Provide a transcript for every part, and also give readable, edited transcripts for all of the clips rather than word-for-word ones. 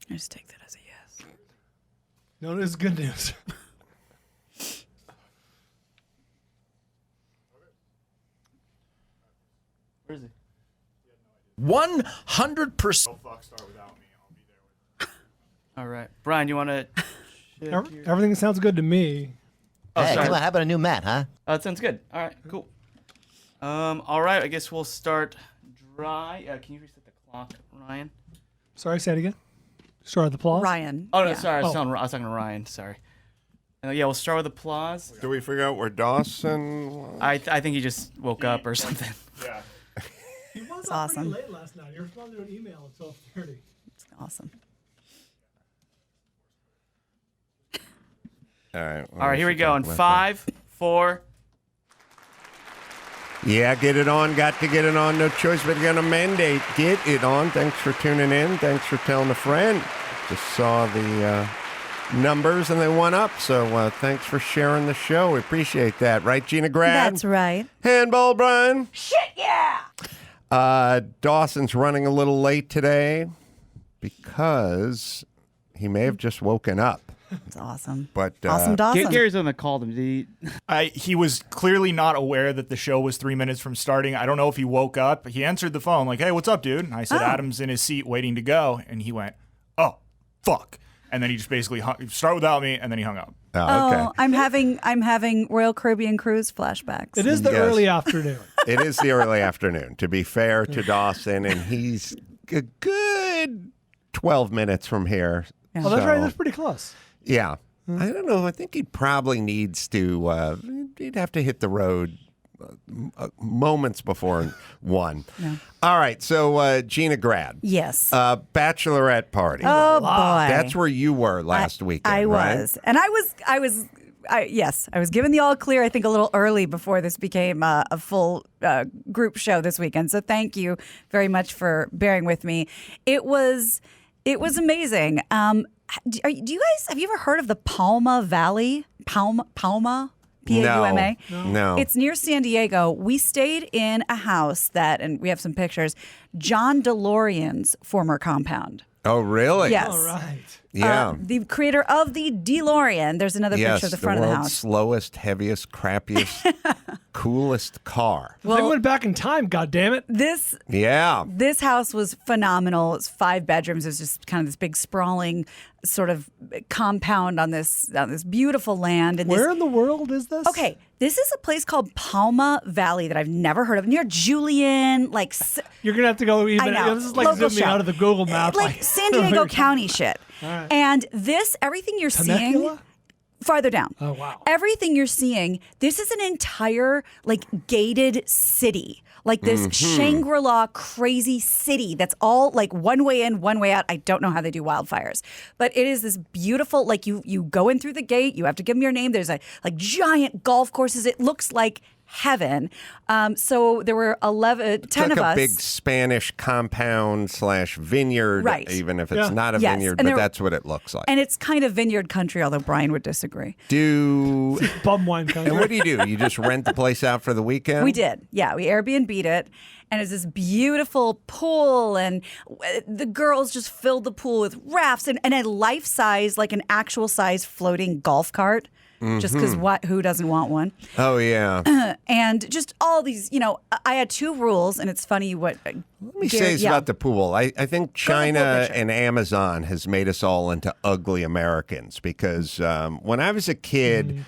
I just take that as a yes. No, this is good news. Where is he? 100%. All right. Bryan, you want to... Everything sounds good to me. Hey, sorry. how about a new mat, huh? That sounds good. All right, cool. All right, I guess we'll start dry. Can you reset the clock, Ryan? Sorry, say it again. Start with applause. Ryan. Oh, no, yeah. sorry. I was talking to Ryan. Sorry. Yeah, we'll start with applause. Do we figure out where Dawson was? I think he just woke up or something. Yeah. He was It's up pretty awesome. late last night. He responded to an email at 12:30. It's awesome. All right. All right, here we go. In 5, 4. Yeah, get it on. Got to get it on. No choice but to mandate. Get it on. Thanks for tuning in. Thanks for telling a friend. Just saw the numbers and they went up. So thanks for sharing the show. We appreciate that. Right, Gina Grad? That's right. Handball, Bryan. Shit, yeah! Dawson's running a little late today because he may have just woken up. It's awesome. But Awesome Dawson. Gary's the one that called him. Did he... He was clearly not aware that the show was 3 minutes from starting. I don't know if he woke up. He answered the phone like, hey, what's up, dude? And I said, Adam's in his seat waiting to go. And he went, oh, fuck. And then he just basically start without me, and then he hung up. Oh, okay. Oh, I'm having Royal Caribbean Cruise flashbacks. It is the Yes. early afternoon. It is the early afternoon, to be fair to Dawson, and he's a good 12 minutes from here. Yeah. Oh, that's So, right. That's pretty close. Yeah. I don't know. I think he probably needs to, he'd have to hit the road moments before 1. Yeah. All right. So, Gina Grad. Yes. Bachelorette Party. Oh, boy. That's where you were last weekend, I right? was. And I was given the all clear, I think, a little early before this became a full group show this weekend. So thank you very much for bearing with me. It was amazing. Do you guys, have you ever heard of the Palma Valley? Palma? P-A-U-M-A? No. It's near San Diego. We stayed in a house that, and we have some pictures, John Delorean's former compound. Oh, really? Yes. All right. Yeah. The creator of the Delorean. There's another Yes, picture of the front of the world's house. slowest, heaviest, crappiest, coolest car. They went back in time, goddammit. Yeah. This house was phenomenal. It's 5 bedrooms. It's just kind of this big sprawling sort of compound on this beautiful land. And Where in the world is this? Okay, this is a place called Palma Valley that I've never heard of, near Julian. You're going to have to go even. I know. This is like Local zooming show. out of the Google map. Like San Diego County shit. All right. And everything you're seeing. Temecula? Farther down. Oh, wow. Everything you're seeing, this is an entire gated city. Like this Shangri-La crazy city that's all like one way in, one way out. I don't know how they do wildfires. But it is this beautiful, you go in through the gate, you have to give them your name. There's giant golf courses. It looks like heaven. So there were 10 It's like of us. a big Spanish compound / vineyard, Right. even if it's not a Yes. vineyard, And but that's what it looks like. And it's kind of vineyard country, although Bryan would disagree. Bum wine country. And what do? You just rent the place out for the weekend? We did. Yeah, we Airbnb'd it. And it's this beautiful pool. And the girls just filled the pool with rafts and a life-size, an actual size floating golf cart. Just because who doesn't want one? Oh, yeah. And just all these, I had 2 rules, and it's funny what. Let me say this about the pool. I think China and Amazon has made us all into ugly Americans because when I was a kid,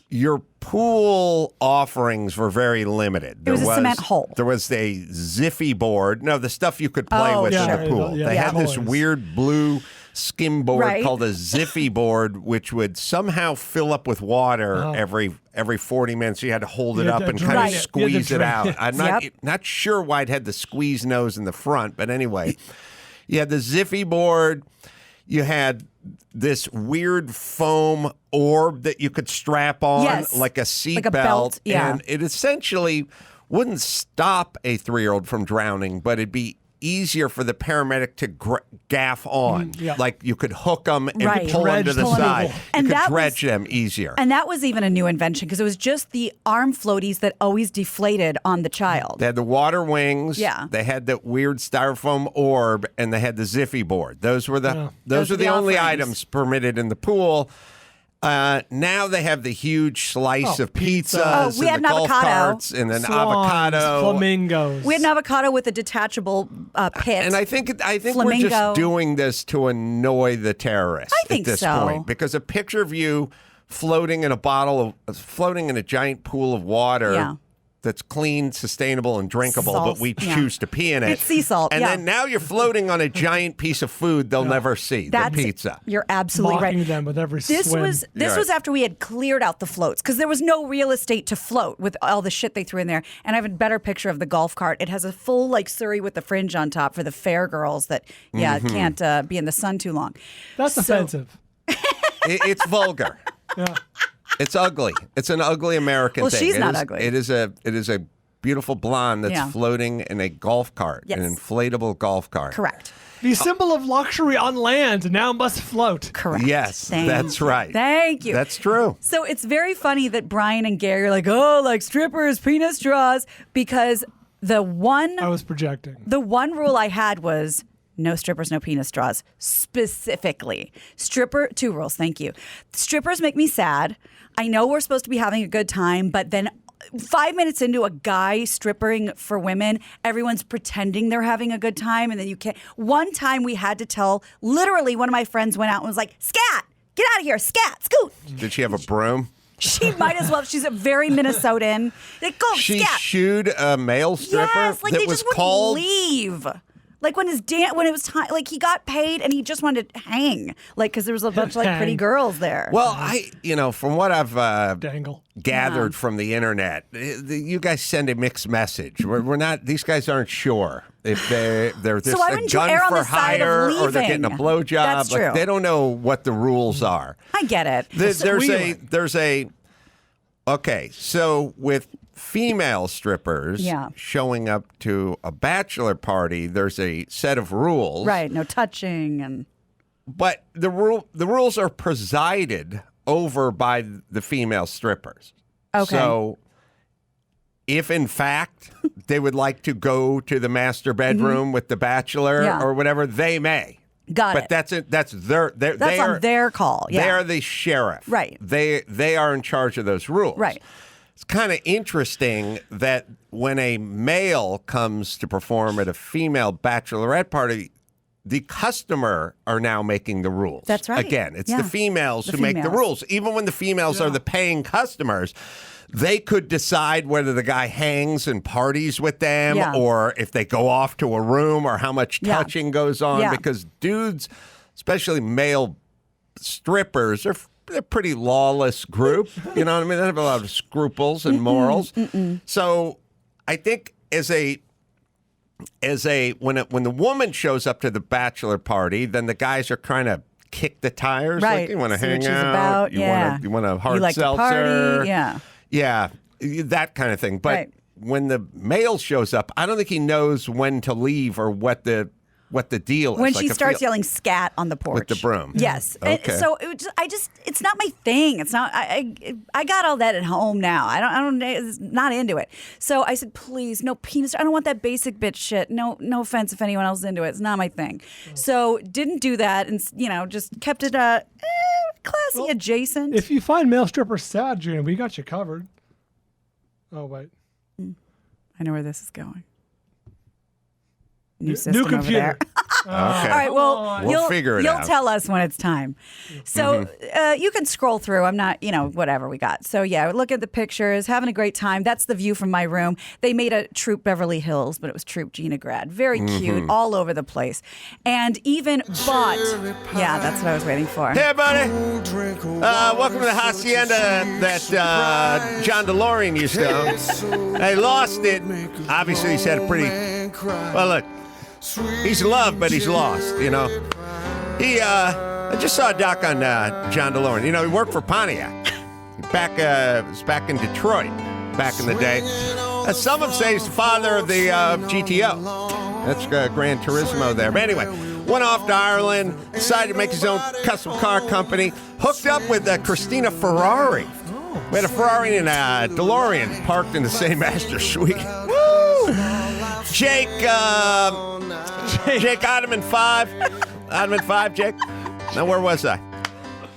your pool offerings were very limited. It was a cement hole. There was a Ziffy board. No, the stuff you could play with in the pool. Yeah, they had this toys. weird blue skim board Right. called a Ziffy board, which would somehow fill up with water every 40 minutes. You had to hold it You had up to and drain kind it. of You had to squeeze it drain out. it. I'm not sure why it had the squeeze nose in the front, but anyway, you had the Ziffy board. You had this weird foam orb that you could strap on Yes. like a seat Like a belt, yeah. and it essentially wouldn't stop a 3-year-old from drowning, but it'd be easier for the paramedic to gaff on. Yeah. Like you could hook them and Right. pull them to Dredge the them. side. You And could that dredge them easier. And that was even a new invention because it was just the arm floaties that always deflated on the child. They had the water wings. Yeah. They had the weird styrofoam orb, and they had the Ziffy board. Those were the Those are were the the only offerings. items permitted in the pool. Now they have the huge slice of pizza. pizzas We had and the an golf avocado. carts and an Swans, avocado. flamingos. We had an avocado with a detachable pit. And I think we're Flamingo. just doing this to annoy the terrorists I think at this so. point, because a picture of you floating in a giant pool of water. Yeah. That's clean, sustainable, and drinkable, Salt, but we yeah. choose to pee in it. It's sea salt, And yeah. then now you're floating on a giant piece of food they'll never see, the pizza. You're absolutely mocking right. them with every This swim. was You're was right. after we had cleared out the floats because there was no real estate to float with all the shit they threw in there. And I have a better picture of the golf cart. It has a full like Surrey with the fringe on top for the fair girls that can't be in the sun too long. That's offensive. It's vulgar. Yeah. It's ugly. It's an ugly American Well, thing. she's It not is- ugly. It is a beautiful blonde that's Yeah. floating in a golf cart, Yes. an inflatable golf cart. Correct. The symbol of luxury on land now must float. Correct. Yes, Thank that's you. right. Thank you. That's true. So it's very funny that Bryan and Gary are like, oh, like strippers, penis straws, because the one I was projecting. rule I had was no strippers, no penis straws. Specifically, two rules. Thank you. Strippers make me sad. I know we're supposed to be having a good time, but then 5 minutes into a guy stripping for women, everyone's pretending they're having a good time, and then you can't. One time we had to tell, literally, one of my friends went out and was like, "Scat, get out of here, scat, scoot." Did she have a broom? She might as well. She's a very Minnesotan. Like, go, She scat. shooed a male stripper Yes, like that they was just wouldn't called. leave. Like when when it was time, like he got paid and he just wanted to hang, like because there was a bunch of like pretty Hang. girls there. Well, from what I've Dangle. gathered from the internet, you guys send a mixed message. We're not; these guys aren't sure if they're just why a wouldn't you gun err on for the side of hire or they're getting a leaving? blowjob. That's Like, true. they don't know what the rules are. I get it. Okay, so with female strippers Yeah. showing up to a bachelor party, there's a set of rules. Right, no touching and But the rules are presided over by the female strippers. Okay. So if in fact they would like to go to the master bedroom with the bachelor Yeah. or whatever, they may. Got But it. that's it. That's they that's are, on their call. Yeah, They are the sheriff. Right. They are in charge of those rules. Right. It's kind of interesting that when a male comes to perform at a female bachelorette party, the customer are now making the rules. That's right. Again, it's Yeah. the females The who make the females. rules. Even when the females are the paying customers, they could decide whether the guy hangs and parties with them Yeah. or if they go off to a room or how much Yeah. touching goes on. Yeah. Because dudes, especially male strippers, they're a pretty lawless group. You know what I mean? They have a lot of scruples and morals. So I think when the woman shows up to the bachelor party, then the guys are trying to kick the tires. Right. Like, you want to See what hang she's out? about. You want a hard You like to seltzer? party? Yeah. Yeah, that kind of thing. But Right. when the male shows up, I don't think he knows when to leave or what the deal is. When Like, she I starts feel- yelling "scat" on the porch With the broom. Yes. Okay. So it's not my thing. It's not. I got all that at home now. I don't. Not into it. So I said, please, no penis. I don't want that basic bitch shit. No offense if anyone else is into it. It's not my thing. So didn't do that, and just kept it classy adjacent. If you find male strippers sad, Gina, we got you covered. Oh, wait. I know where this is going. New system over computer. there. Okay. All right, well, We'll figure it you'll out. tell us when it's time. So you can scroll through. I'm not, whatever we got. So yeah, look at the pictures, having a great time. That's the view from my room. They made a Troop Beverly Hills, but it was Troop Gina grad. Very cute, all over the place. And even bought, yeah, that's what I was waiting for. Hey, everybody. Welcome to the hacienda that John Delorean used to own. They lost it. Obviously, he's had a pretty... Well, look. He's loved, but he's lost, I just saw a doc on John Delorean. He worked for Pontiac. Was back in Detroit back in the day. Some would say he's the father of the GTO. That's Gran Turismo there. But anyway, went off to Ireland, decided to make his own custom car company, hooked up with Christina Ferrari. We had a Ferrari and a DeLorean parked in the same master suite. Woo! Jake Ottoman 5. Ottoman 5, Jake. Now, where was I?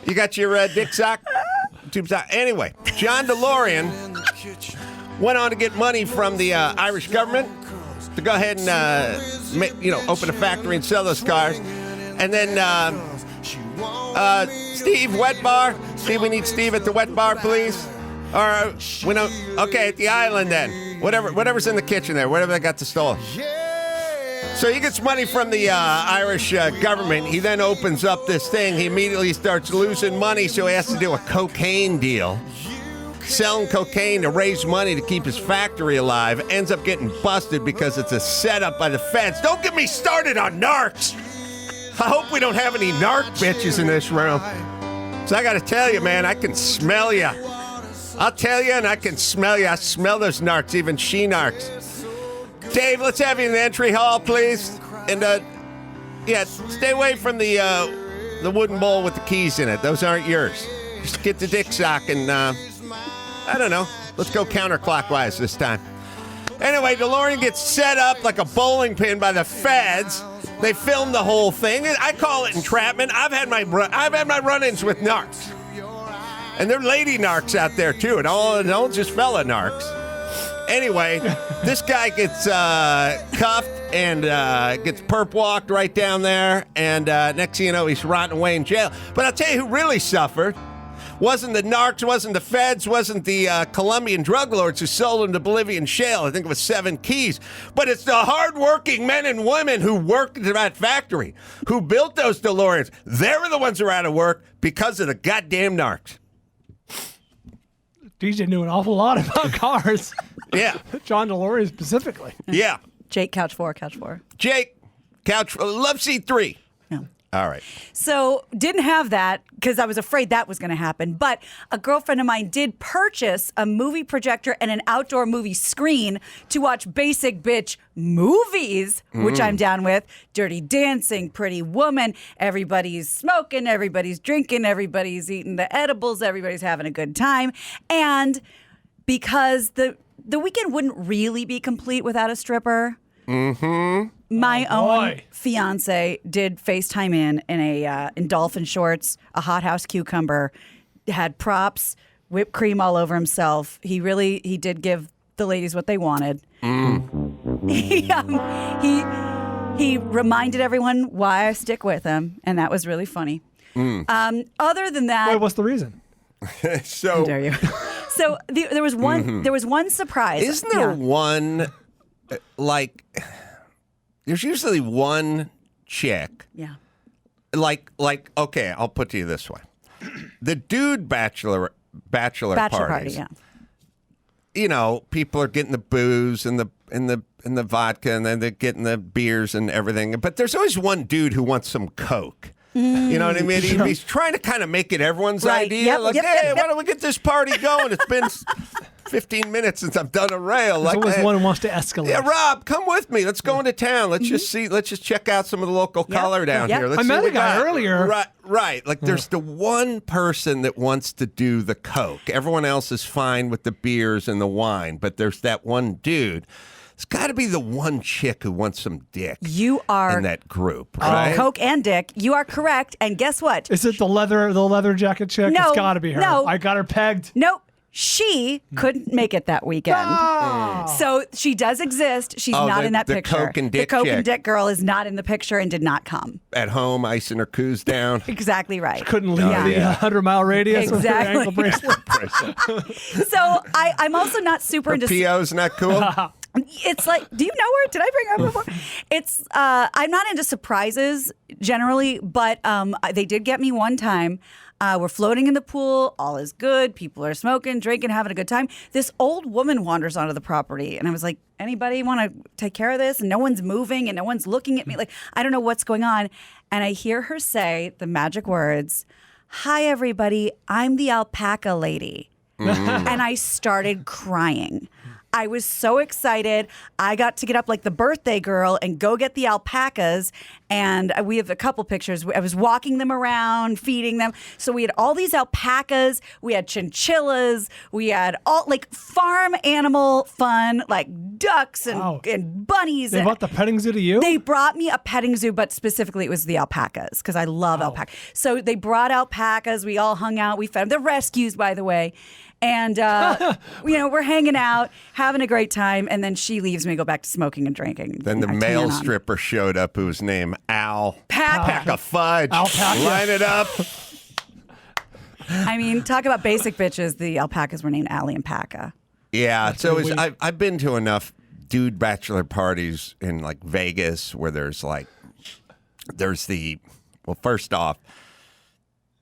You got your dick sock? Tube sock? Anyway, John DeLorean went on to get money from the Irish government to go ahead and open a factory and sell those cars. And then Steve, wet bar. Steve, we need Steve at the wet bar, please. Or we don't. Okay, at the island then. Whatever's in the kitchen there. Whatever they got to stall. So he gets money from the Irish government. He then opens up this thing. He immediately starts losing money, so he has to do a cocaine deal. Selling cocaine to raise money to keep his factory alive. Ends up getting busted because it's a setup by the feds. Don't get me started on narcs. I hope we don't have any narc bitches in this room. So I got to tell you, man, I can smell you. I'll tell you, and I can smell you. I smell those narcs, even she narcs. Dave, let's have you in the entry hall, please. And, stay away from the wooden bowl with the keys in it. Those aren't yours. Just get the dick sock and, I don't know. Let's go counterclockwise this time. Anyway, DeLorean gets set up like a bowling pin by the feds. They filmed the whole thing. I call it entrapment. I've had my run-ins with narcs. And they're lady narcs out there, too. And all just fella narcs. Anyway, this guy gets cuffed and gets perp walked right down there. And next thing you know, he's rotting away in jail. But I'll tell you who really suffered. Wasn't the narcs, wasn't the feds, wasn't the Colombian drug lords who sold him to Bolivian shale. I think it was 7 keys. But it's the hardworking men and women who worked at that factory, who built those DeLoreans. They were the ones who are out of work because of the goddamn narcs. DJ knew an awful lot about cars. Yeah. John DeLorean specifically. Yeah. Jake, couch 4. Jake, love seat 3. No. All right. So didn't have that because I was afraid that was going to happen. But a girlfriend of mine did purchase a movie projector and an outdoor movie screen to watch basic bitch movies, which I'm down with. Dirty Dancing, Pretty Woman. Everybody's smoking, everybody's drinking, everybody's eating the edibles, everybody's having a good time. And because the weekend wouldn't really be complete without a stripper. My own fiance did FaceTime in dolphin shorts, a hothouse cucumber, had props, whipped cream all over himself. He did give the ladies what they wanted. He reminded everyone why I stick with him, and that was really funny. Other than that, Wait, what's the reason? So how dare you? So there was one. There was one surprise. Isn't there one there's usually one chick. Yeah. Like okay, I'll put to you this way. The dude bachelor party, yeah. You know, people are getting the booze and the vodka, and then they're getting the beers and everything. But there's always one dude who wants some Coke. You know what I mean? He's trying to kind of make it everyone's idea. Why don't we get this party going? It's been 15 minutes since I've done a rail. There's always one who wants to escalate. Yeah, Rob, come with me. Let's go into town. Let's just see. Let's just check out some of the local color down here. Let's I met a guy earlier. Right. Like there's the one person that wants to do the Coke. Everyone else is fine with the beers and the wine, but there's that one dude. It's got to be the one chick who wants some dick. You are in that group, right? Coke and dick. You are correct. And guess what? Is it the leather jacket chick? No, it's got to be her. no. I got her pegged. Nope. She couldn't make it that weekend. So she does exist. She's not in that picture. The Coke and dick The Coke chick. and dick girl is not in the picture and did not come. At home, icing her coos down. Exactly right. Couldn't leave the 100-mile radius with her Exactly. ankle bracelet. So I'm also not super Her into... PO's not cool. It's like, do you know her? Did I bring her up before? It's, I'm not into surprises generally, but they did get me one time. We're floating in the pool. All is good. People are smoking, drinking, having a good time. This old woman wanders onto the property. And I was like, anybody want to take care of this? And no one's moving and no one's looking at me. Like, I don't know what's going on. And I hear her say the magic words, "Hi, everybody. I'm the alpaca lady." And I started crying. I was so excited. I got to get up like the birthday girl and go get the alpacas. And we have a couple pictures. I was walking them around, feeding them. So we had all these alpacas. We had chinchillas. We had all like farm animal fun, like ducks and bunnies. They brought the petting zoo to you? They brought me a petting zoo, but specifically it was the alpacas because I love alpacas. So they brought alpacas. We all hung out. We fed them. They're rescues, by the way. And, we're hanging out, having a great time. And then she leaves me, go back to smoking and drinking. Then the male stripper showed up who was named Al. Pack of fudge. Alpaca. Line it up. I mean, talk about basic bitches. The alpacas were named Allie and Paca. Yeah. So I've been to enough dude bachelor parties in like Vegas where there's first off,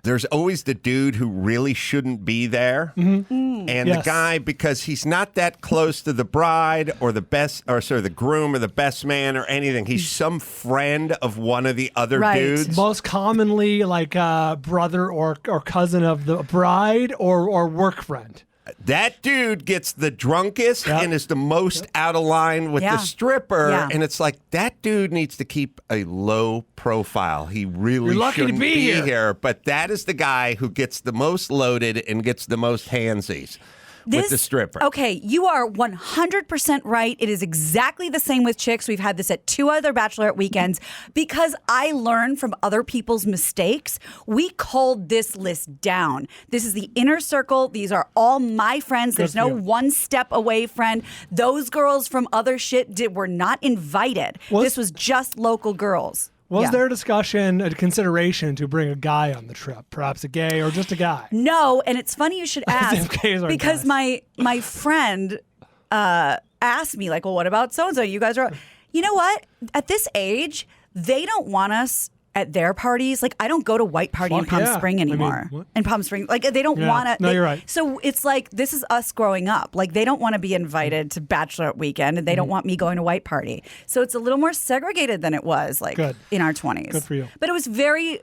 there's always the dude who really shouldn't be there. And the guy, because he's not that close to the bride or the groom or the best man or anything. He's some friend of one of the other dudes. Most commonly like brother or cousin of the bride or work friend. That dude gets the drunkest and is the most out of line with the stripper. Yeah. And it's like, that dude needs to keep a low profile. He really You're lucky shouldn't to be here. But that is the guy who gets the most loaded and gets the most handsies with the stripper. Okay, you are 100% right. It is exactly the same with chicks. We've had this at 2 other Bachelorette weekends because I learned from other people's mistakes. We culled this list down. This is the inner circle. These are all my friends. There's no one step away friend. Those girls from other shit were not invited. This was just local girls. Was there a discussion, a consideration to bring a guy on the trip? Perhaps a gay or just a guy? No, and it's funny you should ask because guys. my friend asked me like, well, what about so-and-so? You guys are, you know what? At this age, they don't want us at their parties. Like, I don't go to White Party in Palm Spring anymore. In Palm Spring, like they don't want to. No, you're right. So it's like, this is us growing up. Like, they don't want to be invited to Bachelorette Weekend and they don't want me going to White Party. So it's a little more segregated than it was like in our 20s. Good for you. But it was very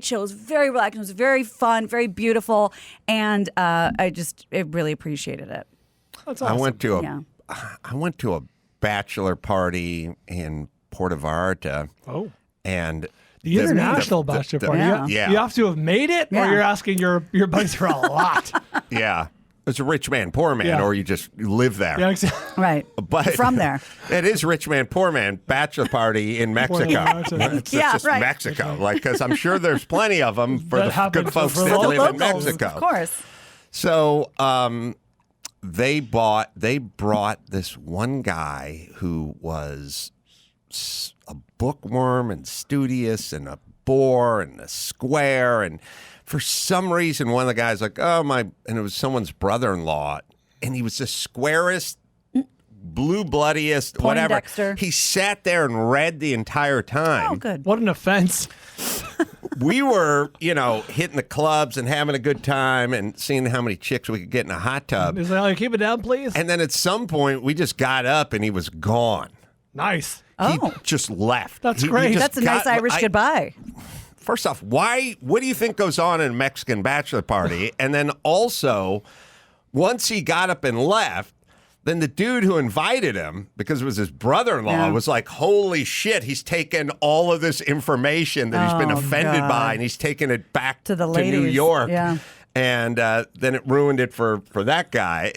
chill. It was very relaxed. It was very fun, very beautiful. And I really appreciated it. That's awesome. I went to a bachelor party in Puerto Vallarta. Oh. And the international bachelor party. You have to have made it, or you're asking your buddies for a lot. Yeah. It's a rich man, poor man, or you just live there. Yeah, exactly. Right. But from there. It is rich man, poor man, bachelor party in Mexico. It's just Mexico. Like, because I'm sure there's plenty of them for the good folks that live in Mexico. Of course. So they brought this one guy who was a bookworm and studious and a bore and a square, and for some reason one of the guys like, and it was someone's brother-in-law, and he was the squarest, blue bloodiest, whatever. He sat there and read the entire time. Oh, good. What an offense. We were, hitting the clubs and having a good time and seeing how many chicks we could get in a hot tub. He's like, keep it down, please. And then at some point we just got up and he was gone. Nice. He just left. That's great. That's a nice Irish goodbye. First off, what do you think goes on in a Mexican bachelor party? And then also, once he got up and left, then the dude who invited him, because it was his brother-in-law, was like, holy shit, he's taken all of this information that he's been offended by, and he's taken it back to New York. Yeah. And then it ruined it for that guy.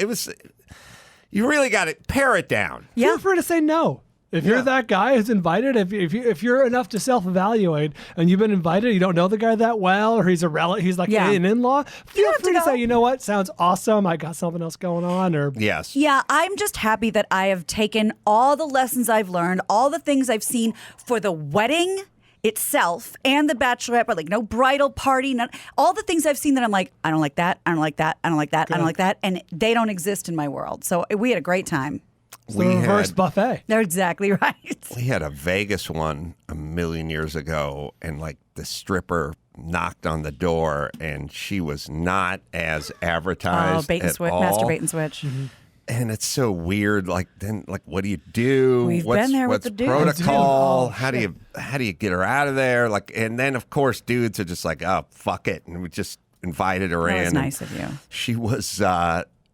You really got to pare it down. Yeah. Feel free to say no. If you're that guy who's invited, if you're enough to self-evaluate and you've been invited, you don't know the guy that well, or he's a relative, he's like an in-law, feel free to say, you know what, sounds awesome, I got something else going on, or yes. Yeah, I'm just happy that I have taken all the lessons I've learned, all the things I've seen for the wedding itself and the bachelorette, but like no bridal party, all the things I've seen that I'm like, I don't like that, I don't like that, I don't like that, I don't like that, and they don't exist in my world. So we had a great time. It's the reverse buffet. They're exactly right. We had a Vegas one a million years ago, and like the stripper knocked on the door, and she was not as advertised master bait and switch. Mm-hmm. And it's so weird. Like then, what do you do? We've been there with the dudes. Protocol? How do you get her out of there? Like, and then of course dudes are just like, oh fuck it, and we just invited her in. That was nice of you. She was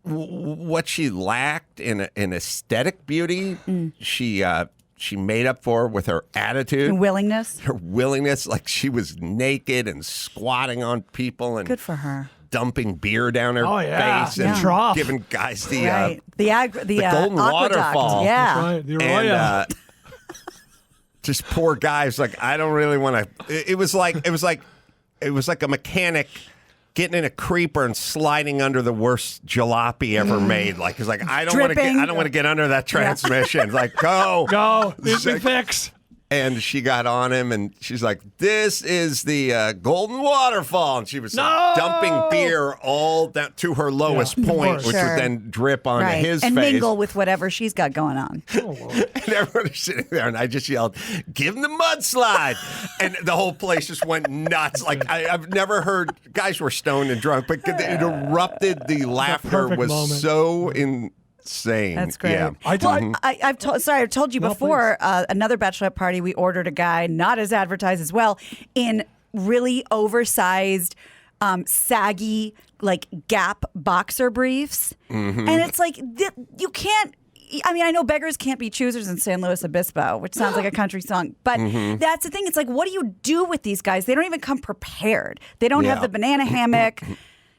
what she lacked in aesthetic beauty, she made up for with her attitude. And willingness. Her willingness, like she was naked and squatting on people and Good for her. dumping beer down her face and Trough. giving guys the Right. The golden aqueduct. waterfall. Yeah. That's right. The and Arroyo. just poor guys. Like I don't really want to. It was like a mechanic getting in a creeper and sliding under the worst jalopy ever made. Like it's like I don't want to get under that transmission. Like go. This big fix. And she got on him, and she's like, "This is the golden waterfall," and she was dumping beer all down to her lowest point, which would then drip onto his and face mingle with whatever she's got going on. And everybody's sitting there, and I just yelled, "Give him the mudslide!" And the whole place just went nuts. Like I've never heard guys were stoned and drunk, but it erupted. The laughter was moment. so insane. That's great. Yeah. I've told you before. Another bachelorette party, we ordered a guy, not as advertised as well, in really oversized, saggy, like Gap boxer briefs, and it's like you can't. I mean, I know beggars can't be choosers in San Luis Obispo, which sounds like a country song, but that's the thing. It's like, what do you do with these guys? They don't even come prepared. They don't have the banana hammock.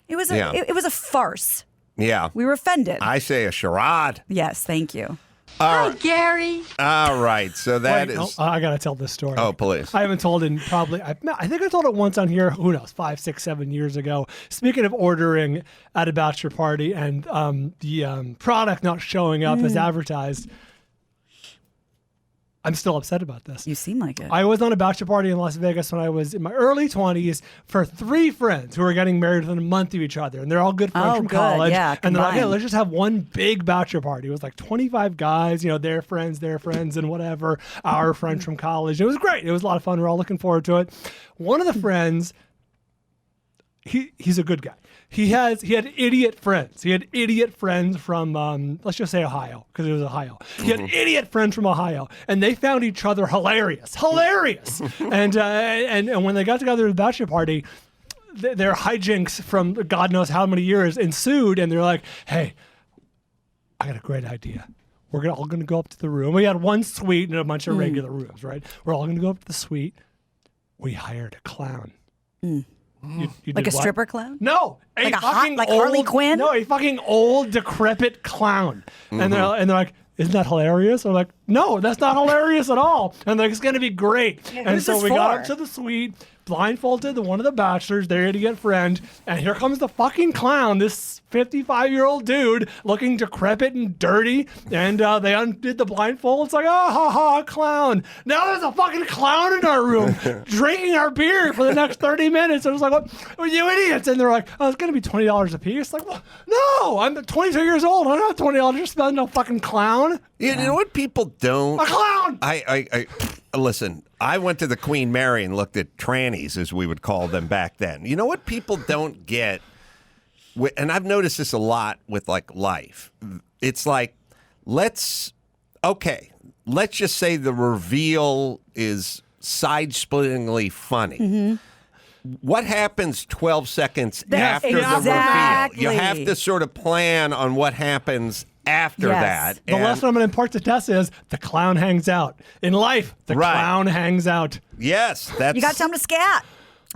It was a farce. Yeah. We were offended. I say a charade. Yes, thank you. Hi, Gary. All right. So that is. I got to tell this story. Oh, please. I haven't told it probably. I think I told it once on here. Who knows? 5, 6, 7 years ago. Speaking of ordering at a bachelor party and the product not showing up as advertised, I'm still upset about this. You seem like it. I was on a bachelor party in Las Vegas when I was in my early 20s for 3 friends who were getting married within a month of each other. And they're all good friends from college. Yeah, and they're like, hey, combined. let's just have one big bachelor party. It was like 25 guys, their friends, and whatever, our friends from college. It was great. It was a lot of fun. We're all looking forward to it. One of the friends, he's a good guy. He had idiot friends. He had idiot friends from, let's just say Ohio, because it was Ohio. He had idiot friends from Ohio, and they found each other hilarious. and when they got together at the bachelor party, their hijinks from God knows how many years ensued, and they're like, hey, I got a great idea. We're all going to go up to the room. We had one suite and a bunch of regular rooms, right? We're all going to go up to the suite. We hired a clown. You like did a what? stripper clown? No, Like Harley Quinn? No, a fucking old, decrepit clown. And they're like, isn't that hilarious? I'm like, no, that's not hilarious at all. And they're like, it's going to be great. And who's so this we got for? up to the suite, blindfolded one of the bachelors, their idiot friend, and here comes the fucking clown, this 55-year-old dude looking decrepit and dirty, and they undid the blindfold. It's like, oh, ha, ha, clown. Now there's a fucking clown in our room drinking our beer for the next 30 minutes. And I was like, what are you idiots? And they're like, oh, it's going to be $20 a piece. Like, well, no, I'm 22 years old. I don't have $20 to spend on a fucking clown. You know what people don't? A clown! I listen, I went to the Queen Mary and looked at trannies, as we would call them back then. You know what people don't get? And I've noticed this a lot with like life. It's like, let's just say the reveal is side-splittingly funny. What happens 12 seconds after the reveal? You have to sort of plan on what happens after that. The lesson I'm going to impart to Tessa is the clown hangs out. In life, the clown hangs out. Yes. You got time to scat.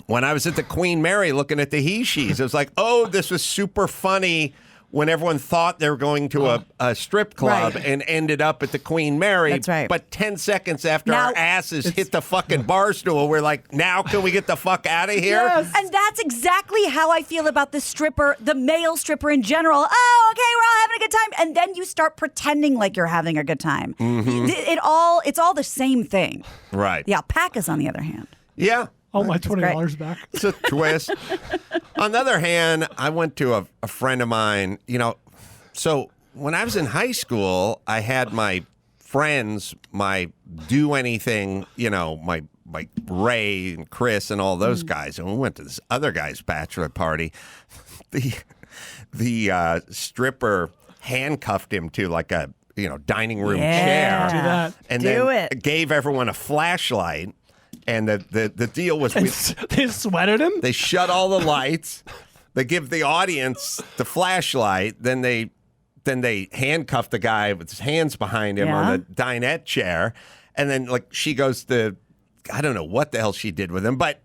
When I was at the Queen Mary looking at the he-she's, it was like, oh, this was super funny when everyone thought they were going to a strip club and ended up at the Queen Mary. That's right. But 10 seconds after our asses hit the fucking bar stool, we're like, now can we get the fuck out of here? Yes. And that's exactly how I feel about the stripper, the male stripper in general. Oh, okay, we're all having a good time. And then you start pretending like you're having a good time. It's all the same thing. Right. The alpacas, on the other hand. Yeah. Oh, my $20 back. It's a twist. On the other hand, I went to a friend of mine, so when I was in high school, I had my friends, my do anything, my Ray and Chris and all those guys. And we went to this other guy's bachelorette party. The stripper handcuffed him to like a, dining room chair. Do that. And Do then it. gave everyone a flashlight. And the deal was They sweated him? they shut all the lights, They give the audience the flashlight, then they handcuff the guy with his hands behind him on the dinette chair, and then like she goes to, I don't know what the hell she did with him, but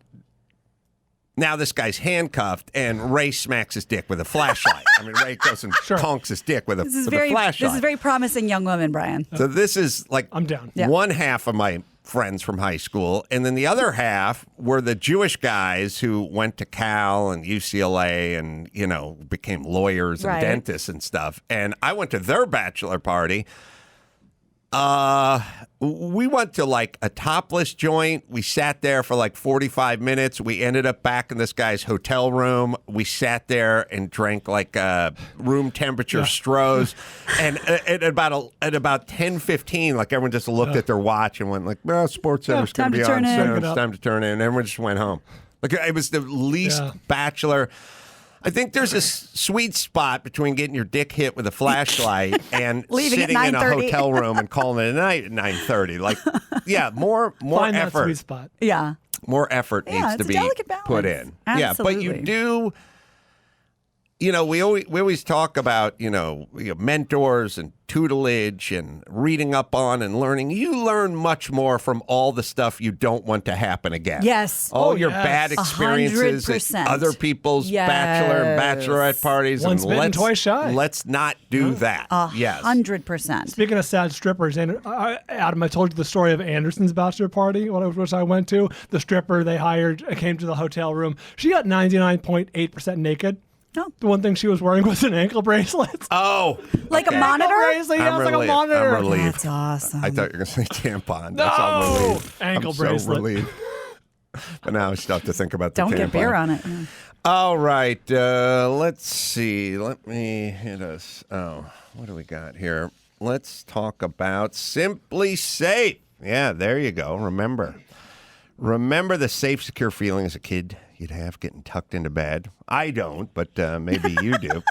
now this guy's handcuffed, and Ray smacks his dick with a flashlight. I mean, Ray goes and conks his dick with a flashlight. This is very promising young women, Bryan. So this is like I'm down. One half of my friends from high school, and then the other half were the Jewish guys who went to Cal and UCLA and, you know, became lawyers and dentists and stuff. And I went to their bachelor party. We went to like a topless joint. We sat there for like 45 minutes. We ended up back in this guy's hotel room. We sat there and drank like room temperature Strohs. And at about 10:15, like everyone just looked at their watch and went like, "Well, Sports Center's going to be on soon. It's time to turn in." And everyone just went home. Like it was the least bachelor. I think there's a sweet spot between getting your dick hit with a flashlight and sitting in a hotel room and calling it a night at 9:30. Like, more Find effort. That sweet spot. Yeah. More effort needs to be put in. Absolutely. Yeah, but you do. You know, we always talk about, you know, mentors and tutelage and reading up on and learning. You learn much more from all the stuff you don't want to happen again. Yes. All your bad experiences 100%. at other people's bachelor and bachelorette parties. Once bitten, twice shy. Let's not do that. 100%. Speaking of sad strippers, and Adam, I told you the story of Anderson's bachelor party, which I went to. The stripper they hired came to the hotel room. She got 99.8% naked. Oh. The one thing she was wearing was an ankle bracelet. Oh. Like a monitor? Bracelet, yeah, like a monitor. I'm relieved. That's awesome. I thought you were going to say tampon. No! That's all I'm relieved. Ankle I'm bracelet. So relieved. But now I still have to think about the tampon. Don't get beer on it. All right. Let's see. Let me hit us. Oh, what do we got here? Let's talk about Simply Safe. Yeah, there you go. Remember the safe, secure feeling as a kid you'd have getting tucked into bed? I don't, but maybe you do.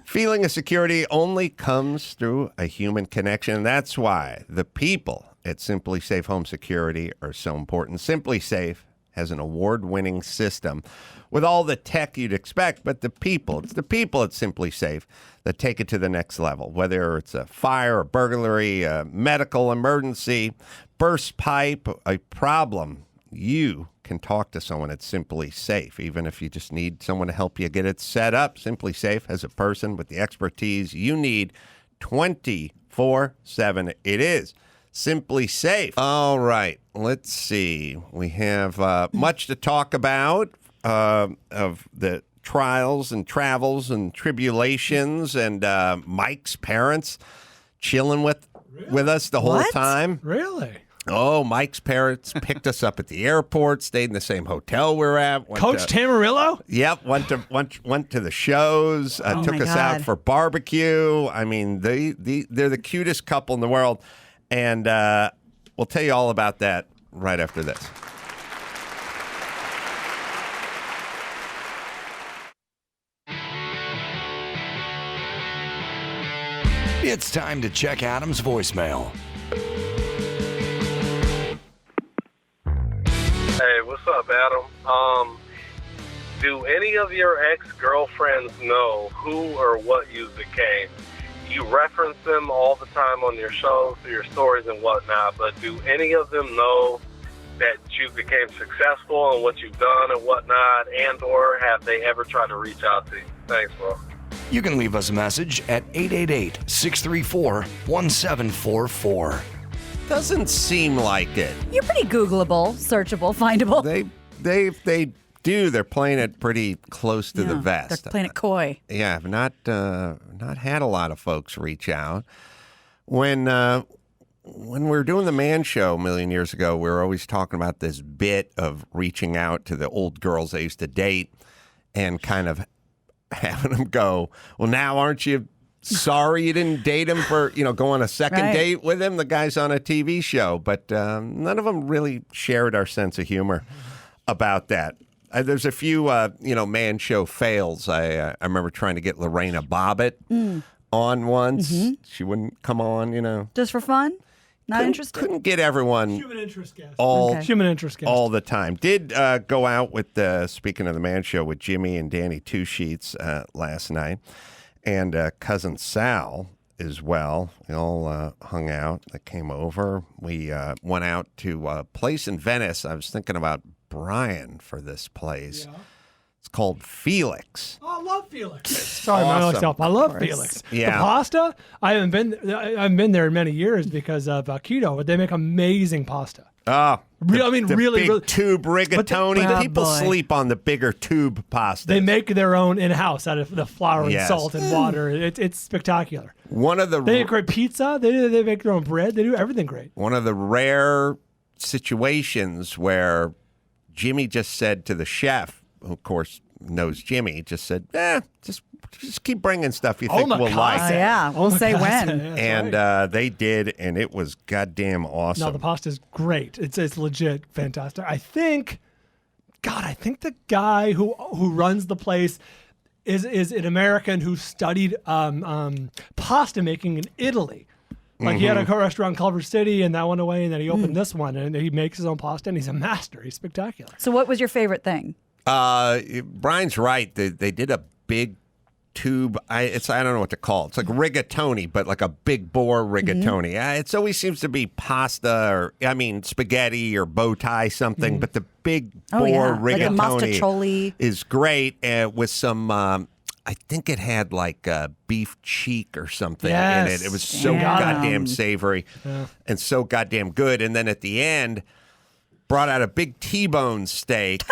Feeling of security only comes through a human connection. That's why the people at Simply Safe Home Security are so important. Simply Safe has an award-winning system with all the tech you'd expect, but it's the people at Simply Safe that take it to the next level, whether it's a fire, a burglary, a medical emergency, burst pipe, a problem. You can talk to someone at Simply Safe, even if you just need someone to help you get it set up. Simply Safe has a person with the expertise you need 24/7. It is Simply Safe. All right, let's see. We have much to talk about of the trials and travels and tribulations, and Mike's parents chilling with us the whole time. Really? Oh, Mike's parents picked us up at the airport, stayed in the same hotel we were at. Coach Tamarillo? Yep, went to the shows, took us out for barbecue. I mean, they're the cutest couple in the world, and we'll tell you all about that right after this. It's time to check Adam's voicemail. Hey, what's up, Adam? Do any of your ex-girlfriends know who or what you became? You reference them all the time on your shows, your stories and whatnot, but do any of them know that you became successful and what you've done and whatnot, and or have they ever tried to reach out to you? Thanks, bro. You can leave us a message at 888-634-1744. Doesn't seem like it. You're pretty Googleable, searchable, findable. They do. They're playing it pretty close to the vest. They're playing it coy. Yeah, I've not had a lot of folks reach out. When we were doing the Man Show a million years ago, we were always talking about this bit of reaching out to the old girls I used to date and kind of having them go, well, now aren't you sorry you didn't date him for, go on a second date with him? The guy's on a TV show. But none of them really shared our sense of humor about that. There's a few, Man Show fails. I remember trying to get Lorena Bobbitt on once. Mm-hmm. She wouldn't come on, Just for fun? Not interested. Couldn't get everyone Human interest guest. human interest guest. all the time. Did go out with speaking of the Man Show with Jimmy and Danny Two Sheets last night, and cousin Sal as well. We all hung out. They came over. We went out to a place in Venice. I was thinking about Bryan for this place. Yeah. It's called Felix. Oh, I love Felix. Sorry, awesome. Myself. I love Felix. Yeah. The pasta. I haven't been there in many years because of keto, but they make amazing pasta. Oh, really, big tube rigatoni. People sleep on the bigger tube pasta. They make their own in-house out of the flour and salt and water. It's spectacular. They make great pizza. They make their own bread. They do everything great. One of the rare situations where Jimmy just said to the chef, who of course knows Jimmy, just said, just keep bringing stuff you think we'll like. Yeah, we'll say when. And they did, and it was goddamn awesome. No, the pasta's great. It's legit fantastic. I think the guy who runs the place is an American who studied pasta making in Italy. Like he had a restaurant in Culver City, and that went away, and then he opened this one, and he makes his own pasta, and he's a master. He's spectacular. So what was your favorite thing? Brian's right. They did a big tube. I don't know what to call it. It's like rigatoni, but like a big bore rigatoni. It always seems to be pasta spaghetti or bow tie something. But the big bore rigatoni is great with some. I think it had like beef cheek or something in it. It was so goddamn savory and so goddamn good. And then at the end, brought out a big T-bone steak.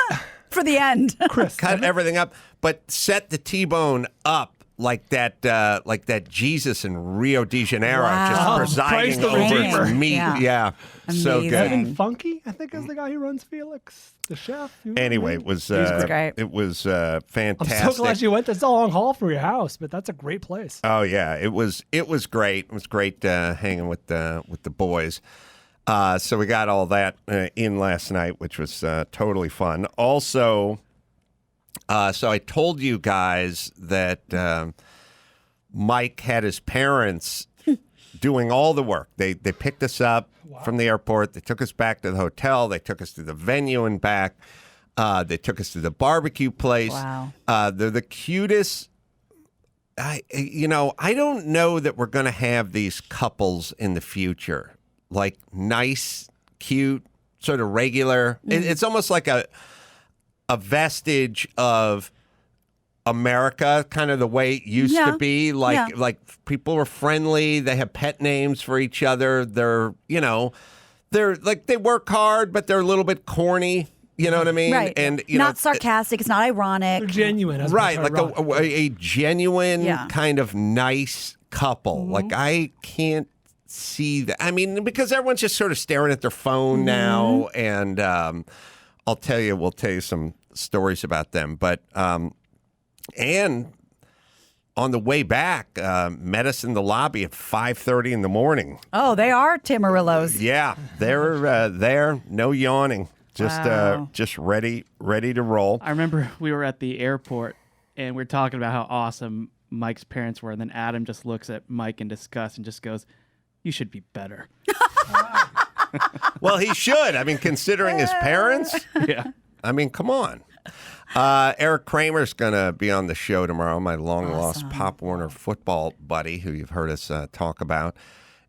For the end. Cut everything up, but set the T-bone up like that Jesus in Rio de Janeiro, just presiding over its meat. Yeah. So good. Kevin Funky, I think, is the guy who runs Felix, the chef. Anyway, it was fantastic. I'm so glad you went. That's a long haul for your house, but that's a great place. Oh yeah, it was great. It was great hanging with the boys. So we got all that in last night, which was totally fun. Also, so I told you guys that Mike had his parents doing all the work. They picked us up from the airport. They took us back to the hotel. They took us to the venue and back. They took us to the barbecue place. Wow. They're the cutest. I don't know that we're going to have these couples in the future. Like nice, cute, sort of regular. It's almost like a vestige of America, kind of the way it used to be. Like people were friendly. They have pet names for each other. They're like they work hard, but they're a little bit corny. You know what I mean? Right. And not sarcastic. It's not ironic. They're genuine. Right. Like a genuine kind of nice couple. Like I can't see that. I mean, because everyone's just sort of staring at their phone now, and we'll tell you some stories about them. But and on the way back, met us in the lobby at 5:30 in the morning. Oh, they are Tamarillos. Yeah, they're there. No yawning. Just ready to roll. I remember we were at the airport and we were talking about how awesome Mike's parents were, and then Adam just looks at Mike in disgust and just goes, "You should be better." Well, he should. I mean, considering his parents. Yeah. I mean, come on. Eric Kramer's going to be on the show tomorrow, my long-lost Pop Warner football buddy, who you've heard us talk about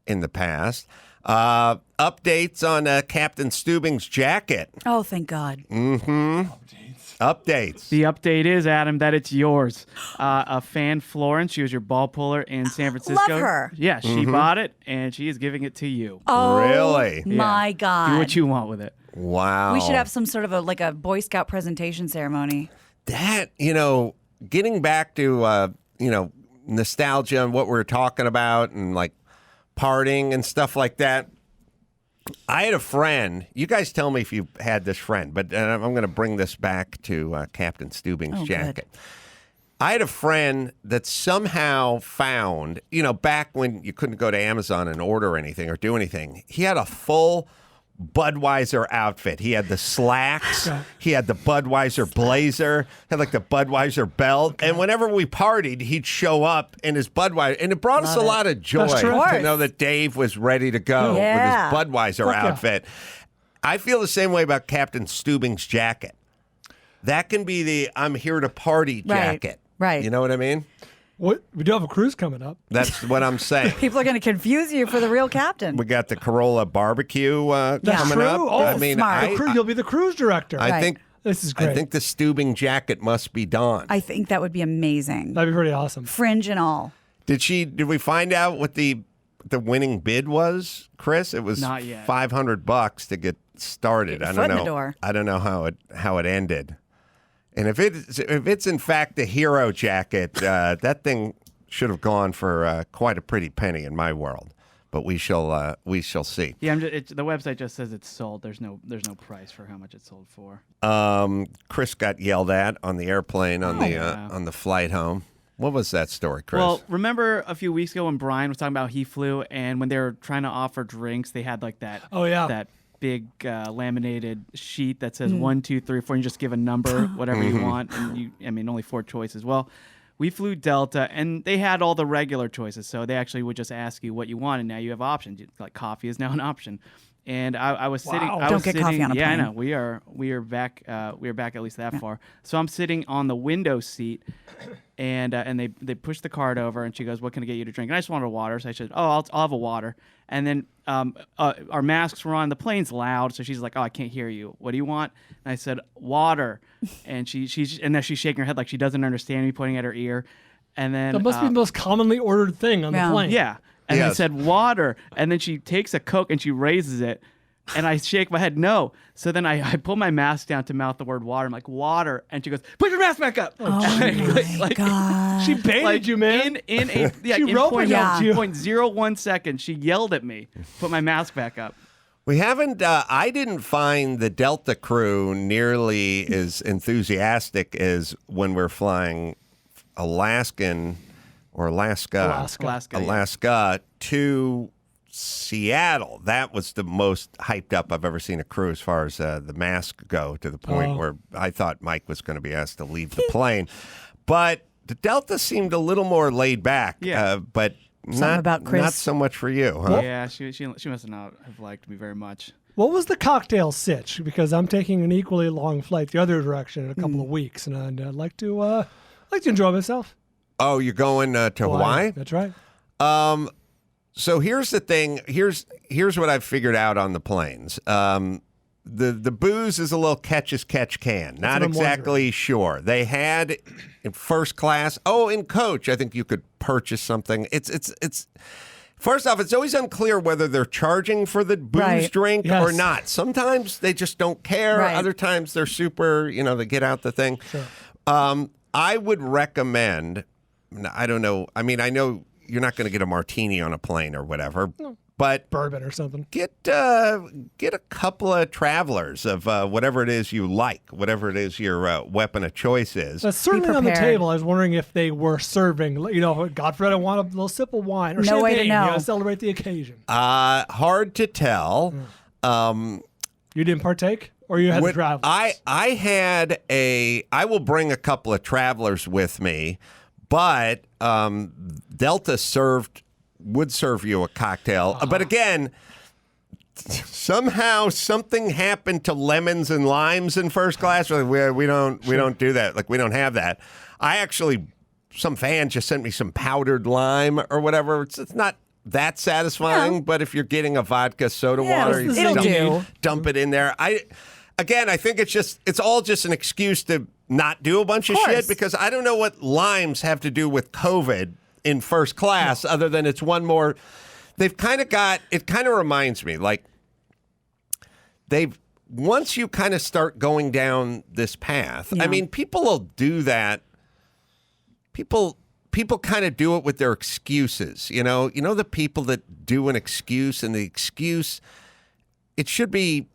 in the past. Updates on Captain Stubing's jacket. Oh, thank God. Updates. The update is, Adam, that it's yours. A fan, Florence, she was your ball puller in San Francisco. Love her. Yeah, she bought it, and she is giving it to you. Oh, really? My God. Do what you want with it. Wow. We should have some sort of a Boy Scout presentation ceremony. That, getting back to, nostalgia and what we were talking about and like partying and stuff like that. I had a friend. You guys tell me if you've had this friend, but I'm going to bring this back to Captain Stubing's jacket. Good. I had a friend that somehow found, back when you couldn't go to Amazon and order anything or do anything, he had a full Budweiser outfit. He had the slacks. He had the Budweiser blazer. Had like the Budweiser belt. And whenever we partied, he'd show up in his Budweiser. And it brought us a lot of joy to know that Dave was ready to go with his Budweiser outfit. I feel the same way about Captain Stubing's jacket. That can be the I'm here to party jacket. Right. You know what I mean? What? We do have a cruise coming up. That's what I'm saying. People are going to confuse you for the real captain. We got the Carolla barbecue coming up. Oh, I mean, smart. You'll be the cruise director. I think this is great. I think the Stubing jacket must be donned. I think that would be amazing. That'd be pretty awesome. Fringe and all. Did we find out what the winning bid was, Chris? It was Not yet. $500 to get started. Get I your don't foot in know. the door. I don't know how it ended. And if it's in fact the hero jacket, that thing should have gone for quite a pretty penny in my world. But we shall see. Yeah, the website just says it's sold. There's no price for how much it's sold for. Chris got yelled at on the airplane on the flight home. What was that story, Chris? Well, remember a few weeks ago when Bryan was talking about he flew, and when they were trying to offer drinks, they had like that. Oh, yeah. That big laminated sheet that says 1, 2, 3, 4. And you just give a number, whatever you want, and only 4 choices. Well, we flew Delta, and they had all the regular choices, so they actually would just ask you what you want, and now you have options. Like coffee is now an option. And I was sitting. I Don't was get sitting, coffee on a yeah, plane. I know. We are back. We are back at least that far. So I'm sitting on the window seat, and they push the card over, and she goes, "What can I get you to drink?" And I just wanted a water, so I said, "Oh, I'll have a water." And then our masks were on. The plane's loud, so she's like, "Oh, I can't hear you. What do you want?" And I said, "Water." And she's shaking her head like she doesn't understand me, pointing at her ear. And then That must be the most commonly ordered thing on the plane. Yeah. And I said, water. And then she takes a Coke and she raises it. And I shake my head, no. So then I pull my mask down to mouth the word water. I'm like, water. And she goes, put your mask back up. Oh, my God. She baited you, man. In roped you. 0.01 seconds, she yelled at me, put my mask back up. We haven't. I didn't find the Delta crew nearly as enthusiastic as when we're flying Alaska to Seattle. That was the most hyped up I've ever seen a crew as far as the masks go, to the point where I thought Mike was going to be asked to leave the plane. But the Delta seemed a little more laid back. Yeah. But about Chris. not so much for you, huh? Yeah, she must not have liked me very much. What was the cocktail sitch? Because I'm taking an equally long flight the other direction in a couple of weeks, and I'd like to enjoy myself. Oh, you're going to Hawaii? That's right. So here's the thing. Here's what I've figured out on the planes. The booze is a little catch as catch can. Not exactly sure. They had in first class. Oh, in coach, I think you could purchase something. It's first off, it's always unclear whether they're charging for the booze drink or not. Sometimes they just don't care. Right. Other times they're super. They get out the thing. Sure. I would recommend. I don't know. I mean, I know you're not going to get a martini on a plane or whatever, but Bourbon or something. get a couple of travelers of whatever it is you like, whatever it is your weapon of choice is. That's certainly on the prepared. table. I was wondering if they were serving, God forbid, I want a little sip of wine or No way to champagne, know. celebrate the occasion. Hard to tell. You didn't partake? Or you had the travelers? I will bring a couple of travelers with me, but Delta would serve you a cocktail. But again, somehow something happened to lemons and limes in first class. We don't do that. Like, we don't have that. Some fan just sent me some powdered lime or whatever. It's not that satisfying, but if you're getting a vodka soda water, you dump it in there. I think it's all just an excuse to not do a bunch of shit, because I don't know what limes have to do with COVID in first class, other than it's one more. They've kind of got, it kind of reminds me, like, once you kind of start going down this path, I mean, people will do that. People kind of do it with their excuses, the people that do an excuse, and the excuse, it should be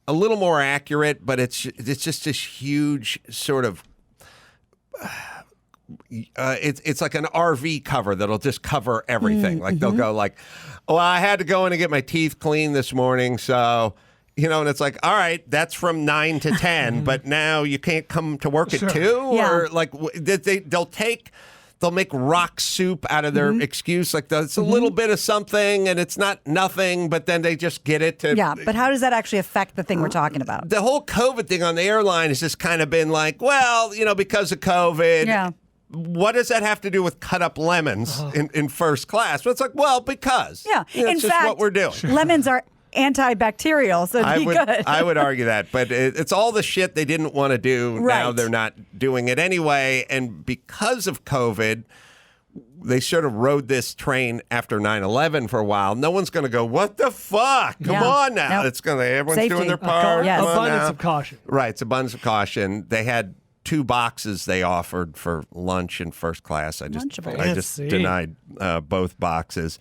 a little more accurate, but it's just this huge sort of, it's like an RV cover that'll just cover everything. Like they'll go like, oh, I had to go in and get my teeth cleaned this morning, so and it's like, all right, that's from 9 to 10, but now you can't come to work at 2, or like they'll make rock soup out of their excuse, like it's a little bit of something and it's not nothing, but then they just get it to. Yeah, but how does that actually affect the thing we're talking about? The whole COVID thing on the airline has just kind of been like, well, because of COVID. Yeah. What does that have to do with cut up lemons in first class? Well, it's like, well, because. Yeah. In fact, just what we're doing. Lemons are antibacterial, so it'd be good. I would argue that, but it's all the shit they didn't want to do. Right. Now they're not doing it anyway, and because of COVID, they sort of rode this train after 9/11 for a while. No one's going to go, what the fuck? Come on now. Nope. Everyone's Safety. doing their part. Yes. Abundance of caution. Right, it's abundance of caution. They had 2 boxes they offered for lunch in first class. I just denied both boxes.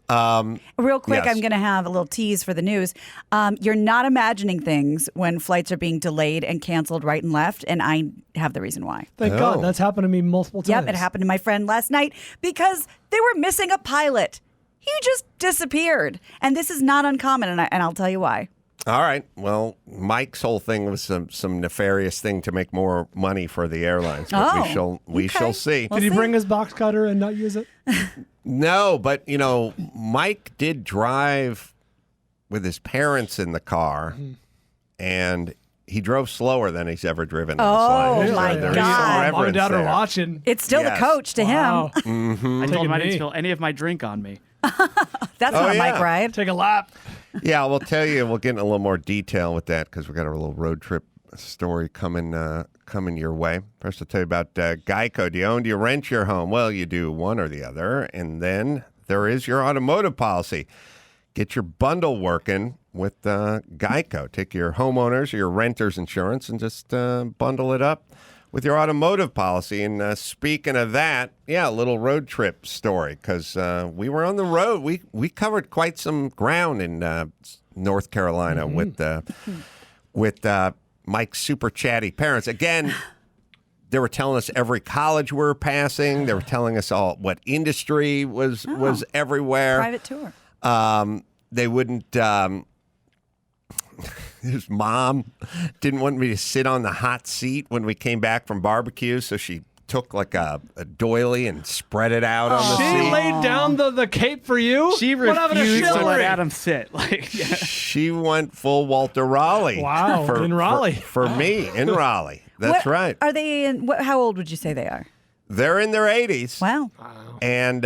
Real quick, yes. I'm going to have a little tease for the news. You're not imagining things when flights are being delayed and canceled right and left, and I have the reason why. Thank God. That's happened to me multiple times. Yep, it happened to my friend last night because they were missing a pilot. He just disappeared. And this is not uncommon, and I'll tell you why. All right. Well, Mike's whole thing was some nefarious thing to make more money for the airlines. But we shall see. Did he bring his box cutter and not use it? No, but Mike did drive with his parents in the car, and he drove slower than he's ever driven. Oh, in his life. my There's God. some Mom reverence and Dad are there. watching. It's still the coach to him. I told him I didn't spill any of my drink on me. That's not a Mike ride. Take a lap. Yeah, we'll tell you. We'll get in a little more detail with that because we got a little road trip story coming your way. First, I'll tell you about Geico. Do you own? Do you rent your home? Well, you do one or the other, and then there is your automotive policy. Get your bundle working with Geico. Take your homeowners or your renters insurance and just bundle it up with your automotive policy. And speaking of that, a little road trip story because we were on the road. We covered quite some ground in North Carolina with Mike's super chatty parents. Again, they were telling us every college we were passing. They were telling us all what industry was everywhere. Private tour. They wouldn't. His mom didn't want me to sit on the hot seat when we came back from barbecue, so she took like a doily and spread it out on the seat. She laid down the cape for you? She What happened to refused to let chivalry? Adam sit. She went full Walter Raleigh. Wow, in Raleigh. For me, in Raleigh. That's right. Are they in, how old would you say they are? They're in their 80s. Wow. And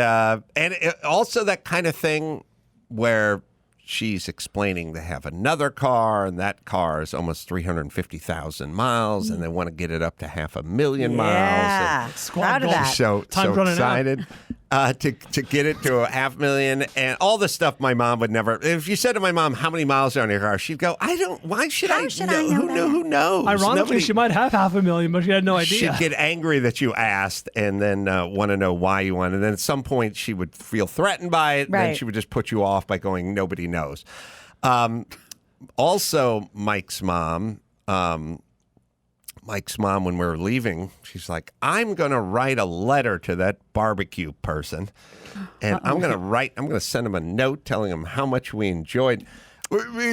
also that kind of thing where she's explaining they have another car, and that car is almost 350,000 miles, and they want to get it up to 500,000 miles. Yeah, proud of that. So running excited to get it to 500,000, and all the stuff my mom would never. If you said to my mom, "How many miles are on your car?" she'd go, "I don't. Why should I know? Who knows?" Ironically, she might have 500,000, but she had no idea. She'd get angry that you asked and then want to know why you wanted. And then at some point, she would feel threatened by it. Right. Then she would just put you off by going, nobody knows. Also, Mike's mom, when we were leaving, she's like, I'm going to write a letter to that barbecue person. And I'm going to send him a note telling him how much we enjoyed.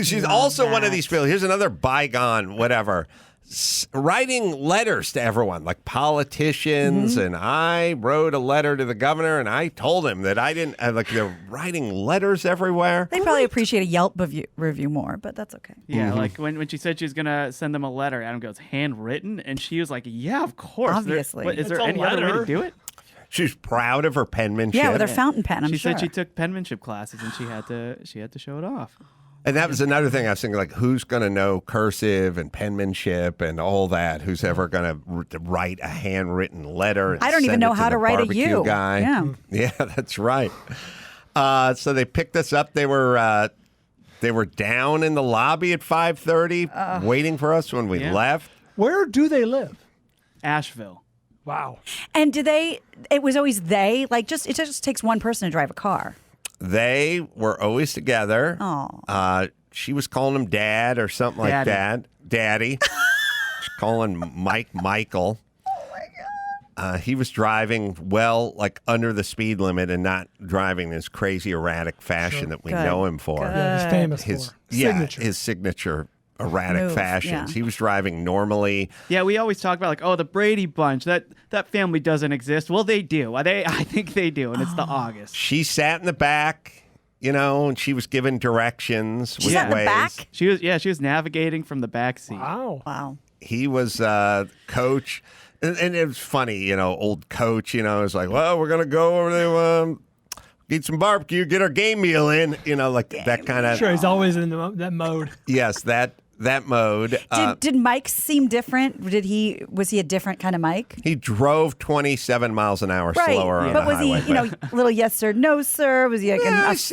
She's also one of these people. Here's another bygone, whatever. Writing letters to everyone, like politicians, and I wrote a letter to the governor, and I told him that I didn't like. They're writing letters everywhere. They probably appreciate a Yelp review more, but that's okay. Yeah, like when she said she was gonna send them a letter, Adam goes, handwritten, and she was like, "Yeah, of course." Obviously, is there any other way to do it? She's proud of her penmanship. Yeah, with her fountain pen. I'm she sure. said she took penmanship classes, and she had to show it off. And that was another thing I was thinking, like, who's going to know cursive and penmanship and all that? Who's ever going to write a handwritten letter? And I don't even send know it to how to the write a barbecue U. guy? Yeah, that's right. So they picked us up. They were down in the lobby at 5:30, waiting for us when we left. Where do they live? Asheville. Wow. And it was always they? Like, it just takes one person to drive a car. They were always together. Oh. She was calling him Dad or something like that. Daddy. She's calling Mike Michael. Oh, my God. He was driving well, like under the speed limit, and not driving this crazy erratic fashion that we know him for. Yeah, he's famous for his signature erratic fashions. Yeah. He was driving normally. Yeah, we always talk about like, oh, the Brady Bunch. That family doesn't exist. Well, they do. I think they do, and it's the August. She sat in the back, and she was given directions. She sat in the back? She was navigating from the back seat. Wow. He was coach. And it was funny, old coach, was like, well, we're going to go over there, eat some barbecue, get our game meal in, like that kind of. Sure, he's always in that mode. Yes, that mode. Did Mike seem different? Was he a different kind of Mike? He drove 27 miles an hour slower on the but was highway. he, a little yes sir, no sir? Was he like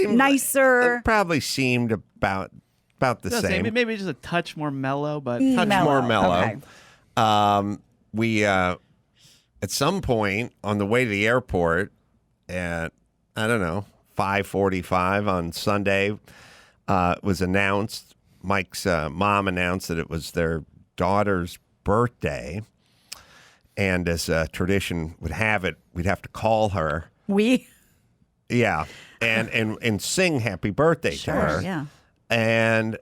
nicer? It probably seemed about the same. Maybe just a touch more mellow, but more mellow. Okay. We, at some point on the way to the airport at, 5:45 on Sunday, it was announced, Mike's mom announced that it was their daughter's birthday. And as tradition would have it, we'd have to call her. Yeah. And sing happy birthday to her. Yeah. And,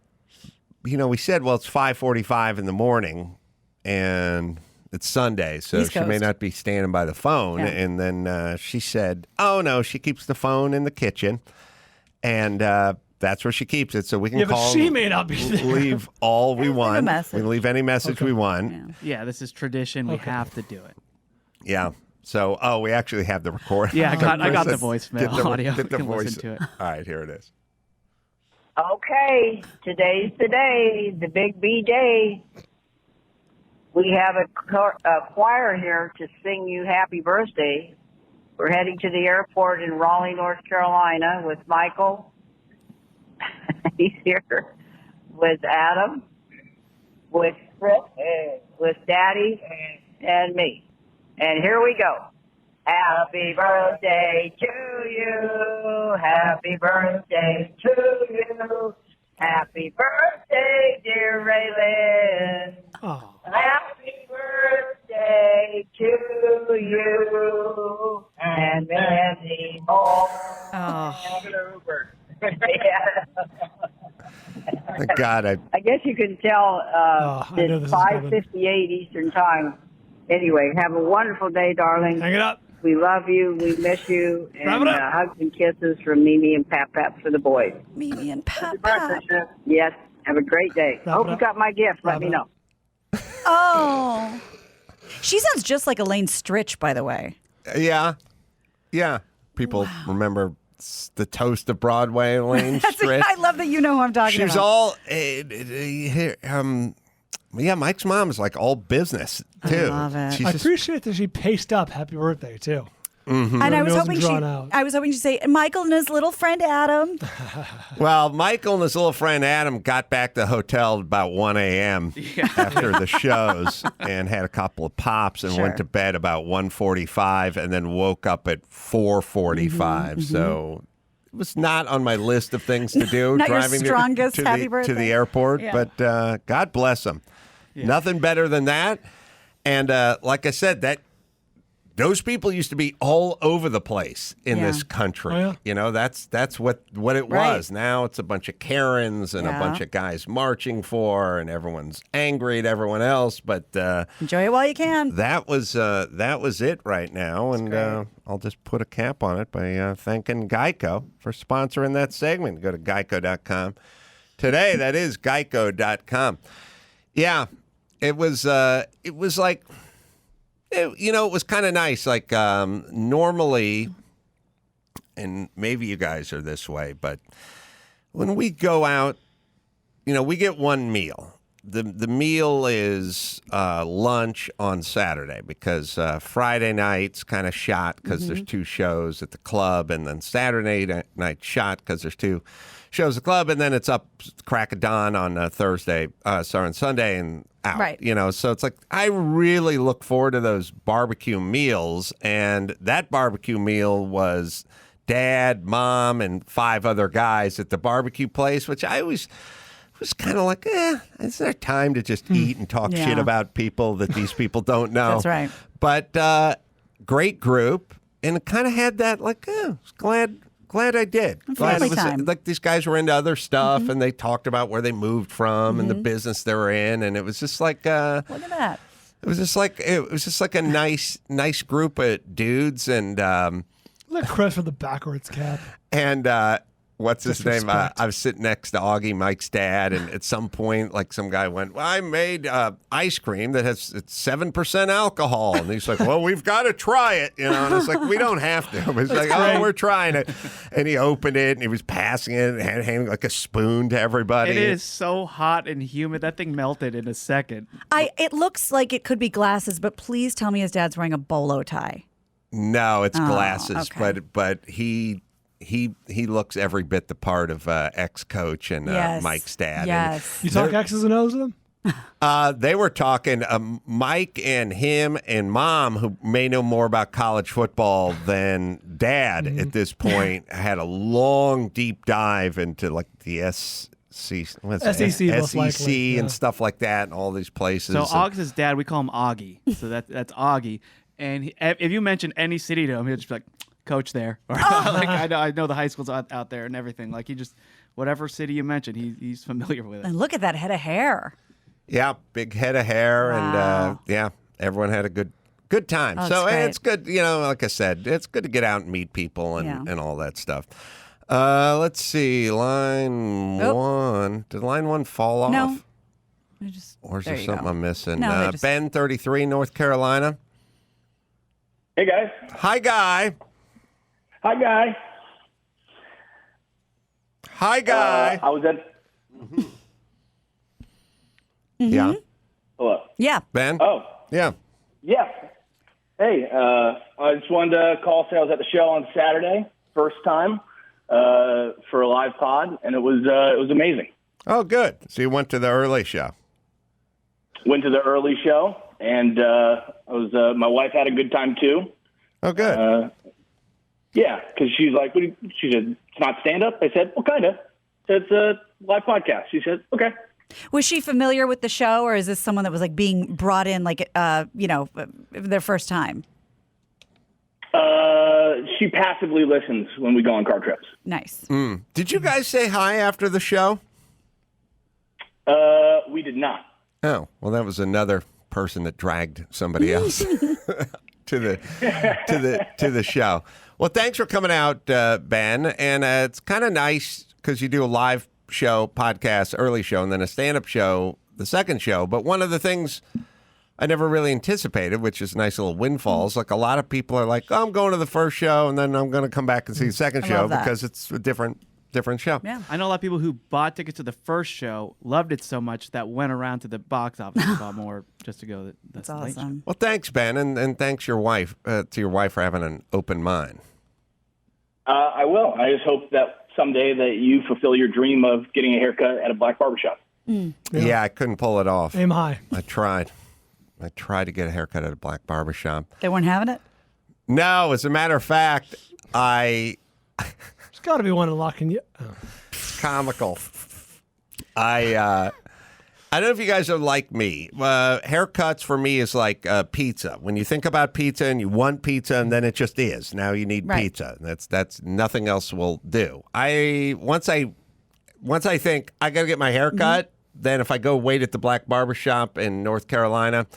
we said, well, it's 5:45 in the morning. And it's Sunday, so East she may Coast. not be standing by the phone. Yeah. And then she said, oh, no, she keeps the phone in the kitchen. And that's where she keeps it, so we can call. But she may not be there. Leave all we want. message. We can leave any message we want. yeah, this is tradition. We have to do it. Yeah. So, we actually have the recording. Yeah, I got the voicemail audio. Get the We can voice. listen to it. All right, here it is. Okay, today's the day, the big B day. We have a choir here to sing you happy birthday. We're heading to the airport in Raleigh, North Carolina with Michael. He's here with Adam, with Chris, with Daddy, and me. And here we go. Happy birthday to you. Happy birthday to you. Happy birthday, dear Raylan. Oh. Happy birthday to you. And many more. Thank God. I guess you can tell I know this it's is coming. 5:58 Eastern Time. Anyway, have a wonderful day, darling. Hang it up. We love you. We miss you. Wrap And it up. hugs and kisses from Mimi and Pat Pat for the boys. Mimi and Papa. Yes. Have a great day. Wrap Hope it you up. got my gift. Let Wrap me it know. up. Oh. She sounds just like Elaine Stritch, by the way. Yeah. Yeah. People remember the Toast of Broadway, Elaine Stritch. I love that you know who I'm talking She was about. all, Mike's mom is like all business too. I love it. She's I just, appreciate that she paced up happy birthday, too. And I was It wasn't hoping drawn out. I was hoping to say Michael and his little friend Adam. well, Michael and his little friend Adam got back to the hotel at about 1 a.m. after the shows and had a couple of pops and went to bed about 1:45 and then woke up at 4:45. So it was not on my list of things to do. Not your driving strongest to happy the birthday. airport, Yeah. but God bless them. Nothing better than that. And like I said, those people used to be all over the place in this country. Oh, yeah. That's what it was. Now it's a bunch of Karens and a bunch of guys marching for, and everyone's angry at everyone else. But Enjoy it while you can. that was it right now, and I'll just put a cap on it by thanking Geico for sponsoring that segment. Go to geico.com today. That is geico.com. Yeah, it was like. It was kind of nice. Like normally, and maybe you guys are this way, but when we go out, we get one meal. The meal is lunch on Saturday because Friday night's kind of shot because there's two shows at the club, and then Saturday night shot because there's two shows at the club, and then it's up crack of dawn on on Sunday and out. Right. So it's like I really look forward to those barbecue meals, and that barbecue meal was Dad, Mom, and 5 other guys at the barbecue place, which I always was kind of like, is there time to just eat and talk shit about people that these people don't know? That's right. But great group, and it kind of had that like, glad I did. Glad it was time. like these guys were into other stuff, and they talked about where they moved from and the business they were in, and it was just like, look at that. It was just like a nice group of dudes, and Look, Chris with the backwards cap. and what's his name? Disrespect. I was sitting next to Augie, Mike's dad, and at some point, like some guy went, "Well, I made ice cream that has 7% alcohol," and he's like, "Well, we've got to try it," and it's like, "We don't have to." It's like, "Oh, we're trying it," and he opened it and he was passing it and handing like a spoon to everybody. It is so hot and humid. That thing melted in a second. It looks like it could be glasses, but please tell me his dad's wearing a bolo tie. No, it's glasses, okay. but he looks every bit the part of ex-coach and Yes. Mike's dad. Yes. You talk X's and O's with him? They were talking, Mike and him and Mom, who may know more about college football than Dad at this point, had a long, deep dive into like the SEC most likely, and yeah. stuff like that, and all these places. So And- August's dad, we call him Augie. So that's Augie. And if you mention any city to him, he'll just be like, "Coach there," or like I know the high schools out there and everything. Like he just whatever city you mention, he's familiar with it. And look at that head of hair. Yeah, big head of hair, Wow. and everyone had a good time. Oh, So it's great. it's good, like I said, it's good to get out and meet people and all that stuff. Let's see, line one. Did line one fall off? No. Or is there there you something go. I'm missing? No, they just- Ben, 33, North Carolina. Hey, guys. Hi, Guy. Hi, Guy. Hi, Guy. I was at... Yeah. Hello. Yeah. Ben? Oh, Yeah. yeah. Hey, I just wanted to call, say I was at the show on Saturday, first time for a live pod, and it was amazing. Oh, good. So you went to the early show. Went to the early show, and my wife had a good time, too. Oh, good. Yeah, because she's like, she said, "It's not stand-up?" I said, "Well, kind of." It's a live podcast. She said, "Okay." Was she familiar with the show, or is this someone that was like being brought in, like their first time? She passively listens when we go on car trips. Nice. Did you guys say hi after the show? We did not. Oh, well, that was another person that dragged somebody else to the show. Well, thanks for coming out, Ben. And it's kind of nice because you do a live show, podcast, early show, and then a stand-up show, the second show. But one of the things I never really anticipated, which is nice little windfalls, like a lot of people are like, "Oh, I'm going to the first show, and then I'm going to come back and see the second I show love that. because it's a different show." Yeah. I know a lot of people who bought tickets to the first show, loved it so much that went around to the box office and bought more just to go. That's the late show. awesome. Well, thanks, Ben, and thanks your wife to your wife for having an open mind. I will. I just hope that someday that you fulfill your dream of getting a haircut at a black barbershop. Yeah, I couldn't pull it off. Aim high. I tried to get a haircut at a black barbershop. They weren't having it? No, as a matter of fact, There's got to be one unlocking you. Oh. comical. I don't know if you guys are like me. Haircuts for me is like pizza. When you think about pizza and you want pizza, and then it just is. Now you need Right. pizza. That's nothing else will do. Once I think I got to get my hair cut, then if I go wait at the black barbershop in North Carolina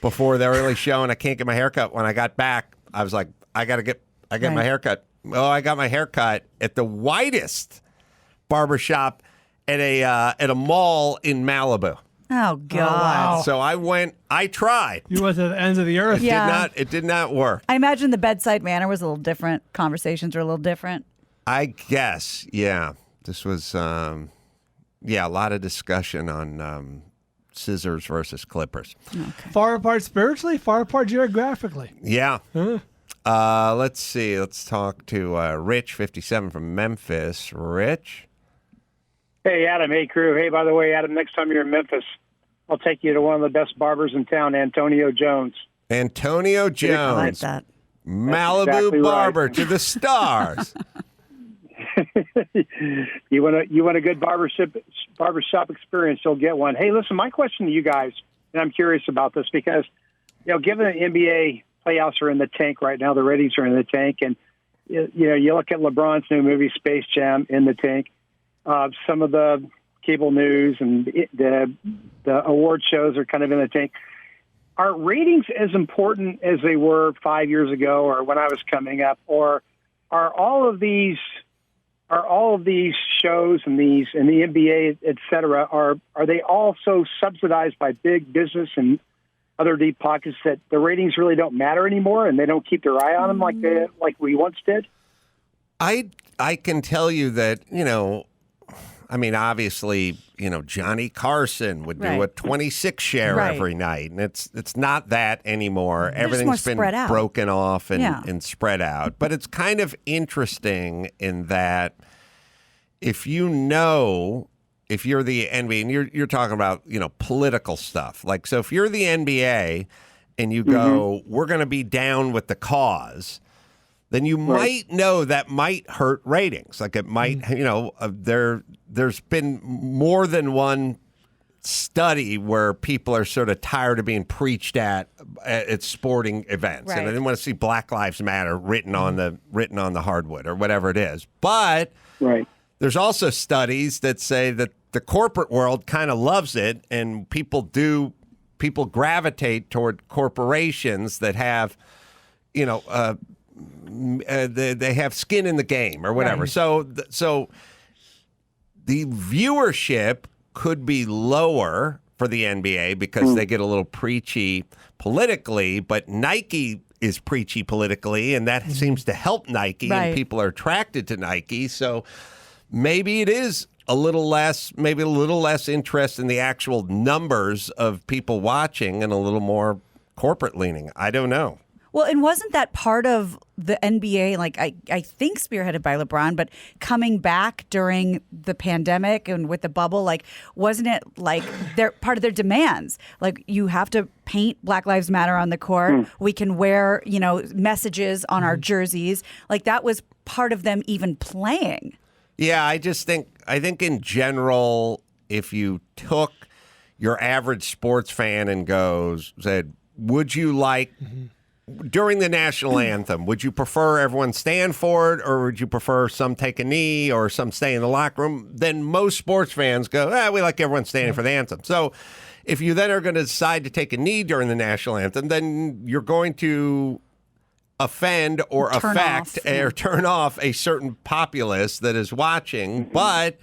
before the early show and I can't get my hair cut, when I got back, I was like, I get my Right. hair cut. Oh, I got my hair cut at the whitest barbershop at a mall in Malibu. Oh, God. wow. So I tried. You went to the ends of the earth. Yeah. It did not work. I imagine the bedside manner was a little different. Conversations were a little different. I guess, yeah. This was, a lot of discussion on scissors versus clippers. Far apart spiritually, far apart geographically. Yeah. Huh? Let's see. Let's talk to Rich, 57 from Memphis. Rich? Hey, Adam. Hey, crew. Hey, by the way, Adam, next time you're in Memphis, I'll take you to one of the best barbers in town, Antonio Jones. Antonio I like Jones. that. Malibu exactly right. barber to the stars. You want a good barbershop experience, you'll get one. Hey, listen, my question to you guys, and I'm curious about this because, given the NBA playoffs are in the tank right now. The ratings are in the tank. And, you look at LeBron's new movie, Space Jam, in the tank. Some of the cable news and the award shows are kind of in the tank. Are ratings as important as they were 5 years ago or when I was coming up? Or are all of these shows and the NBA, et cetera, are they also subsidized by big business and other deep pockets that the ratings really don't matter anymore and they don't keep their eye on them like we once did? I can tell you that, obviously, Johnny Carson would do a 26 share every night, and it's not that anymore. Everything's been broken off and spread out. But it's kind of interesting in that if you're the NBA, and you're talking about, political stuff. Like, so if you're the NBA and you go, we're going to be down with the cause, then you might know that might hurt ratings. Like it might, there's been more than one study where people are sort of tired of being preached at sporting events, and they didn't want to see Black Lives Matter written on the hardwood or whatever it is. But there's also studies that say that the corporate world kind of loves it, and people gravitate toward corporations that have, they have skin in the game or whatever. So the viewership could be lower for the NBA because they get a little preachy politically, but Nike is preachy politically, and that seems to help Nike, and people are attracted to Nike. So maybe it is a little less interest in the actual numbers of people watching and a little more corporate leaning. I don't know. Well, and wasn't that part of the NBA, like I think spearheaded by LeBron, but coming back during the pandemic and with the bubble, like wasn't it like they're part of their demands? Like you have to paint Black Lives Matter on the court. We can wear, messages on our jerseys. Like that was part of them even playing. Yeah, I think in general, if you took your average sports fan and said, would you like during the national anthem, would you prefer everyone stand for it, or would you prefer some take a knee or some stay in the locker room? Then most sports fans go, we like everyone standing for the anthem. So if you then are going to decide to take a knee during the national anthem, then you're going to offend or turn off a certain populace that is watching. But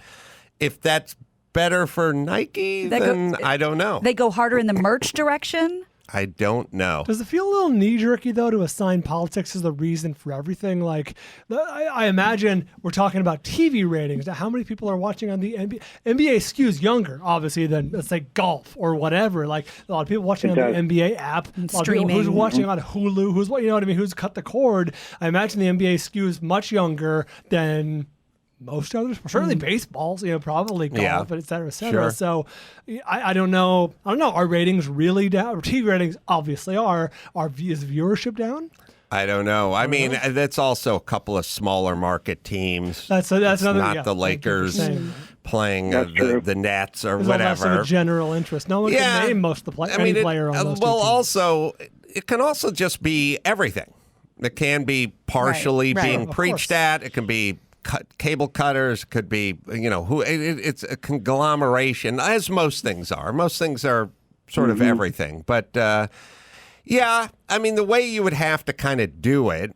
if that's better for Nike, then I don't know. They go harder in the merch direction? I don't know. Does it feel a little knee-jerky, though, to assign politics as the reason for everything? Like, I imagine we're talking about TV ratings. How many people are watching on the NBA? NBA skews younger, obviously, than, let's say, golf or whatever. Like, a lot of people watching on the NBA app. A lot of people who's watching on Hulu, who's cut the cord. I imagine the NBA skews much younger than most others, certainly baseballs, probably golf, et cetera, et cetera. Sure. So I don't know. Are ratings really down? TV ratings obviously are. Is viewership down? I don't know. I mean, that's also a couple of smaller market teams. That's another. Not the Lakers playing the Nets or There's whatever. There's a general interest. No one can name most of the any player on those two teams. Also, it can also just be everything. It can be partially being preached at. It can be cable cutters, could be, it's a conglomeration, as most things are. Most things are sort of everything. But, the way you would have to kind of do it,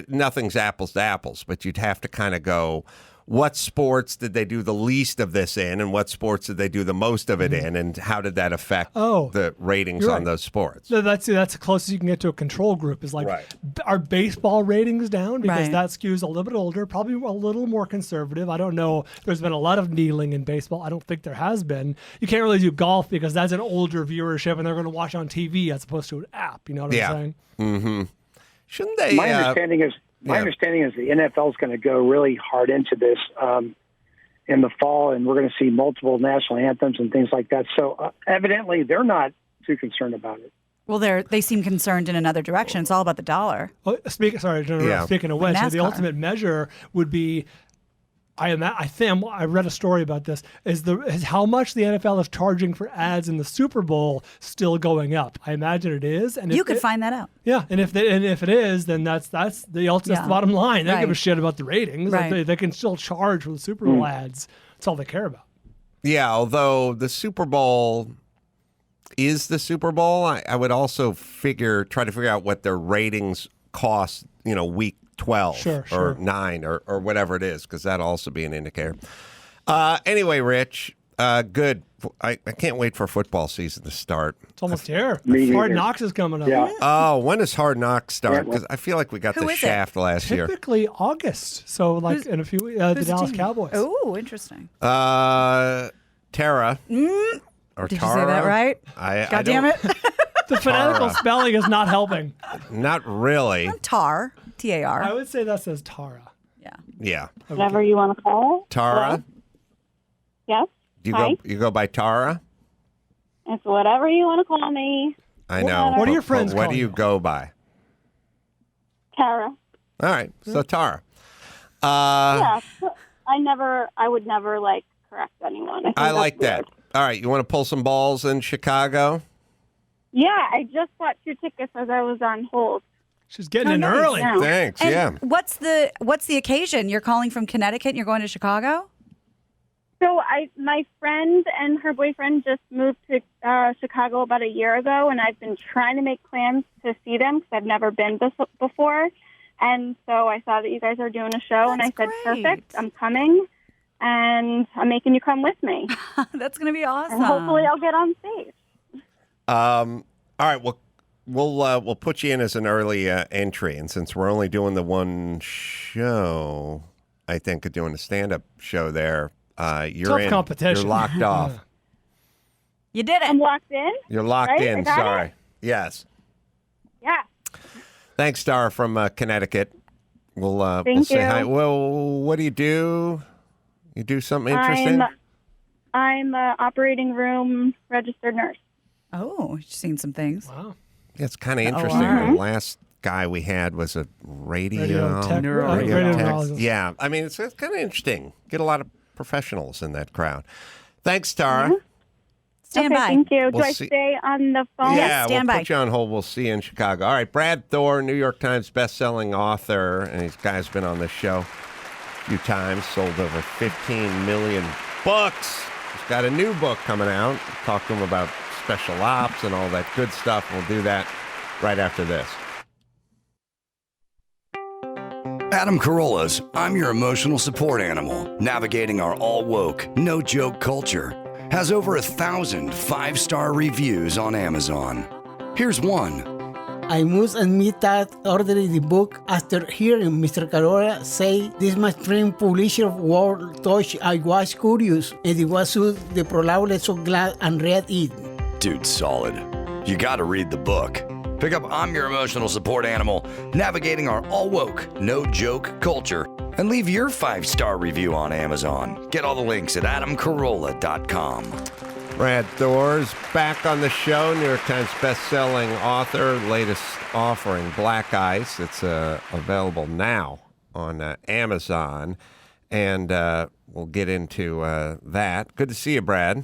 nothing's apples to apples, but you'd have to kind of go, what sports did they do the least of this in, and what sports did they do the most of it in, and how did that affect the ratings on those sports? So that's the closest you can get to a control group is like, are baseball ratings down? Because that skews a little bit older, probably a little more conservative. I don't know. There's been a lot of kneeling in baseball. I don't think there has been. You can't really do golf because that's an older viewership, and they're going to watch on TV as opposed to an app. You know what I'm saying? Mm-hmm. Shouldn't they? My understanding is the NFL is going to go really hard into this in the fall, and we're going to see multiple national anthems and things like that. So evidently, they're not too concerned about it. Well, they seem concerned in another direction. It's all about the dollar. Speaking of which, the ultimate measure would be I read a story about this. Is how much the NFL is charging for ads in the Super Bowl still going up? I imagine it is. And you could find that out. Yeah, and if it is, then that's the bottom line. They don't give a shit about the ratings. Right. Like they can still charge for the Super Bowl ads. That's all they care about. Yeah, although the Super Bowl is the Super Bowl, I would also try to figure out what their ratings cost, week 12 or 9 or whatever it is, because that'll also be an indicator. Anyway, Rich, good. I can't wait for football season to start. It's almost here. Me Hard neither. Knocks is coming up. Yeah. Oh, when does Hard Knocks start? Because I feel like we got the shaft last year. Typically August. So in a few the Dallas Cowboys. Oh, interesting. Tara. Or Did Tara? you say that right? God damn it. The phonetical spelling is not helping. Not really. Tar. T-A-R. I would say that says Tara. Yeah. Whatever you want to call it. Tara? Yes. You go by Tara? It's whatever you want to call me. I know. What do your friends What call do you go by? Tara. All right. So Tara. Yeah. I would never correct anyone. I think I like that's that. All right. You want to pull some balls in Chicago? weird. Yeah, I just bought 2 tickets as I was on hold. She's getting in nice. early. Yeah. Thanks. And yeah. what's the occasion? You're calling from Connecticut and you're going to Chicago? So my friend and her boyfriend just moved to Chicago about a year ago, and I've been trying to make plans to see them because I've never been before. And so I saw that you guys are doing a show, and I said, perfect, I'm coming, and I'm making you come with me. That's going to be awesome. And hopefully I'll get on stage. All right. Well, we'll put you in as an early entry, and since we're only doing the one show, I think of doing a stand-up show there. You're Tough in. competition. You're locked off. You did it. I'm locked in. You're locked Right? in. I got Sorry. it? Yes. Yeah. Thanks, Star from Connecticut. We'll Thank say you. hi. Well, what do? You do something interesting? I'm an operating room registered nurse. Oh, you've seen some things. Wow. Yeah, it's kind of interesting. The last guy we had was a radio tech. Yeah, I mean, it's kind of interesting. Get a lot of professionals in that crowd. Thanks, Tara. Mm-hmm. Stand by. Thank you. We'll Do I see- stay on the phone? Yeah, stand we'll by. put you on hold. We'll see you in Chicago. All right, Brad Thor, New York Times bestselling author, and this guy's been on this show a few times, sold over 15 million books. He's got a new book coming out. Talk to him about special ops and all that good stuff. We'll do that right after this. Adam Carolla's I'm Your Emotional Support Animal, navigating our all-woke, no-joke culture, has over 1,000 5-star reviews on Amazon. Here's one. I must admit that ordering the book after hearing Mr. Carolla say this my friend publisher of World Touch, I was curious, and it was so the probably so glad and read it. Dude, solid. You gotta read the book. Pick up I'm Your Emotional Support Animal, navigating our all-woke, no-joke culture, and leave your 5-star review on Amazon. Get all the links at adamcarolla.com. Brad Thor's back on the show, New York Times best-selling author, latest offering, Black Ice. It's available now on Amazon, and we'll get into that. Good to see you, Brad.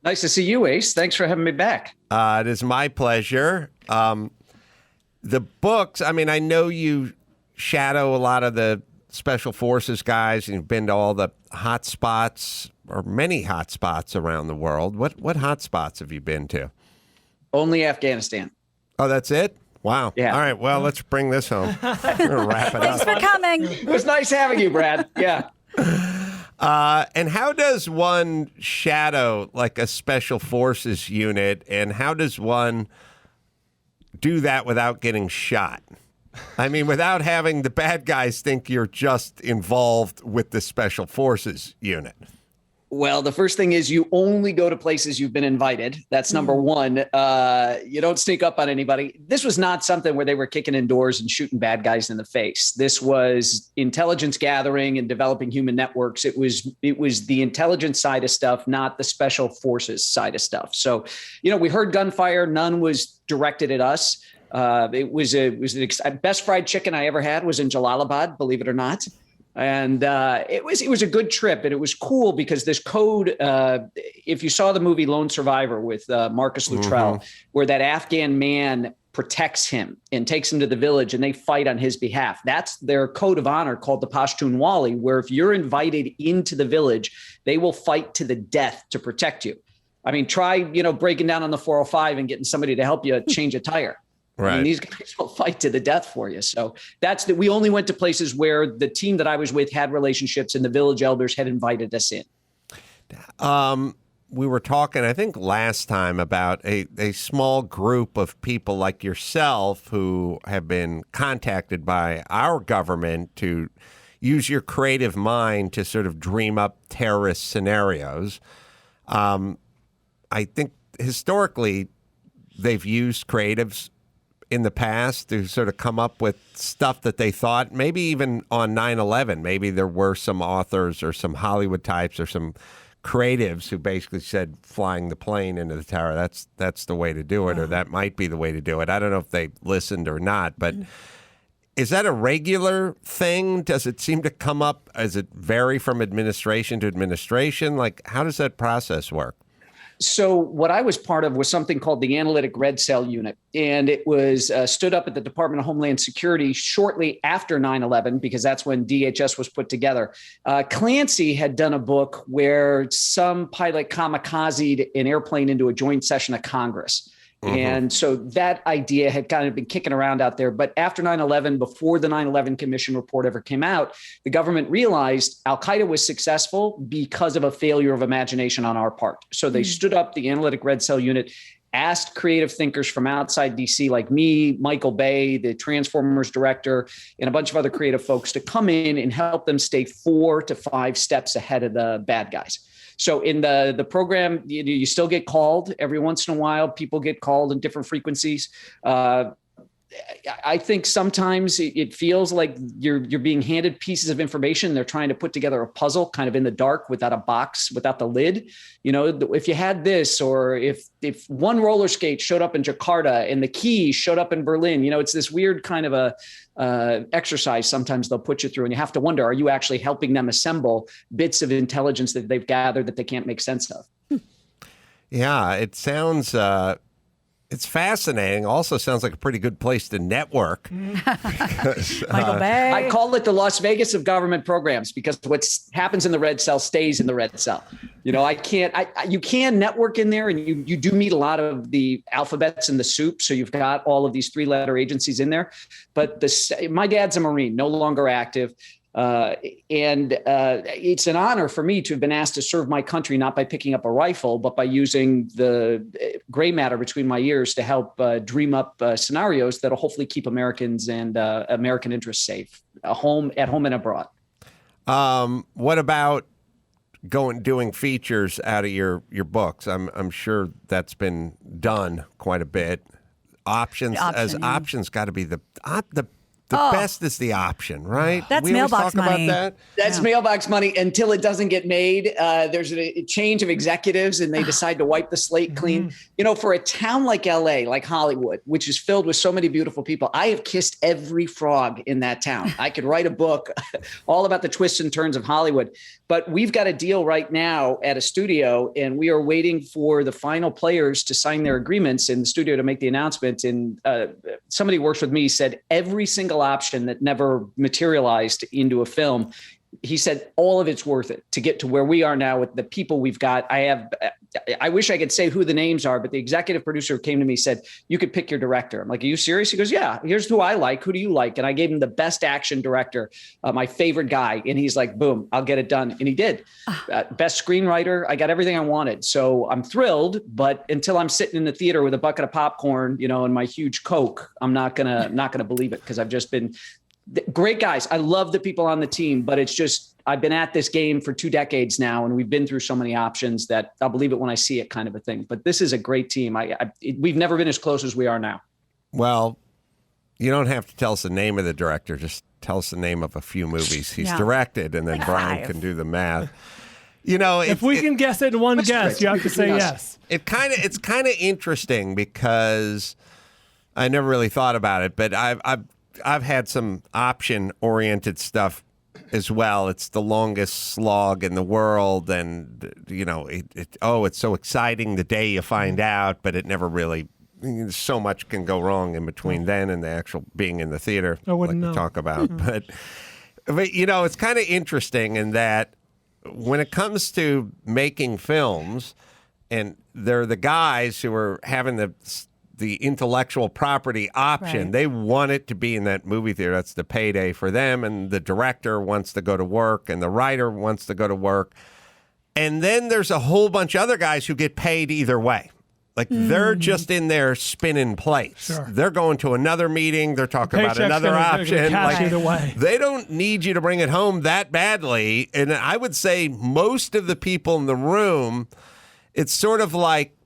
Nice to see you, Ace. Thanks for having me back. It is my pleasure. The books, I mean, I know you shadow a lot of the Special Forces guys, and you've been to all the hot spots, or many hot spots around the world. What hot spots have you been to? Only Afghanistan. Oh, that's it? Wow. Yeah. All right, well, let's bring this home. We're gonna wrap it Thanks up. for coming. It was nice having you, Brad. Yeah. And how does one shadow like a Special Forces unit, and how does one do that without getting shot? I mean, without having the bad guys think you're just involved with the Special Forces unit. Well, the first thing is you only go to places you've been invited. That's number one. You don't sneak up on anybody. This was not something where they were kicking in doors and shooting bad guys in the face. This was intelligence gathering and developing human networks. It was the intelligence side of stuff, not the Special Forces side of stuff. So, we heard gunfire. None was directed at us. It was best fried chicken I ever had was in Jalalabad, believe it or not. And it was a good trip, and it was cool because this code, if you saw the movie Lone Survivor with Marcus Luttrell, where that Afghan man protects him and takes him to the village and they fight on his behalf. That's their code of honor called the Pashtunwali, where if you're invited into the village, they will fight to the death to protect you. I mean, try, breaking down on the 405 and getting somebody to help you change a tire. Right. I mean, these guys will fight to the death for you. So we only went to places where the team that I was with had relationships and the village elders had invited us in. We were talking, I think, last time about a small group of people like yourself who have been contacted by our government to use your creative mind to sort of dream up terrorist scenarios. I think historically they've used creatives in the past to sort of come up with stuff that they thought, maybe even on 9/11, maybe there were some authors or some Hollywood types or some creatives who basically said flying the plane into the tower, that's the way to do it, or that might be the way to do it. I don't know if they listened or not, but is that a regular thing? Does it seem to come up? Does it vary from administration to administration? Like, how does that process work? So what I was part of was something called the Analytic Red Cell Unit, and it was stood up at the Department of Homeland Security shortly after 9/11, because that's when DHS was put together. Clancy had done a book where some pilot kamikazed an airplane into a joint session of Congress. And so that idea had kind of been kicking around out there. But after 9/11, before the 9/11 Commission report ever came out, the government realized Al-Qaeda was successful because of a failure of imagination on our part. So they stood up the Analytic Red Cell Unit, asked creative thinkers from outside DC like me, Michael Bay, the Transformers director, and a bunch of other creative folks to come in and help them stay 4 to 5 steps ahead of the bad guys. So in the program, you still get called every once in a while. People get called in different frequencies. I think sometimes it feels like you're being handed pieces of information. They're trying to put together a puzzle kind of in the dark without a box, without the lid. If you had this, or if one roller skate showed up in Jakarta and the key showed up in Berlin, it's this weird kind of a exercise sometimes they'll put you through, and you have to wonder, are you actually helping them assemble bits of intelligence that they've gathered that they can't make sense of? Yeah, it sounds it's fascinating. Also sounds like a pretty good place to network. Because, Michael Bay. I call it the Las Vegas of government programs, because what happens in the red cell stays in the red cell. You can network in there, and you do meet a lot of the alphabets in the soup. So you've got all of these 3-letter agencies in there. But my dad's a Marine, no longer active. And it's an honor for me to have been asked to serve my country, not by picking up a rifle, but by using the gray matter between my ears to help dream up scenarios that'll hopefully keep Americans and American interests safe, at home and abroad. What about doing features out of your books? I'm sure that's been done quite a bit. Options got to be the best is the option, right? That's we mailbox talk money. About that? That's mailbox money until it doesn't get made. There's a change of executives and they decide to wipe the slate clean. For a town like LA, like Hollywood, which is filled with so many beautiful people, I have kissed every frog in that town. I could write a book all about the twists and turns of Hollywood. But we've got a deal right now at a studio, and we are waiting for the final players to sign their agreements in the studio to make the announcement. And somebody who works with me said every single option that never materialized into a film, he said all of it's worth it to get to where we are now with the people we've got. I wish I could say who the names are, but the executive producer came to me and said, you could pick your director. I'm like, are you serious? He goes, yeah, here's who I like. Who do you like? And I gave him the best action director, my favorite guy. And he's like, boom, I'll get it done. And he did. Best screenwriter. I got everything I wanted. So I'm thrilled, but until I'm sitting in the theater with a bucket of popcorn, and my huge Coke, I'm not gonna believe it, because I've just been great guys. I love the people on the team, but it's just, I've been at this game for 2 decades now, and we've been through so many options that I'll believe it when I see it, kind of a thing. But this is a great team. We've never been as close as we are now. Well, you don't have to tell us the name of the director. Just tell us the name of a few movies he's directed, and then Bryan can do the math. If we can guess it in one guess, you have to say yes. It's kind of interesting, because I never really thought about it, but I've had some option-oriented stuff as well. It's the longest slog in the world, and it's so exciting the day you find out, but it never really. So much can go wrong in between then and the actual being in the theater. I wouldn't know. To talk about, but it's kind of interesting in that when it comes to making films, and they're the guys who are having the intellectual property option. Right. They want it to be in that movie theater. That's the payday for them. And the director wants to go to work, and the writer wants to go to work. And then there's a whole bunch of other guys who get paid either way. Like, they're just in there spinning plates. Sure. They're going to another meeting. They're talking about Paycheck's another option. Cash either way. They don't need you to bring it home that badly. And I would say most of the people in the room, it's sort of like,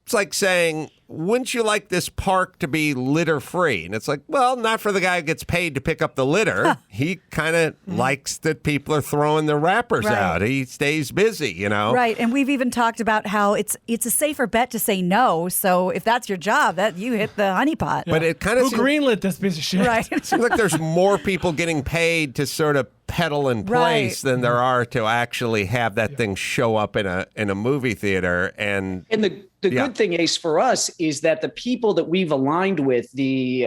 it's like saying, wouldn't you like this park to be litter free? And it's like, well, not for the guy who gets paid to pick up the litter. He kind of likes that people are throwing their wrappers out. He stays busy, Right. And we've even talked about how it's a safer bet to say no. So if that's your job, that you hit the honeypot. But it kind of Who greenlit this piece of shit? Right. It seems like there's more people getting paid to sort of pedal in place than there are to actually have that thing show up in a movie theater. And the good thing, Ace, for us is that the people that we've aligned with, the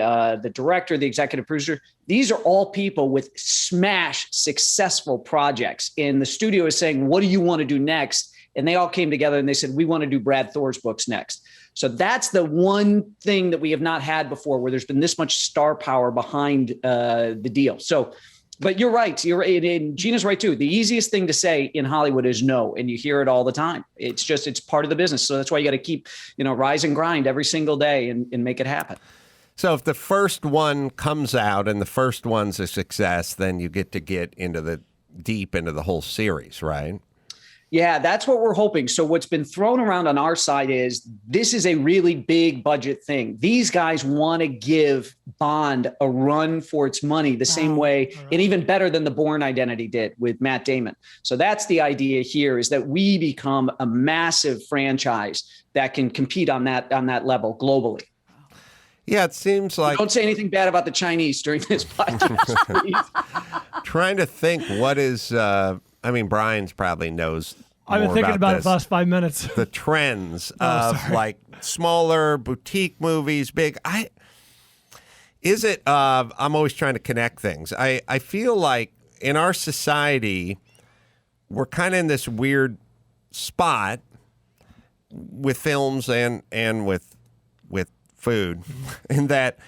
director, the executive producer, these are all people with smash successful projects. And the studio is saying, what do you want to do next? And they all came together and they said, we want to do Brad Thor's books next. So that's the one thing that we have not had before, where there's been this much star power behind the deal. So, but you're right. And Gina's right too. The easiest thing to say in Hollywood is no, and you hear it all the time. It's part of the business. So that's why you got to keep, rise and grind every single day and make it happen. So if the first one comes out and the first one's a success, then you get into the whole series, right? Yeah, that's what we're hoping. So what's been thrown around on our side is this is a really big budget thing. These guys want to give Bond a run for its money the same way, and even better than the Bourne Identity did with Matt Damon. So that's the idea here, is that we become a massive franchise that can compete on that level globally. Yeah, it seems like... Don't say anything bad about the Chinese during this podcast, please. Trying to think what is... Bryan's probably knows I've been thinking about it for the last 5 minutes. The trends of like smaller boutique movies, big. I'm always trying to connect things. I feel like in our society, we're kind of in this weird spot with films and with food, in that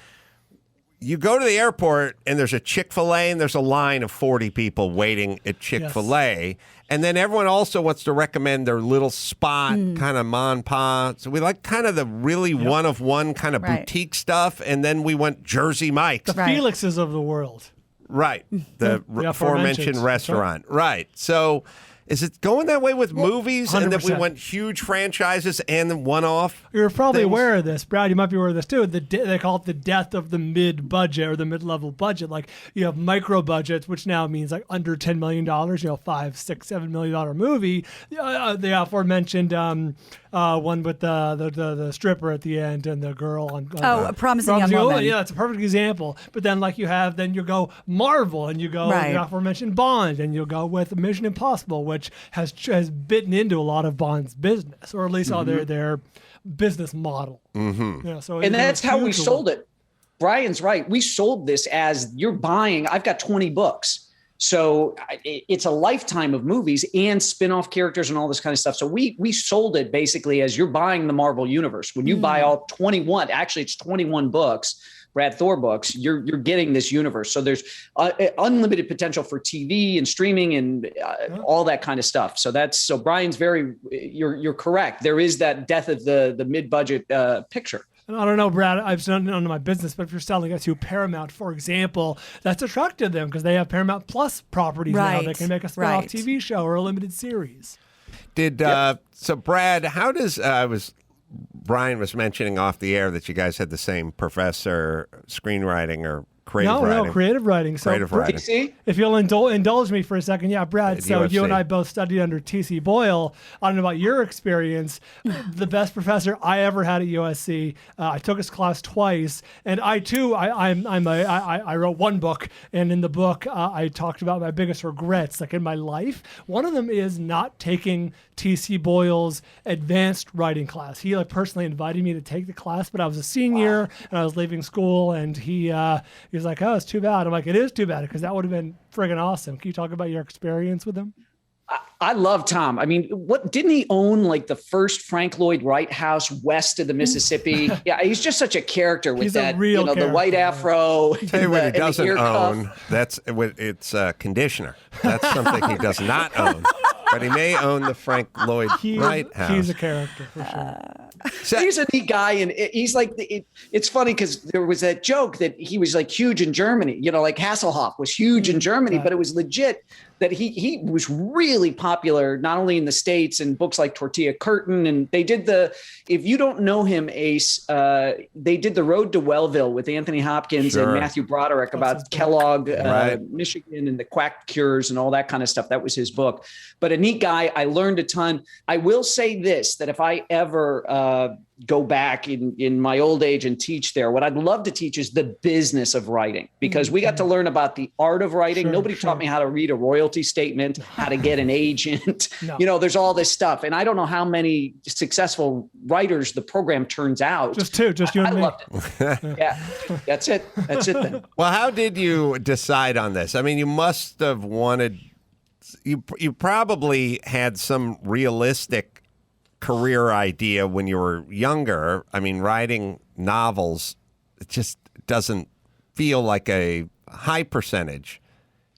you go to the airport and there's a Chick-fil-A and there's a line of 40 people waiting at Chick-fil-A. Yes. And then everyone also wants to recommend their little spot, kind of mon pa. So we like kind of the really one of one kind of boutique stuff. And then we want Jersey Mike's. The Felixes of the world. Right. The aforementioned restaurant. Right. So is it going that way with movies? 100%. And that we want huge franchises and one-off? You're probably aware of this. Brad, you might be aware of this too. They call it the death of the mid-budget or the mid-level budget. Like, you have micro budgets, which now means like under $10 million, $5, $6, $7 million movie. The aforementioned one with the stripper at the end and the girl on Promising Young Woman. Yeah, that's a perfect example. But then then you go Marvel, and you go the aforementioned Bond, and you'll go with Mission Impossible, which has bitten into a lot of Bond's business, or at least their business model. Mm-hmm. Yeah, so and that's how we sold it. Bryan's right. We sold this as you're buying. I've got 20 books. So it's a lifetime of movies and spin-off characters and all this kind of stuff. So we sold it basically as you're buying the Marvel universe. When you buy all 21, actually it's 21 books, Brad Thor books, you're getting this universe. So there's unlimited potential for TV and streaming and all that kind of stuff. So Bryan's you're correct. There is that death of the mid-budget picture. I don't know, Brad, I've done it on my business, but if you're selling it to Paramount, for example, that's attractive to them because they have Paramount Plus properties now. They can make a spin-off TV show or a limited series. So Brad, how does Bryan was mentioning off the air that you guys had the same professor, screenwriting or Creative writing. No, creative writing. So, Creative writing. TC? If you'll indulge me for a second, yeah, Brad. So USC. you and I both studied under T.C. Boyle. I don't know about your experience. The best professor I ever had at USC. I took his class twice, and I too. I wrote one book, and in the book I talked about my biggest regrets, like in my life. One of them is not taking T.C. Boyle's advanced writing class. He personally invited me to take the class, but I was a senior and I was leaving school, and he was like, "Oh, it's too bad." I'm like, "It is too bad because that would have been friggin' awesome." Can you talk about your experience with him? I love Tom. I mean, what didn't he own like the first Frank Lloyd Wright house west of the Mississippi? Yeah, he's just such a character with He's that, a real the white afro. Tell you what he doesn't own. It's conditioner. That's something he does not own. But he may own the Frank Lloyd Wright house. He's a character for sure. He's a neat guy, and he's like, it's funny because there was that joke that he was like huge in Germany, like Hasselhoff was huge in Germany, but it was legit that he was really popular, not only in the States and books like Tortilla Curtain. And they did if you don't know him, Ace, they did The Road to Wellville with Anthony Hopkins and Matthew Broderick about Kellogg, Michigan, and the quack cures and all that kind of stuff. That was his book. But a neat guy. I learned a ton. I will say this, that if I ever go back in my old age and teach there, what I'd love to teach is the business of writing, because we got to learn about the art of writing. Nobody taught me how to read a royalty statement, how to get an agent. There's all this stuff. And I don't know how many successful writers the program turns out. Just you and me. I loved it. Yeah, that's it. That's it then. Well, how did you decide on this? I mean, you must have wanted, you probably had some realistic career idea when you were younger. I mean, writing novels, it just doesn't feel like a high percentage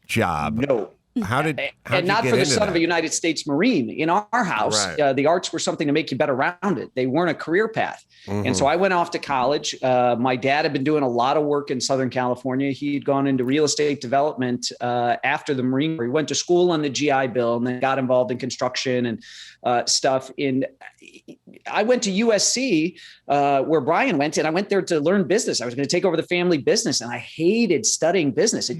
job. No. How did and not for the son of a United States Marine. In our house, the arts were something to make you better rounded. They weren't a career path. And so I went off to college. My dad had been doing a lot of work in Southern California. He'd gone into real estate development after the Marine Corps. He went to school on the GI Bill and then got involved in construction and stuff. I went to USC where Bryan went, and I went there to learn business. I was going to take over the family business, and I hated studying business.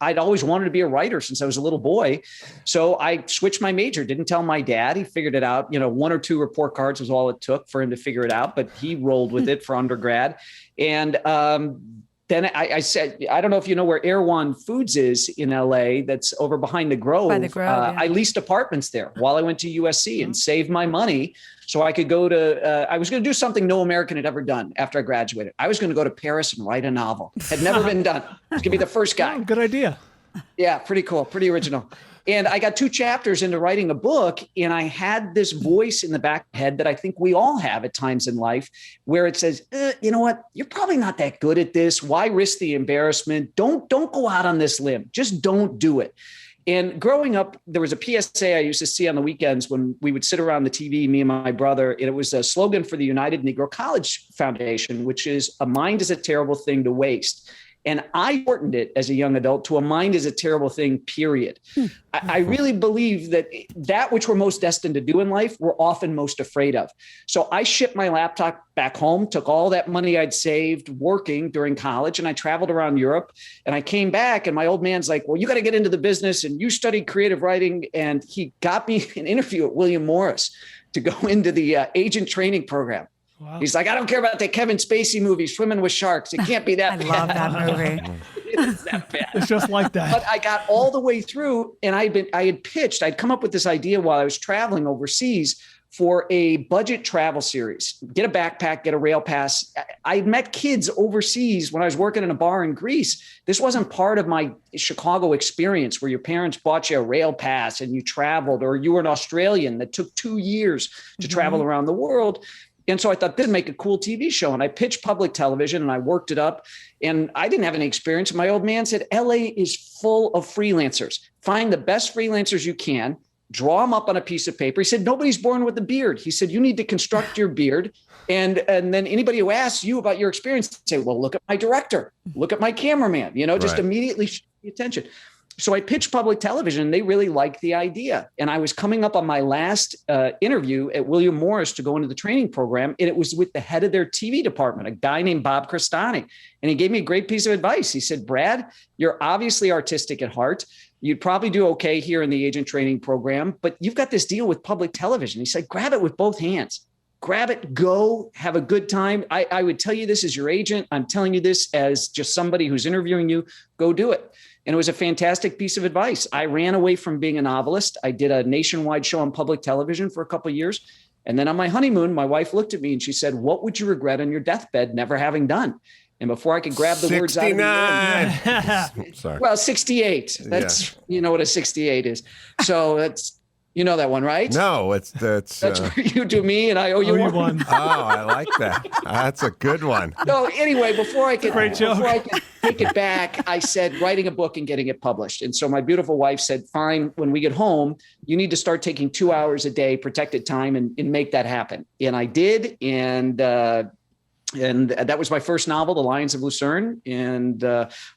I'd always wanted to be a writer since I was a little boy. So I switched my major, didn't tell my dad. He figured it out. 1 or 2 report cards was all it took for him to figure it out, but he rolled with it for undergrad. And then I said, I don't know if you know where Erewhon Foods is in LA, that's over behind the Grove. By the Grove, I leased apartments there while I went to USC and saved my money so I could go to, I was going to do something no American had ever done after I graduated. I was going to go to Paris and write a novel. Had never been done. I was going to be the first guy. Oh, good idea. Yeah, pretty cool, pretty original. And I got 2 chapters into writing a book, and I had this voice in the back of my head that I think we all have at times in life, where it says, you know what, you're probably not that good at this. Why risk the embarrassment? Don't go out on this limb. Just don't do it. And growing up, there was a PSA I used to see on the weekends when we would sit around the TV, me and my brother, and it was a slogan for the United Negro College Foundation, which is, a mind is a terrible thing to waste. And I shortened it as a young adult to, a mind is a terrible thing, period. I really believe that which we're most destined to do in life, we're often most afraid of. So I shipped my laptop back home, took all that money I'd saved working during college, and I traveled around Europe. And I came back, and my old man's like, well, you got to get into the business, and you studied creative writing. And he got me an interview at William Morris to go into the agent training program. Wow. He's like, I don't care about that Kevin Spacey movie, Swimming with Sharks. It can't be that bad. I love that movie. It's that bad. It's just like that. But I got all the way through, and I'd come up with this idea while I was traveling overseas for a budget travel series. Get a backpack, get a rail pass. I met kids overseas when I was working in a bar in Greece. This wasn't part of my Chicago experience where your parents bought you a rail pass and you traveled, or you were an Australian that took 2 years to travel around the world. And so I thought, this would make a cool TV show. And I pitched public television, and I worked it up, and I didn't have any experience. My old man said, LA is full of freelancers. Find the best freelancers you can, draw them up on a piece of paper. He said, nobody's born with a beard. He said, you need to construct your beard. And then anybody who asks you about your experience, say, well, look at my director, look at my cameraman, just immediately pay attention. So I pitched public television and they really liked the idea. And I was coming up on my last interview at William Morris to go into the training program. And it was with the head of their TV department, a guy named Bob Cristani. And he gave me a great piece of advice. He said, Brad, you're obviously artistic at heart. You'd probably do okay here in the agent training program, but you've got this deal with public television. He said, grab it with both hands. Grab it, go, have a good time. I would tell you this as your agent. I'm telling you this as just somebody who's interviewing you. Go do it. And it was a fantastic piece of advice. I ran away from being a novelist. I did a nationwide show on public television for a couple of years. And then on my honeymoon, my wife looked at me and she said, what would you regret on your deathbed never having done? And before I could grab the words out of the Sorry. Well, 68. That's, you know what a 68 is. So that's, you know that one, right? No, that's where you do me and I owe you one. Oh, I like that. That's a good one. So anyway, before I could take it back, I said writing a book and getting it published. And so my beautiful wife said, fine, when we get home, you need to start taking 2 hours a day, protected time, and make that happen. And I did. And that was my first novel, The Lions of Lucerne. And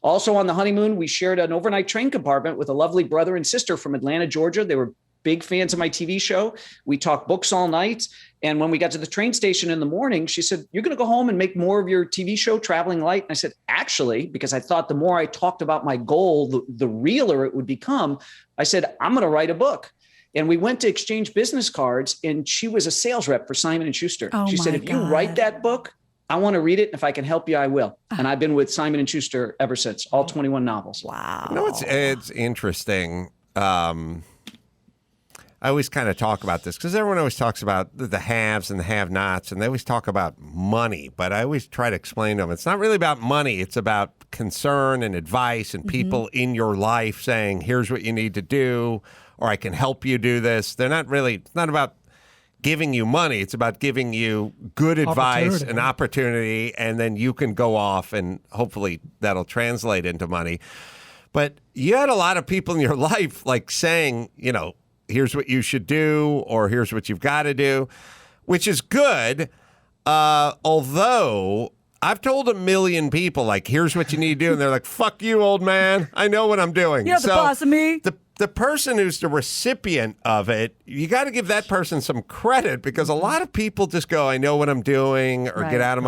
also on the honeymoon, we shared an overnight train compartment with a lovely brother and sister from Atlanta, Georgia. They were big fans of my TV show. We talked books all night. And when we got to the train station in the morning, she said, you're going to go home and make more of your TV show, Traveling Light? And I said, actually, because I thought the more I talked about my goal, the realer it would become, I said, I'm going to write a book. And we went to exchange business cards, and she was a sales rep for Simon & Schuster. She said, if you write that book, I want to read it. And if I can help you, I will. And I've been with Simon & Schuster ever since, all 21 novels. Wow. You know, it's interesting. I always kind of talk about this because everyone always talks about the haves and the have-nots, and they always talk about money. But I always try to explain to them, it's not really about money. It's about concern and advice and people in your life saying, here's what you need to do, or I can help you do this. It's not about giving you money. It's about giving you good advice and opportunity, and then you can go off and hopefully that'll translate into money. But you had a lot of people in your life like saying, you know, here's what you should do, or here's what you've got to do, which is good. Although I've told a million people, like, here's what you need to do. And they're like, fuck you, old man. I know what I'm doing. You're the boss of me. The person who's the recipient of it, you got to give that person some credit, because a lot of people just go, I know what I'm doing, or get out of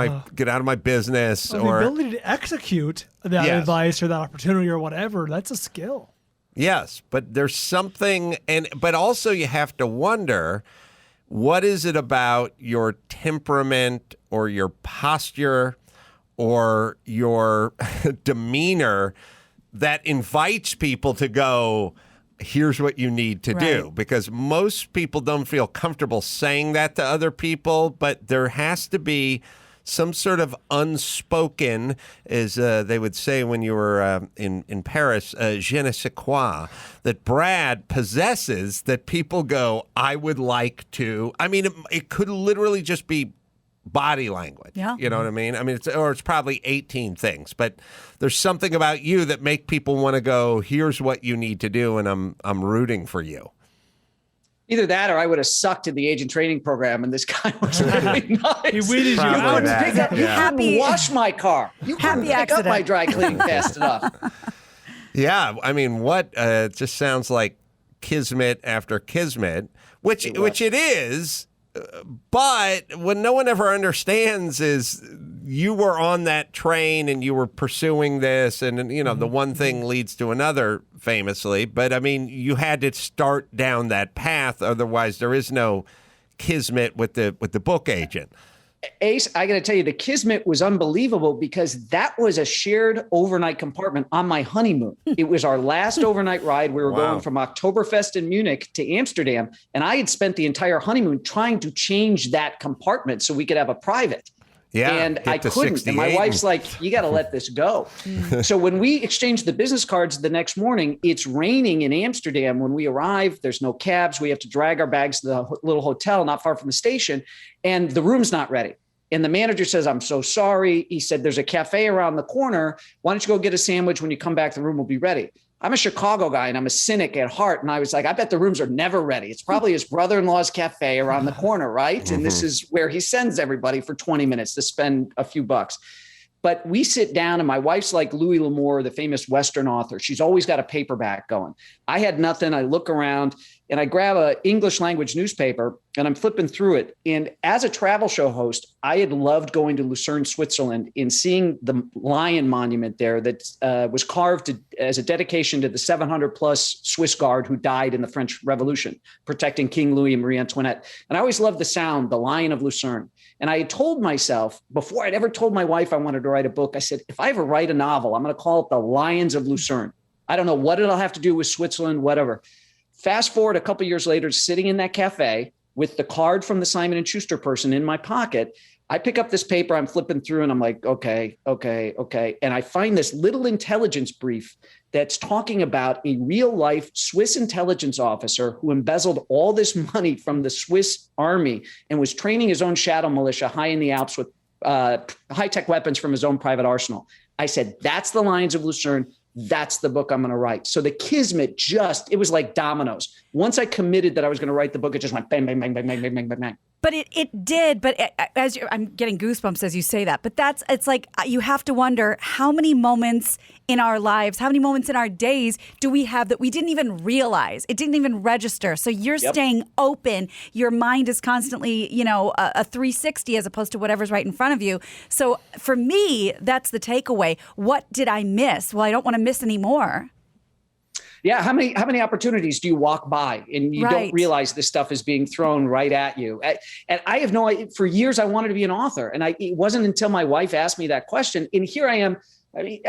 my business. The ability to execute that advice or that opportunity or whatever, that's a skill. Yes, but there's something, but also you have to wonder, what is it about your temperament or your posture or your demeanor that invites people to go, here's what you need to do? Because most people don't feel comfortable saying that to other people, but there has to be some sort of unspoken, as they would say when you were in Paris, je ne sais quoi, that Brad possesses, that people go, I would like to. I mean, it could literally just be body language. Yeah. You know what I mean? I mean, it's probably 18 things, but there's something about you that make people want to go, here's what you need to do, and I'm rooting for you. Either that, or I would have sucked in the agent training program, and this guy was really nice. He weeded you out. You couldn't wash my car. You couldn't pick up my dry cleaning fast enough. Yeah, I mean, it just sounds like kismet after kismet, which it is. But what no one ever understands is you were on that train and you were pursuing this, and you know the one thing leads to another, famously. But I mean, you had to start down that path, otherwise there is no kismet with the book agent. Ace, I got to tell you, the kismet was unbelievable, because that was a shared overnight compartment on my honeymoon. It was our last overnight ride. We were going from Oktoberfest in Munich to Amsterdam, and I had spent the entire honeymoon trying to change that compartment so we could have a private. Yeah, and I couldn't. And my wife's like, you got to let this go. So when we exchanged the business cards the next morning, it's raining in Amsterdam. When we arrive, there's no cabs. We have to drag our bags to the little hotel not far from the station, and the room's not ready. And the manager says, I'm so sorry. He said, there's a cafe around the corner. Why don't you go get a sandwich? When you come back, the room will be ready. I'm a Chicago guy and I'm a cynic at heart. And I was like, I bet the rooms are never ready. It's probably his brother-in-law's cafe around the corner, right? And this is where he sends everybody for 20 minutes to spend a few bucks. But we sit down, and my wife's like Louis L'Amour, the famous Western author. She's always got a paperback going. I had nothing. I look around and I grab an English language newspaper and I'm flipping through it. And as a travel show host, I had loved going to Lucerne, Switzerland, and seeing the lion monument there that was carved as a dedication to the 700 plus Swiss Guard who died in the French Revolution, protecting King Louis and Marie Antoinette. And I always loved the sound, the Lion of Lucerne. And I had told myself, before I'd ever told my wife I wanted to write a book, I said, if I ever write a novel, I'm going to call it The Lions of Lucerne. I don't know what it'll have to do with Switzerland, whatever. Fast forward a couple of years later, sitting in that cafe with the card from the Simon & Schuster person in my pocket, I pick up this paper, I'm flipping through, and I'm like, okay. And I find this little intelligence brief that's talking about a real life Swiss intelligence officer who embezzled all this money from the Swiss army and was training his own shadow militia high in the Alps with high-tech weapons from his own private arsenal. I said, that's the Lions of Lucerne. That's the book I'm going to write. So the kismet it was like dominoes. Once I committed that I was going to write the book, it just went bang, bang, bang, bang, bang, bang, bang, bang, bang. But it did. But I'm getting goosebumps as you say that. But it's like you have to wonder how many moments in our lives, how many moments in our days do we have that we didn't even realize? It didn't even register. So you're staying open. Your mind is constantly, a 360 as opposed to whatever's right in front of you. So for me, that's the takeaway. What did I miss? Well, I don't want to miss any more. Yeah. How many opportunities do you walk by and you don't realize this stuff is being thrown right at you? And I have no idea. For years, I wanted to be an author. And it wasn't until my wife asked me that question. And here I am. I mean,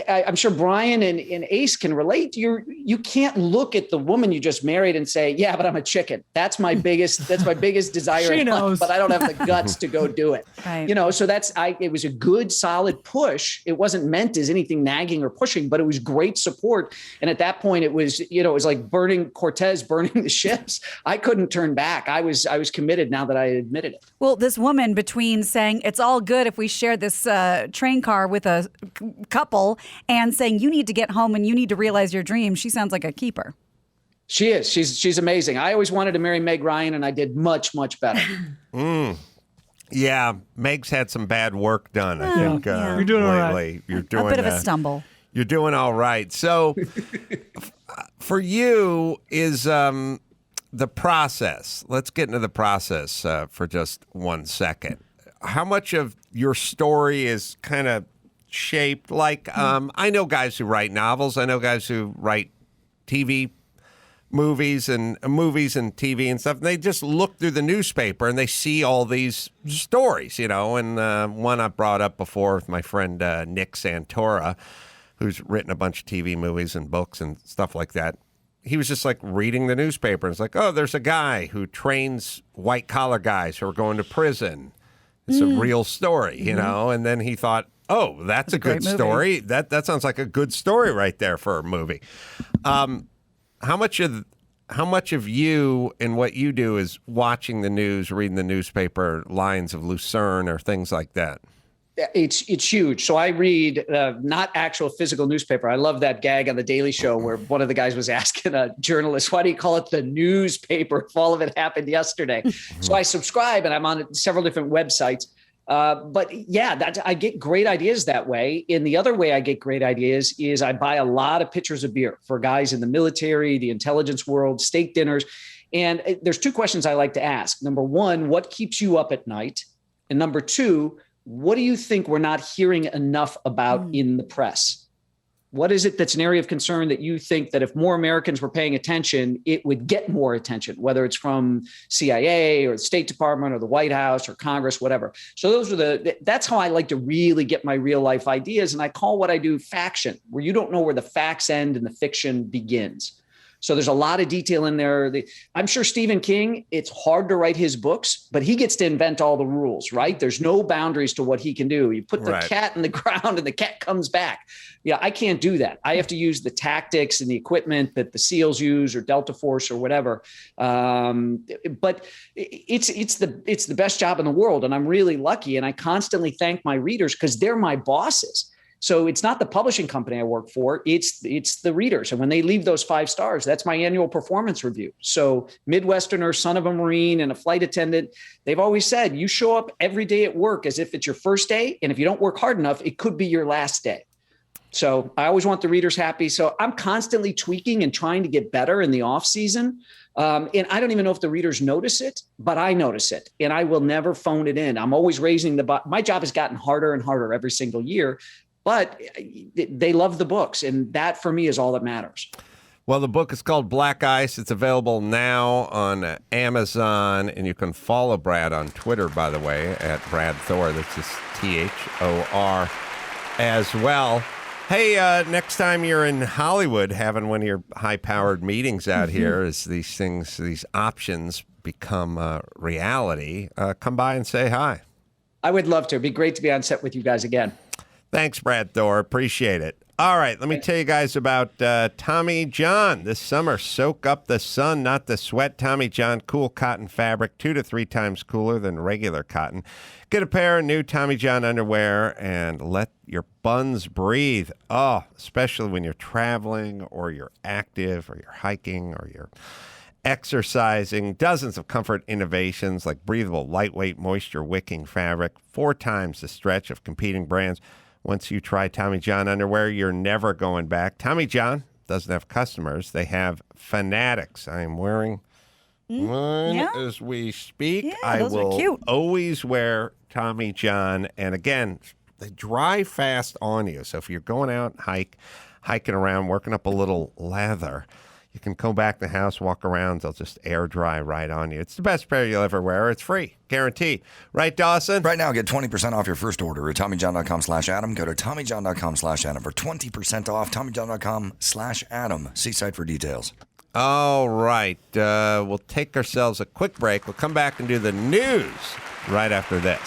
I'm sure Bryan and Ace can relate. You can't look at the woman you just married and say, yeah, but I'm a chicken. That's my biggest desire in life, but I don't have the guts to go do it. Right. So it was a good, solid push. It wasn't meant as anything nagging or pushing, but it was great support. And at that point it was like Cortez burning the ships. I couldn't turn back. I was committed now that I admitted it. Well, this woman, between saying it's all good if we share this train car with a couple and saying you need to get home and you need to realize your dream, she sounds like a keeper. She is. She's amazing. I always wanted to marry Meg Ryan, and I did much, much better. Yeah, Meg's had some bad work done, I think. You're doing all right. You're doing a bit of a stumble. You're doing all right. So for you is the process. Let's get into the process for just 1 second. How much of your story is kind of shaped like I know guys who write novels. I know guys who write movies and TV and stuff. And they just look through the newspaper and they see all these stories, And one I brought up before with my friend Nick Santora, who's written a bunch of TV movies and books and stuff like that. He was just like reading the newspaper and it's like, oh, there's a guy who trains white collar guys who are going to prison. It's a real story, And then he thought, oh, that's a good story. That sounds like a good story right there for a movie. How much of you and what you do is watching the news, reading the newspaper, Lions of Lucerne, or things like that? It's huge. So I read not actual physical newspaper. I love that gag on the Daily Show where one of the guys was asking a journalist, why do you call it the newspaper if all of it happened yesterday? So I subscribe and I'm on several different websites. But yeah, I get great ideas that way. And the other way I get great ideas is I buy a lot of pitchers of beer for guys in the military, the intelligence world, steak dinners. And there's two questions I like to ask. Number one, what keeps you up at night? And number two, what do you think we're not hearing enough about in the press? What is it that's an area of concern that you think that if more Americans were paying attention, it would get more attention, whether it's from CIA or the State Department or the White House or Congress, whatever. So that's how I like to really get my real life ideas. And I call what I do faction, where you don't know where the facts end and the fiction begins. So there's a lot of detail in there. I'm sure Stephen King, it's hard to write his books, but he gets to invent all the rules, right? There's no boundaries to what he can do. You put the cat in the ground and the cat comes back. Yeah, I can't do that. I have to use the tactics and the equipment that the SEALs use or Delta Force or whatever. But it's the best job in the world. And I'm really lucky. And I constantly thank my readers because they're my bosses. So it's not the publishing company I work for, it's the readers. And when they leave those 5 stars, that's my annual performance review. So Midwesterner, son of a Marine, and a flight attendant, they've always said, you show up every day at work as if it's your first day. And if you don't work hard enough, it could be your last day. So I always want the readers happy. So I'm constantly tweaking and trying to get better in the off season. And I don't even know if the readers notice it, but I notice it, and I will never phone it in. I'm always raising the bar. My job has gotten harder and harder every single year, but they love the books. And that for me is all that matters. Well, the book is called Black Ice. It's available now on Amazon, and you can follow Brad on Twitter, by the way, at Brad Thor. That's just Thor as well. Hey, next time you're in Hollywood having one of your high-powered meetings out here, as these options become reality, come by and say hi. I would love to. It'd be great to be on set with you guys again. Thanks, Brad Thor. Appreciate it. All right, let me tell you guys about Tommy John. This summer, soak up the sun, not the sweat. Tommy John, cool cotton fabric, 2 to 3 times cooler than regular cotton. Get a pair of new Tommy John underwear and let your buns breathe. Oh, especially when you're traveling or you're active or you're hiking or you're exercising. Dozens of comfort innovations like breathable, lightweight, moisture-wicking fabric, 4 times the stretch of competing brands. Once you try Tommy John underwear, you're never going back. Tommy John doesn't have customers. They have fanatics. I am wearing mine as we speak. Yeah, I those are will cute. always wear Tommy John. And again, they dry fast on you. So if you're going out hiking around, working up a little lather, you can go back to the house, walk around. They'll just air dry right on you. It's the best pair you'll ever wear. It's free. Guaranteed. Right, Dawson? Right now, get 20% off your first order at TommyJohn.com/Adam. Go to TommyJohn.com/Adam for 20% off. TommyJohn.com/Adam. See site for details. All right. We'll take ourselves a quick break. We'll come back and do the news right after this.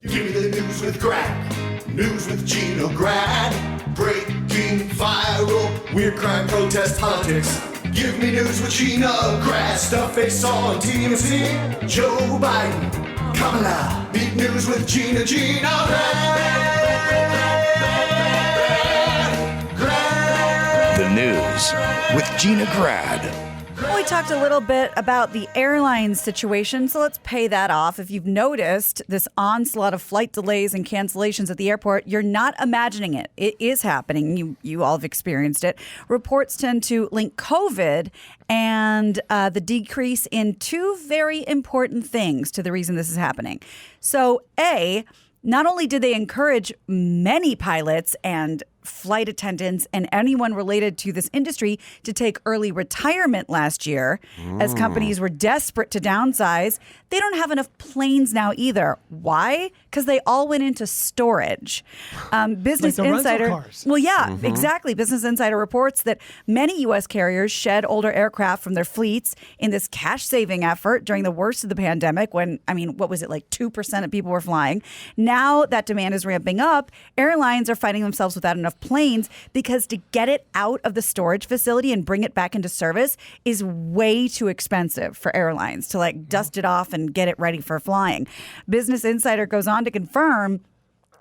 Give me the news with Grad, news with Gina Grad, breaking, viral, weird crime, protest, politics. Give me news with Gina Grad, stuff they saw on TMZ, Joe Biden, Kamala. Meet news with Gina Grad. The news with Gina Grad. Well, we talked a little bit about the airlines situation, so let's pay that off. If you've noticed this onslaught of flight delays and cancellations at the airport, you're not imagining it. It is happening. You all have experienced it. Reports tend to link COVID and the decrease in 2 very important things to the reason this is happening. So, A, not only did they encourage many pilots and flight attendants and anyone related to this industry to take early retirement last year as companies were desperate to downsize, they don't have enough planes now either. Why? Because they all went into storage. Business Like the Insider. rental cars. Well, yeah, exactly. Business Insider reports that many U.S. carriers shed older aircraft from their fleets in this cash-saving effort during the worst of the pandemic when, what was it, like 2% of people were flying. Now that demand is ramping up, airlines are finding themselves without enough planes because to get it out of the storage facility and bring it back into service is way too expensive for airlines to dust it off and get it ready for flying. Business Insider goes on to confirm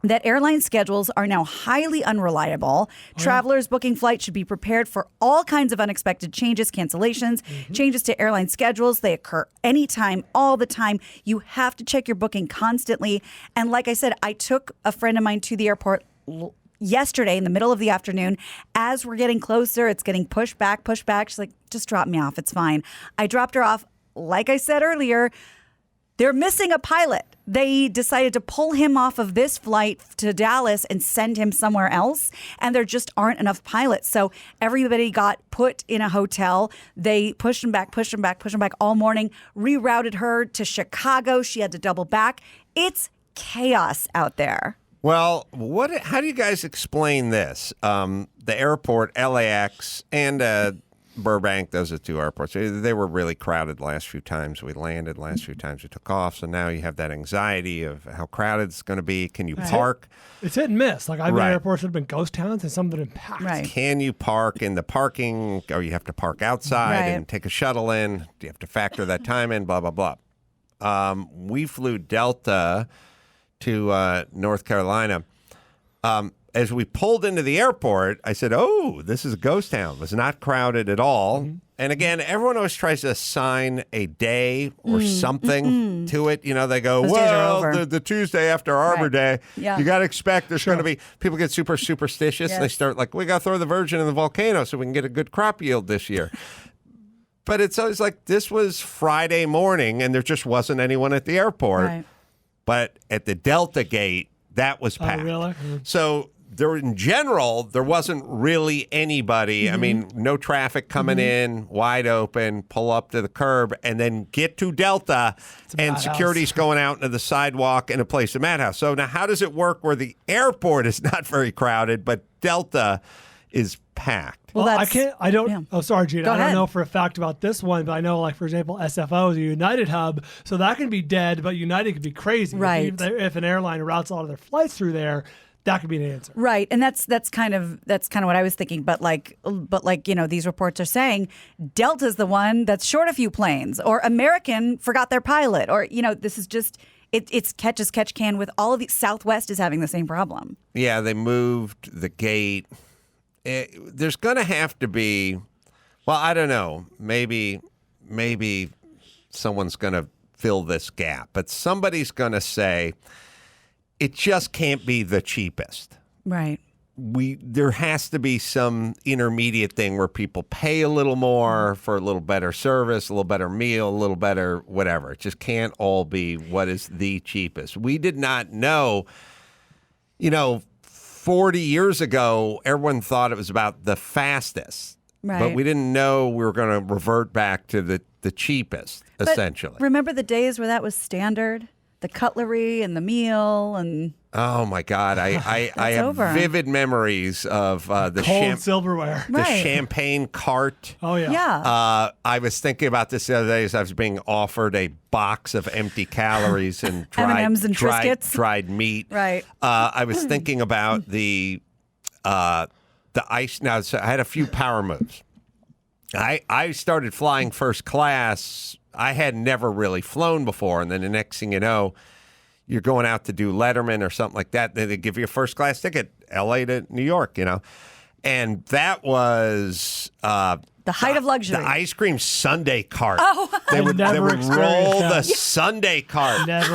that airline schedules are now highly unreliable. Travelers booking flights should be prepared for all kinds of unexpected changes, cancellations, changes to airline schedules. They occur anytime, all the time. You have to check your booking constantly. And like I said, I took a friend of mine to the airport yesterday in the middle of the afternoon. As we're getting closer, it's getting pushed back. She's like, just drop me off. It's fine. I dropped her off. Like I said earlier, they're missing a pilot. They decided to pull him off of this flight to Dallas and send him somewhere else. And there just aren't enough pilots. So everybody got put in a hotel. They pushed him back all morning, rerouted her to Chicago. She had to double back. It's chaos out there. Well, how do you guys explain this? The airport, LAX, and Burbank, those are 2 airports. They were really crowded the last few times we landed, last few times we took off. So now you have that anxiety of how crowded it's going to be. Can you park? It's hit and miss. Like I've been at airports that have been ghost towns and some that have been packed. Right. Can you park in the parking, or you have to park outside and take a shuttle in? Do you have to factor that time in? Blah, blah, blah. We flew Delta to North Carolina. As we pulled into the airport, I said, oh, this is a ghost town. It was not crowded at all. Mm-hmm. And again, everyone always tries to assign a day or something to it. You know, they go, well, the Tuesday after Arbor Day, you got to expect there's going to be, people get super superstitious. Yes. They start like, we got to throw the Virgin in the volcano so we can get a good crop yield this year. But it's always like, this was Friday morning and there just wasn't anyone at the airport. Right. But at the Delta gate, that was packed. Oh, really? So in general, there wasn't really anybody. Mm-hmm. I mean, no traffic coming in, wide open, pull up to the curb, and then get to Delta, and security's going out into the sidewalk and a place of madhouse. So now how does it work where the airport is not very crowded, but Delta is packed? Well, oh, sorry, Gina. I don't know for a fact about this one, but I know, like, for example, SFO is a United hub, so that can be dead, but United could be crazy. Right. If an airline routes a lot of their flights through there, that could be an answer. Right. And that's kind of what I was thinking. But like, you know, these reports are saying Delta's the one that's short a few planes, or American forgot their pilot, or, you know, this is just, it's catch as catch can with all of these. Southwest is having the same problem. Yeah, they moved the gate. There's going to have to be, well, I don't know, maybe someone's going to fill this gap, but somebody's going to say, it just can't be the cheapest. Right. There has to be some intermediate thing where people pay a little more for a little better service, a little better meal, a little better whatever. It just can't all be what is the cheapest. We did not know, you know, 40 years ago, everyone thought it was about the fastest. Right. But we didn't know we were going to revert back to the cheapest, essentially. Remember the days where that was standard? The cutlery and the meal and oh my God, I have vivid memories of the cold silverware, the champagne cart. Oh yeah, yeah. I was thinking about this the other day as I was being offered a box of empty calories and M&Ms and Triscuits, dried meat. Right. I was thinking about the ice. Now, so I had a few power moves. I started flying first class. I had never really flown before, and then the next thing you know, you're going out to do Letterman or something like that. They give you a first class ticket, L.A. to New York, you know, and that was the height of luxury. The ice cream sundae cart. Oh, they would roll the sundae cart. Never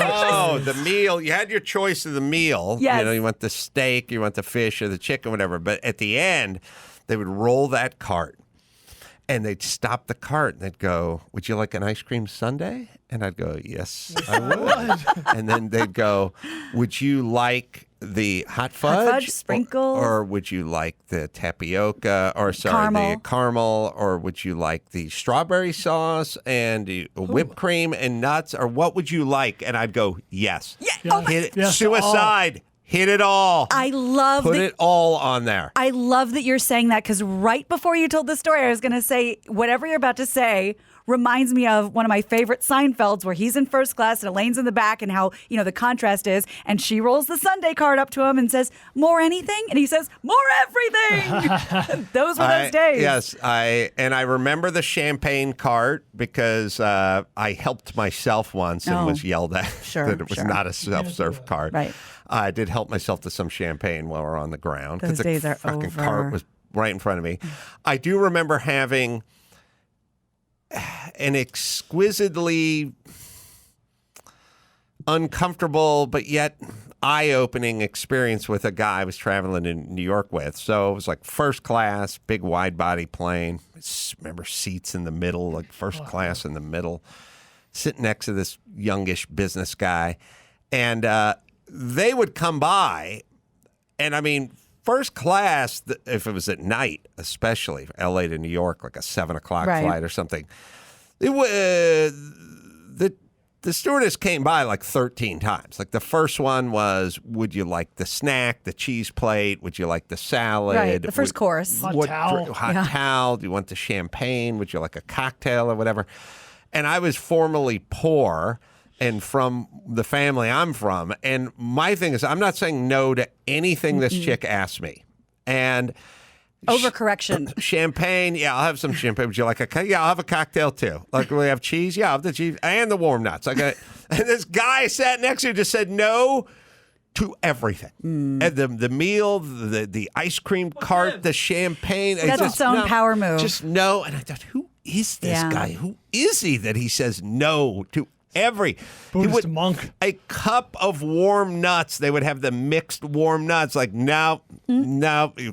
the meal. You had your choice of the meal. Yes. You know, you want the steak, you want the fish or the chicken, whatever. But at the end, they would roll that cart. And they'd stop the cart and they'd go, would you like an ice cream sundae? And I'd go, yes, I would. And then they'd go, would you like the hot fudge sprinkles? Or would you like the tapioca, or the caramel, or would you like the strawberry sauce and the whipped cream and nuts? Or what would you like? And I'd go, yes. Yeah. Suicide. Hit it all. I love Put it all on there. I love that you're saying that, because right before you told the story, I was going to say whatever you're about to say reminds me of one of my favorite Seinfelds, where he's in first class and Elaine's in the back, and how, you know, the contrast is, and she rolls the sundae cart up to him and says, more anything? And he says, more everything. Those were those days. Yes. I remember the champagne cart because I helped myself once and was yelled at that it was not a self-serve cart. Right. I did help myself to some champagne while we were on the ground. Those days are fucking over. Cart was right in front of me. I do remember having an exquisitely uncomfortable but yet eye-opening experience with a guy I was traveling in New York with. So it was like first class, big wide-body plane. Remember seats in the middle, like first class in the middle, sitting next to this youngish business guy. And they would come by, and I mean, first class, if it was at night, especially L.A. to New York, like a 7 o'clock flight or something, the the stewardess came by like 13 times. Like the first one was, would you like the snack, the cheese plate? Would you like the salad? Right, the first course. Hot towel. Hot towel. Do you want the champagne? Would you like a cocktail or whatever? And I was formerly poor and from the family I'm from. And my thing is, I'm not saying no to anything this chick asked me. And overcorrection. Champagne. Yeah, I'll have some champagne. Would you like a? Yeah, I'll have a cocktail too. Like, we have cheese. Yeah, I'll have the cheese and the warm nuts. And this guy sat next to me just said no to everything. And the meal, the ice cream cart, the champagne. That's its own power move. Just no. And I thought, who is this guy? Who is he that he says no to every Buddhist monk? A cup of warm nuts. They would have the mixed warm nuts. Like, no,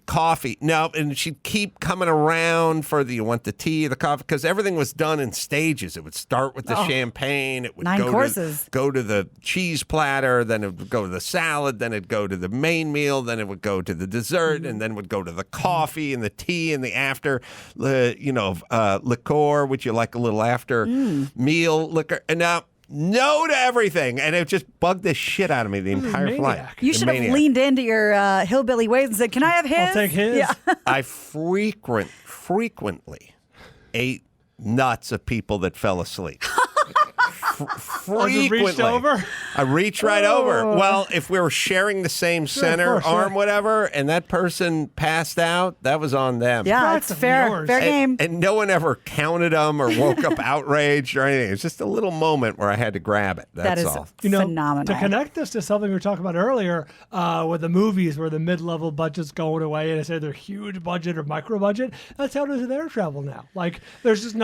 coffee, no. And she'd keep coming around for you want the tea, the coffee, because everything was done in stages. It would start with the champagne. It would 9 courses. Go to the cheese platter. Then it would go to the salad. Then it'd go to the main meal. Then it would go to the dessert. And then it would go to the coffee and the tea and the after, liqueur, which you like a little after meal liquor. And now, no to everything, and it just bugged the shit out of me the entire flight. You should have leaned into your hillbilly ways and said, "Can I have his?" I'll take his. Yeah. I frequently ate nuts of people that fell asleep. Frequently. You reached over? I reached right over. Well, if we were sharing the same center arm, whatever, and that person passed out, that was on them. Yeah, it's fair. Fair game. And no one ever counted them or woke up outraged or anything. It's just a little moment where I had to grab it. That's all. Phenomenal. To connect this to something we were talking about earlier, with the movies where the mid-level budget's going away and I say they're huge budget or micro budget, that's how it is with air travel now. Like, there's just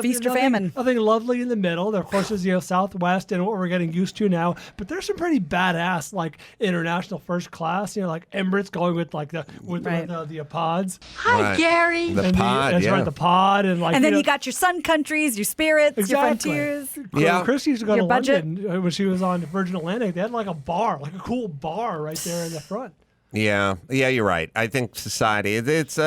feast or famine. Nothing lovely in the middle. There, of course, is Southwest and what we're getting used to now. But there's some pretty badass like international first class. Like Emirates going with like the pods. Hi, Gary. The pod, that's right, the pod, and like. And then you got your sun countries, your spirits, your frontiers. Yeah, Christy used to go to budget. London when she was on Virgin Atlantic. They had like a bar, like a cool bar right there in the front. Yeah, you're right. I think society, it's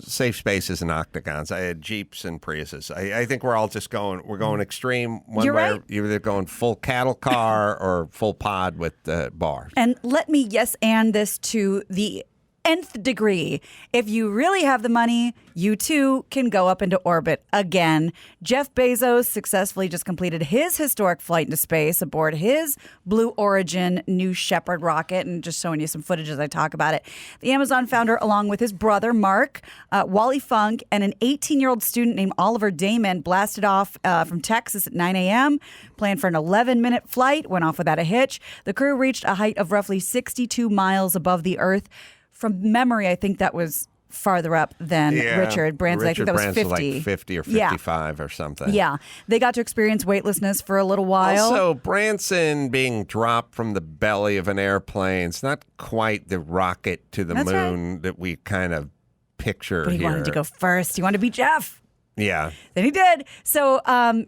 safe spaces and octagons. I had Jeeps and Priuses. I think we're all just going extreme one You're way. right. You're either going full cattle car or full pod with the bar. And let me and this to the nth degree. If you really have the money, you too can go up into orbit again. Jeff Bezos successfully just completed his historic flight into space aboard his Blue Origin New Shepard rocket, and just showing you some footage as I talk about it. The Amazon founder, along with his brother Mark, Wally Funk, and an 18-year-old student named Oliver Damon, blasted off from Texas at 9 a.m., planned for an 11-minute flight, went off without a hitch. The crew reached a height of roughly 62 miles above the Earth. From memory, I think that was farther up than Richard Branson. I think that was 50. Was like 50 or 55 or something. Yeah. They got to experience weightlessness for a little while. Also, Branson being dropped from the belly of an airplane, it's not quite the rocket to the moon that we kind of picture but he here. wanted to go first. He wanted to be Jeff. Yeah. Then he did. So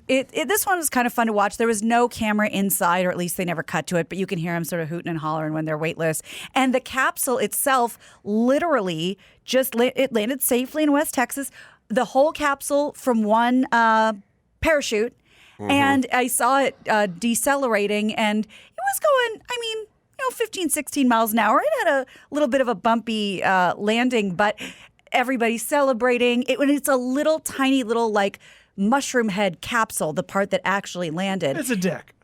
this one was kind of fun to watch. There was no camera inside, or at least they never cut to it, but you can hear them sort of hooting and hollering when they're weightless. And the capsule itself literally it landed safely in West Texas. The whole capsule from one parachute. Mm-hmm. And I saw it decelerating, and it was going, 15, 16 miles an hour. It had a little bit of a bumpy landing, but everybody's celebrating. It's a little tiny little like mushroom head capsule, the part that actually landed. It's a dick.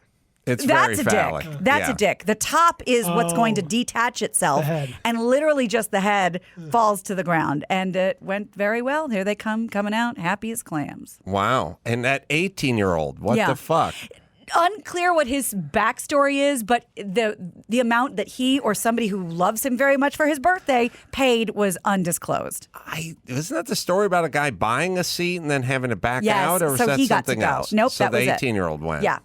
That's very phallic. Dick. That's a dick. The top is what's going to detach itself, and literally just the head falls to the ground. And it went very well. Here they coming out, happy as clams. Wow. And that 18-year-old, what the fuck? Unclear what his backstory is, but the amount that he or somebody who loves him very much for his birthday paid was undisclosed. Wasn't that the story about a guy buying a seat and then having to back out, or was so that he got something to go. else? Nope, so that the was 18-year-old went. Yeah.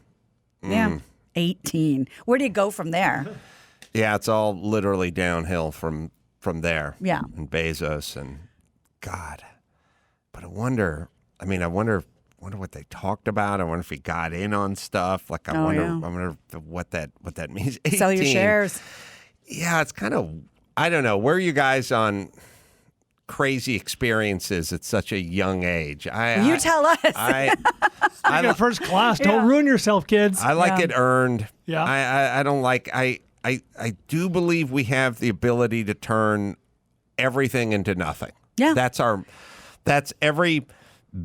Yeah. 18. Where do you go from there? Yeah, it's all literally downhill from there. Yeah. And Bezos and God. But I wonder what they talked about. I wonder if he got in on stuff. Like I wonder what that means. 18. Sell your shares. Yeah, it's kind of, I don't know. Where are you guys on crazy experiences at such a young age. You tell us. Speaking of first class, don't ruin yourself, kids. I like it earned. Yeah. I don't like. I do believe we have the ability to turn everything into nothing. Yeah. That's every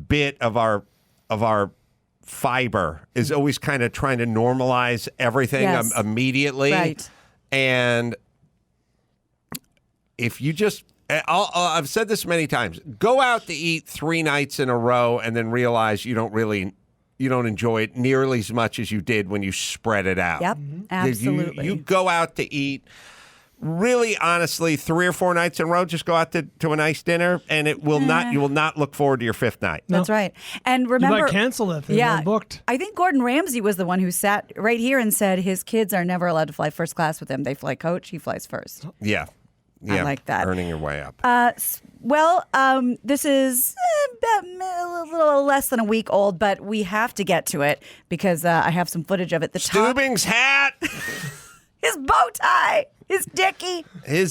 bit of our fiber is always kind of trying to normalize everything immediately. Right. And if you just, I've said this many times, go out to eat 3 nights in a row and then realize you don't enjoy it nearly as much as you did when you spread it out. Yep, absolutely. You go out to eat, really honestly, 3 or 4 nights in a row, just go out to a nice dinner, and you will not look forward to your 5th night. That's right. And remember, you might cancel it if they're booked. I think Gordon Ramsay was the one who sat right here and said his kids are never allowed to fly first class with him. They fly coach, he flies first. Yeah. I like that. Earning your way up. This is a little less than a week old, but we have to get to it because I have some footage of it. Stubing's hat. His bow tie. His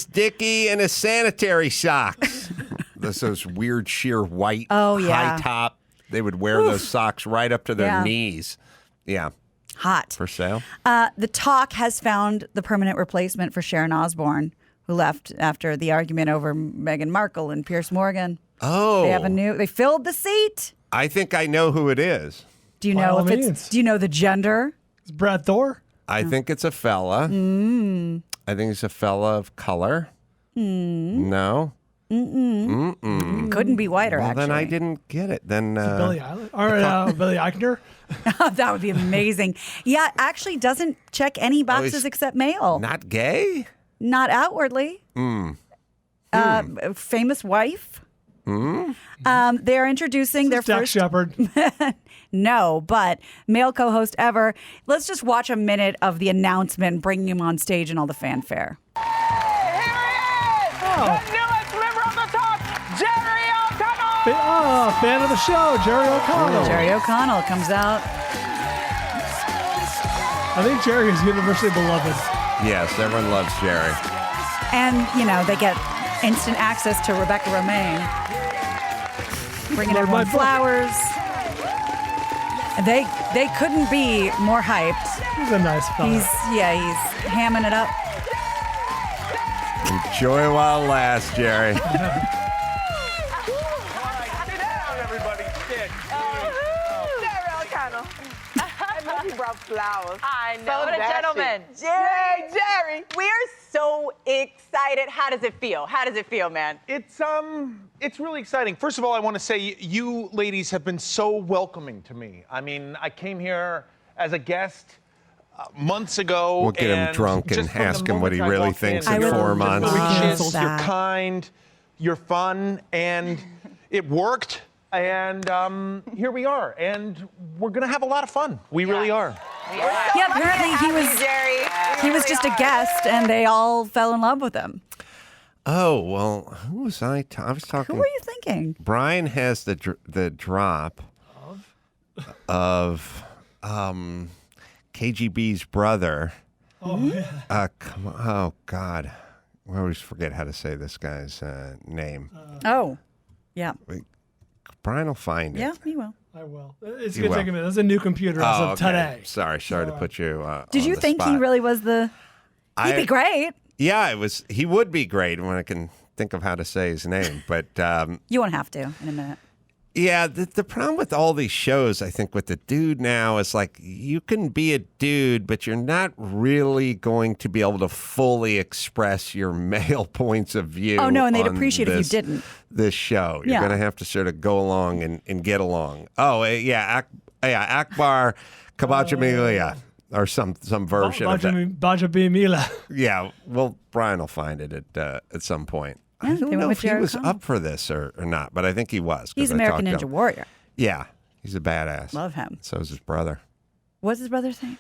dickie and his sanitary socks. Those weird sheer white high top. They would wear those socks right up to their knees. Yeah. Hot. For sale. The Talk has found the permanent replacement for Sharon Osbourne, who left after the argument over Meghan Markle and Piers Morgan. Oh. They filled the seat. I think I know who it is. Do you know do you know the gender? It's Brad Thor. I think it's a fella. I think it's a fella of color. No. Couldn't be whiter, well, actually. then I didn't get it. Then Billy Eilish or Billy Eichner. That would be amazing. Yeah, actually doesn't check any boxes except male. Not gay? Not outwardly. Famous wife. They're introducing their Jack first Shepard. No, but male co-host ever. Let's just watch a minute of the announcement, bringing him on stage and all the fanfare. The newest member of the Talk, Jerry O'Connell. Fan of the show, Jerry O'Connell. Jerry O'Connell comes out. I think Jerry is universally beloved. Yes, everyone loves Jerry. And, they get instant access to Rebecca Romaine. Bringing everyone flowers. They couldn't be more hyped. He's a nice fellow. He's hamming it up. Enjoy while it lasts, Jerry. Sit down, everybody. Sit. Jerry O'Connell. I know he brought flowers. I know. What a gentleman. Jerry. We are so excited. How does it feel? How does it feel, man? It's really exciting. First of all, I want to say you ladies have been so welcoming to me. I mean, I came here as a guest months ago. We'll get him drunk and ask him what he really thinks in 4 months. You're kind, you're fun, and it worked. And here we are, and we're gonna have a lot of fun. We really are. Yeah, apparently he was just a guest, and they all fell in love with him. Oh, well, who was I? I was talking. Who were you thinking? Bryan has the drop of KGB's brother. Oh, yeah. Come on. Oh, God. I always forget how to say this guy's name. Yeah. Bryan will find it. Yeah, he will. I will. It's going to take a minute. There's a new computer as of today. Sorry to put you Did you think he really was he'd be great? Yeah, he would be great when I can think of how to say his name. But you won't have to in a minute. Yeah, the problem with all these shows, I think, with the dude now is like you can be a dude, but you're not really going to be able to fully express your male points of view. Oh, no, and they'd appreciate if you didn't. This show. You're going to have to sort of go along and get along. Oh, yeah, Akbar Kabajamilia. Or some version of that. Bajabimila. Yeah, well, Bryan will find it at some point. Yeah, I don't know if he was up for this or not, but I think he was. He's American Ninja Warrior. Yeah, he's a badass. Love him. So is his brother. What's his brother's name?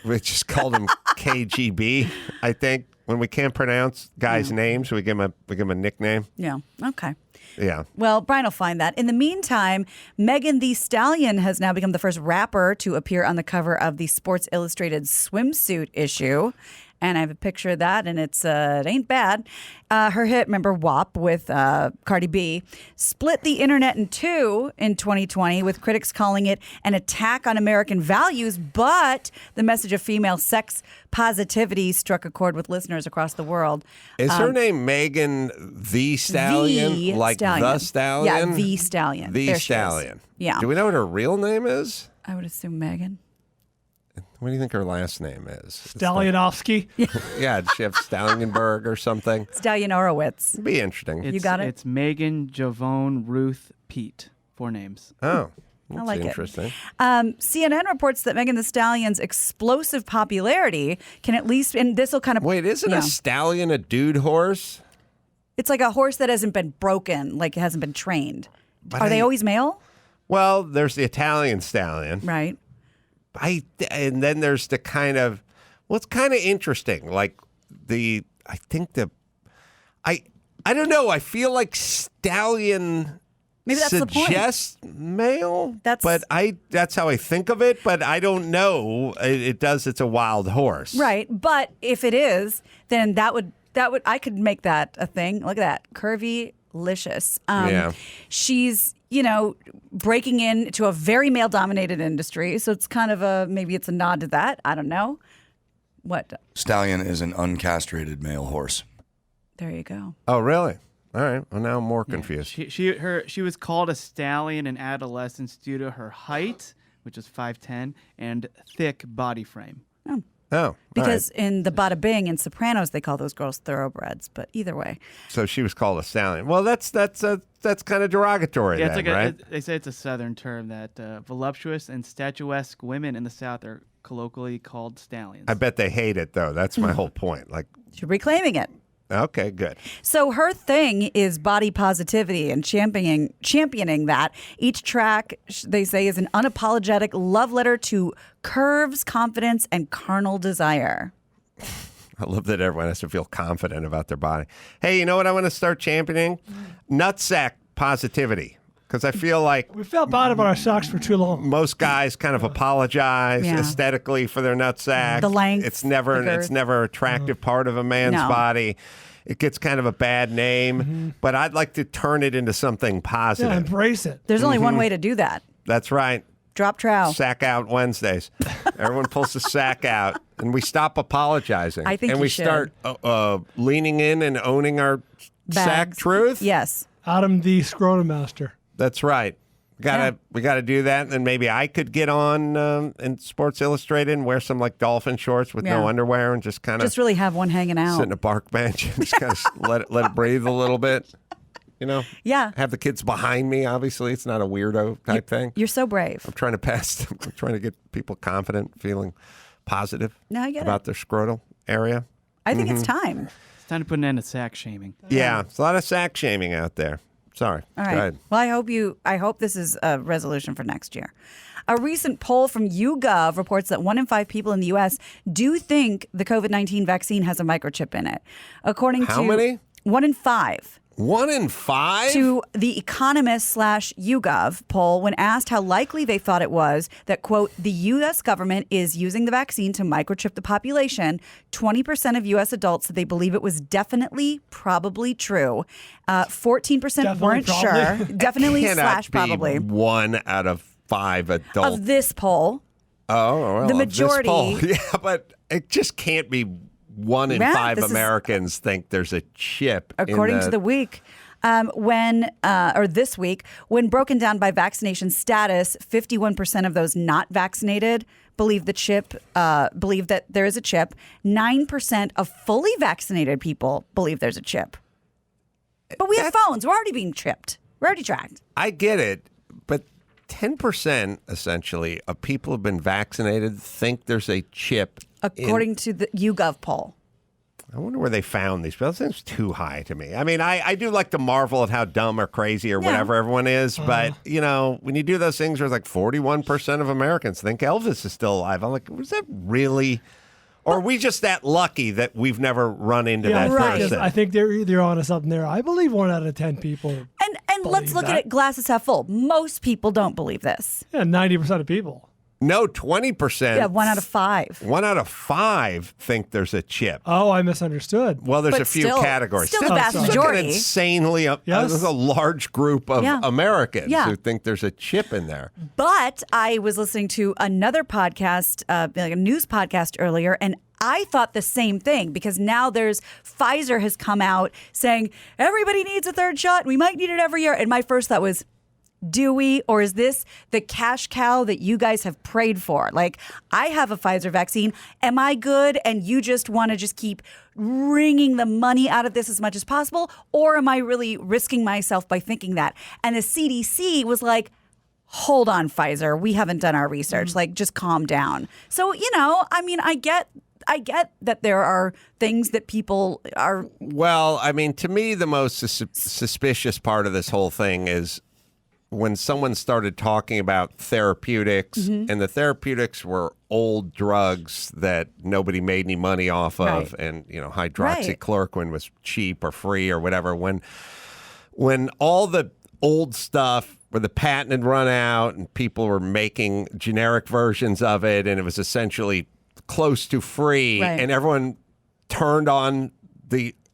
We just called him KGB, I think. When we can't pronounce guys' names, we give him a nickname. Yeah, okay. Yeah. Well, Bryan will find that. In the meantime, Thee Stallion has now become the first rapper to appear on the cover of the Sports Illustrated Swimsuit issue. And I have a picture of that, and it ain't bad. Her hit, remember WAP with Cardi B, split the internet in two in 2020, with critics calling it an attack on American values, but the message of female sex positivity struck a chord with listeners across the world. Is her name Megan Thee Stallion? The Like Stallion. The Stallion? Yeah, The Stallion. The There she is. Stallion. Yeah. Do we know what her real name is? I would assume Megan. What do you think her last name is? Stallionovsky. Yeah, does she have Stallionberg or something? Stallionorowitz. It'd be interesting. You got it? It's Megan, Javone, Ruth, Pete. 4 names. Oh, I like interesting. it. CNN reports that Megan Thee Stallion's explosive popularity can at least, and this will kind of... Wait, isn't a stallion a dude horse? It's like a horse that hasn't been broken, like it hasn't been trained. But Are they always male? Well, there's the Italian stallion. Right. And then there's the kind of, well, it's kind of interesting. Like I don't know. I feel like stallion Maybe that's the point. suggests male. That's how I think of it, but I don't know. It's a wild horse. Right. But if it is, then that would I could make that a thing. Look at that. Curvy-licious. Yeah. She's, breaking into a very male-dominated industry. So it's kind of maybe it's a nod to that. I don't know. What? Stallion is an uncastrated male horse. There you go. Oh, really? All right. Well, now I'm more confused. She was called a stallion in adolescence due to her height, which is 5'10", and thick body frame. Oh, because in the Bada Bing and Sopranos, they call those girls thoroughbreds. But either way, so she was called a stallion. Well, that's kind of derogatory. Yeah, then, right? They say it's a Southern term that voluptuous and statuesque women in the South are colloquially called stallions. I bet they hate it though. That's my whole point. Like, she's reclaiming it. Okay, good. So her thing is body positivity and championing that. Each track, they say, is an unapologetic love letter to curves, confidence, and carnal desire. I love that everyone has to feel confident about their body. Hey, you know what I want to start championing? Nutsack positivity. Because I feel like we felt bad about our socks for too long. Most guys kind of apologize aesthetically for their nutsack. The length, it's never an attractive part of a man's body. It gets kind of a bad name, but I'd like to turn it into something positive. Yeah, embrace it. There's only one way to do that. That's right. Drop trowel. Sack out Wednesdays. Everyone pulls the sack out, and we stop apologizing. I think and you we should. start leaning in and owning our sack truth. Yes. Adam the Scrotum Master. That's right. We gotta do that, and then maybe I could get on in Sports Illustrated and wear some like dolphin shorts with no underwear and just kind of really have one hanging out. sit in a park bench and just kind of let it breathe a little bit. Yeah. Have the kids behind me. Obviously, it's not a weirdo type thing. You're so brave. I'm trying to get people confident, feeling positive No, I get about their scrotal area. I think it's time. It's time to put an end to sack shaming. Yeah, there's a lot of sack shaming out there. Sorry. All Go right. ahead. Well, I hope this is a resolution for next year. A recent poll from YouGov reports that 1 in 5 people in the U.S. do think the COVID-19 vaccine has a microchip in it. According to How many? 1 in 5. 1 in 5? To the Economist/YouGov poll, when asked how likely they thought it was that, quote, the U.S. government is using the vaccine to microchip the population, 20% of U.S. adults said they believe it was definitely, probably true. 14% weren't sure. Definitely / probably. 1 out of 5 adults. Of this poll. Oh, well, the of majority. This poll. Yeah, but it just can't be 1 in 5 Americans think there's a chip. According to the week. This week, when broken down by vaccination status, 51% of those not vaccinated believe that there is a chip. 9% of fully vaccinated people believe there's a chip. But we have phones. We're already being chipped. We're already tracked. I get it, but 10% essentially of people who've been vaccinated think there's a chip. According to the YouGov poll. I wonder where they found these. That seems too high to me. I mean, I do like to marvel at how dumb or crazy or whatever everyone is. But, when you do those things where it's like 41% of Americans think Elvis is still alive, I'm like, was that really? Or are we just that lucky that we've never run into that person? I think they're either onto something there. I believe 1 out of 10 people. And let's look at it glasses half full. Most people don't believe this. Yeah, 90% of people. No, 20%. Yeah, 1 out of 5. 1 out of 5 think there's a chip. Oh, I misunderstood. Well, there's But a few still- categories. still the vast That's majority. An insanely, Yes. there's a large group of Yeah. Americans Yeah. who think there's a chip in there. But I was listening to another podcast, like a news podcast earlier, and I thought the same thing because now Pfizer has come out saying everybody needs a third shot. We might need it every year. And my first thought was, do we, or is this the cash cow that you guys have prayed for? Like, I have a Pfizer vaccine. Am I good? And you just want to just keep wringing the money out of this as much as possible? Or am I really risking myself by thinking that? And the CDC was like, hold on, Pfizer. We haven't done our research. Like, just calm down. So, I mean, I get that there are things that people are. Well, I mean, to me, the most suspicious part of this whole thing is when someone started talking about therapeutics, and the therapeutics were old drugs that nobody made any money off of, and hydroxychloroquine was cheap or free or whatever. When all the old stuff where the patent had run out and people were making generic versions of it, and it was essentially close to free, and everyone turned on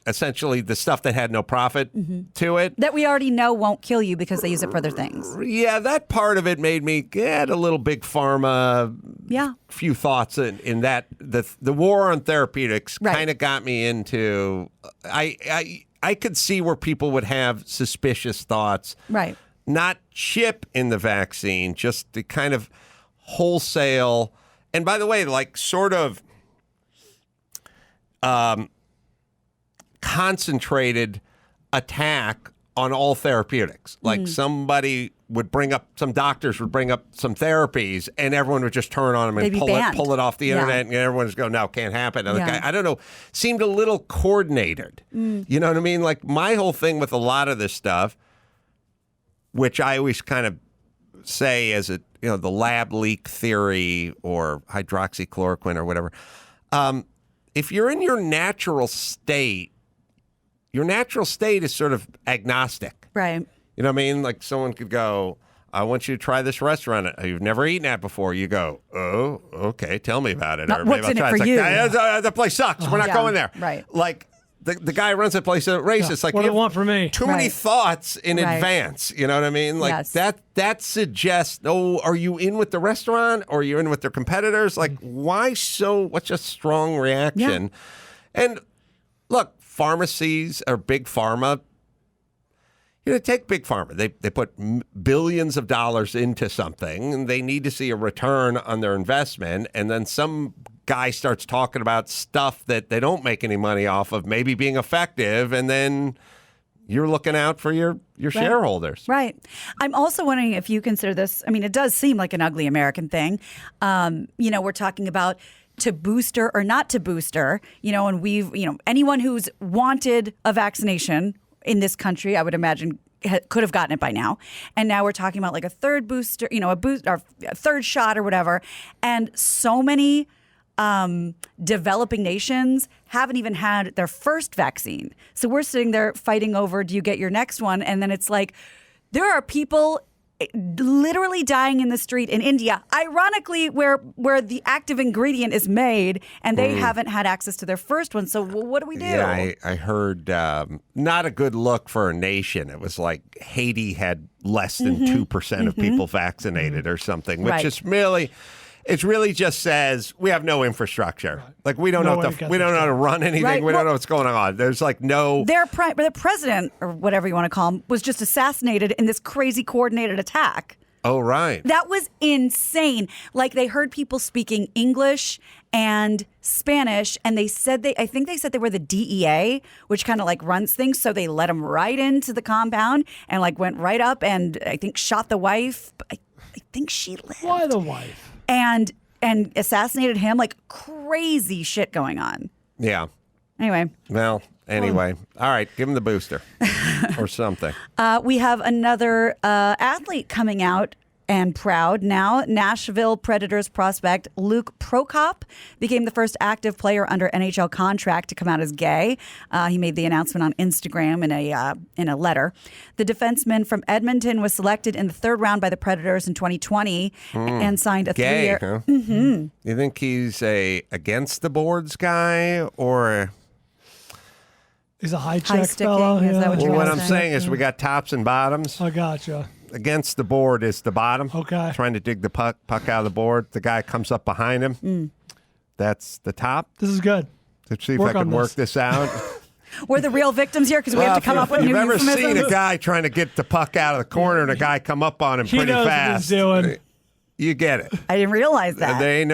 essentially the stuff that had no profit to it. That we already know won't kill you because they use it for other things. Yeah, that part of it made me get a little big pharma. Yeah. Few thoughts in that. The war on therapeutics kind of got me into. I could see where people would have suspicious thoughts. Right. Not chip in the vaccine, just the kind of wholesale. And by the way, like sort of concentrated attack on all therapeutics. Like somebody would some doctors would bring up some therapies and everyone would just turn on them and pull it off the internet, and everyone just go, no, can't happen. And I don't know, seemed a little coordinated. You know what I mean? Like my whole thing with a lot of this stuff, which I always kind of say as the lab leak theory or hydroxychloroquine or whatever. If you're in your natural state is sort of agnostic. Right. You know what I mean? Like someone could go, I want you to try this restaurant. You've never eaten at before. You go, oh, okay, tell me about it. Not what's in it for you. The place sucks. We're not going there. Right. Like the guy who runs the place at racist. Like, what do you want from me? Too many thoughts in advance. You know what I mean? Like that suggests, are you in with the restaurant or are you in with their competitors? Like, why what's a strong reaction? Yeah. And look, pharmacies or big pharma, take big pharma. They put billions of dollars into something and they need to see a return on their investment. And then some guy starts talking about stuff that they don't make any money off of, maybe being effective. And then you're looking out for your shareholders. Right. I'm also wondering if you consider this. I mean, it does seem like an ugly American thing. We're talking about to booster or not to booster, and we've, anyone who's wanted a vaccination in this country, I would imagine could have gotten it by now. And now we're talking about like a third booster, a third shot or whatever. And so many developing nations haven't even had their first vaccine. So we're sitting there fighting over, do you get your next one? And then it's like, there are people literally dying in the street in India, ironically, where the active ingredient is made, and they haven't had access to their first one. So what do we do? Yeah, I heard not a good look for a nation. It was like Haiti had less than 2% of people vaccinated or something, which is really... It really just says we have no infrastructure. Right. Like we don't know how to run anything. Right. We don't know what's going on. There's like no. Their president or whatever you want to call him was just assassinated in this crazy coordinated attack. Oh right. That was insane. Like they heard people speaking English and Spanish, and I think they said they were the DEA, which kind of like runs things. So they let them right into the compound and like went right up and I think shot the wife. I think she lived. Why the wife? And assassinated him, like crazy shit going on. Yeah. Anyway. Well, all right, give him the booster or something. We have another athlete coming out and proud. Now, Nashville Predators prospect Luke Prokop became the first active player under NHL contract to come out as gay. He made the announcement on Instagram in a letter. The defenseman from Edmonton was selected in the third round by the Predators in 2020 and signed a Gay, 3-year. huh? Mm-hmm. You think he's a against the boards guy or? He's a high sticking, fellow. is that what you're What gonna I'm say? saying is we got tops and bottoms. I gotcha. Against the board is the bottom. Okay. Trying to dig the puck out of the board. The guy comes up behind him. That's the top. This is good. Let's see if Work I on can work this. this out. We're the real victims here because we have to come up with new You've ever euphemisms. seen a guy trying to get the puck out of the corner and a guy come up on him He pretty knows fast? what he's doing. You get it. I didn't realize that. There ain't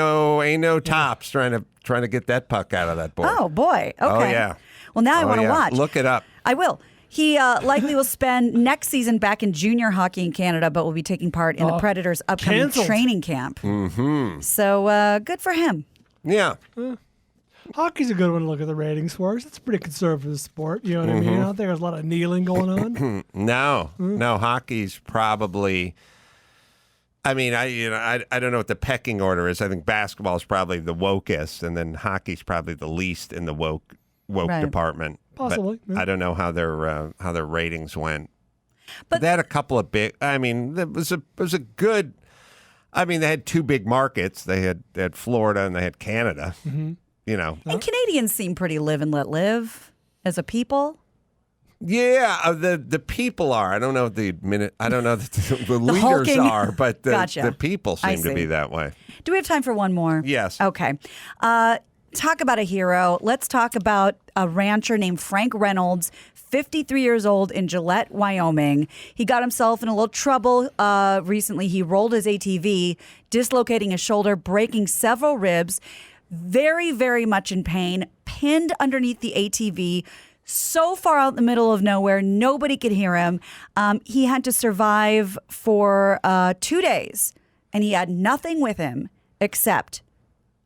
no tops trying to get that puck out of that board. Oh, boy. Okay. Oh, yeah. Well, now I want to watch. Look it up. I will. He likely will spend next season back in junior hockey in Canada, but will be taking part in the Predators' upcoming canceled. training camp. Mm-hmm. So good for him. Yeah. Hockey's a good one to look at the ratings for. It's a pretty conservative sport. You know what I mean? I don't think there's a lot of kneeling going on. No, hockey's probably. I mean, I don't know what the pecking order is. I think basketball is probably the wokest, and then hockey's probably the least in the woke Right. department. Possibly, But yeah. I don't know how their ratings went. But they had a couple of big. I mean, it was a good. I mean, they had two big markets. They had Florida and they had Canada. Mm-hmm. You know, And Canadians seem pretty live and let live as a people. yeah, the people are. I don't know the minute. I don't know that the leaders hulking- are, but Gotcha. the people I seem to see. be that way. Do we have time for one more? Yes. Okay. Talk about a hero. Let's talk about a rancher named Frank Reynolds, 53 years old in Gillette, Wyoming. He got himself in a little trouble recently. He rolled his ATV, dislocating his shoulder, breaking several ribs, very, very much in pain, pinned underneath the ATV, so far out in the middle of nowhere, nobody could hear him. He had to survive for 2 days, and he had nothing with him except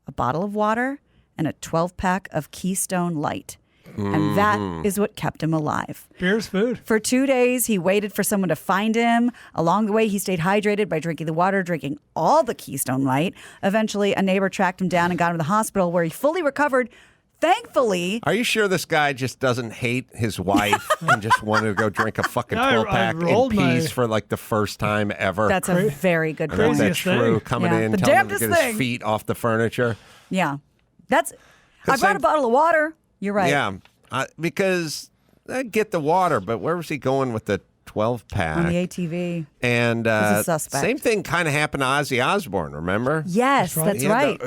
a bottle of water and a 12-pack of Keystone Light. And that is what kept him alive. Beer's food. For 2 days, he waited for someone to find him. Along the way, he stayed hydrated by drinking the water, drinking all the Keystone Light. Eventually, a neighbor tracked him down and got him to the hospital where he fully recovered. Thankfully. Are you sure this guy just doesn't hate his wife and just wanted to go drink a fucking I 12-pack in rolled peace my- for like the first time ever? That's a very good I bet that's Craziest true. thing. Coming Yeah. in, The telling him to damnedest get thing. his feet off the furniture. Yeah. I brought same- a bottle of water. You're right. Yeah, because I get the water, but where was he going with the 12-pack? On the ATV. And He's a suspect. same thing kind of happened to Ozzy Osbourne. Remember? Yes, that's Yeah, right.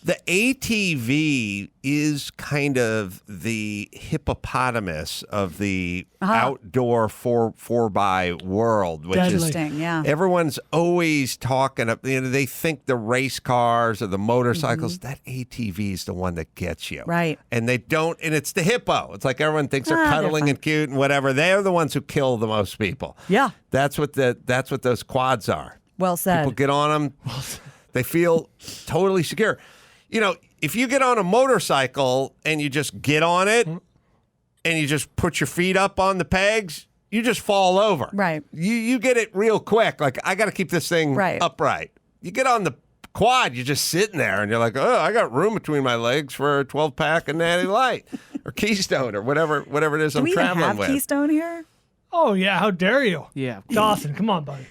The ATV is kind of the hippopotamus of the outdoor 4x world, which is Interesting, yeah. everyone's always talking. They think the race cars or the motorcycles. That ATV is the one that gets you, Right. And they don't. And it's the hippo. It's like everyone thinks they're they're cuddling fine. and cute and whatever. They're the ones who kill the most people. Yeah. That's what those quads are. Well said. People get on them. They feel totally secure. You know, if you get on a motorcycle and you just get on it and you just put your feet up on the pegs, you just fall over. Right. You get it real quick. Like, I got to keep this thing upright. You get on the quad, you're just sitting there and you're like, oh, I got room between my legs for a 12-pack of Natty Light or Keystone or whatever it is Do I'm we even traveling have with. Keystone here? Oh, yeah. How dare you? Yeah. Dawson, come on, buddy.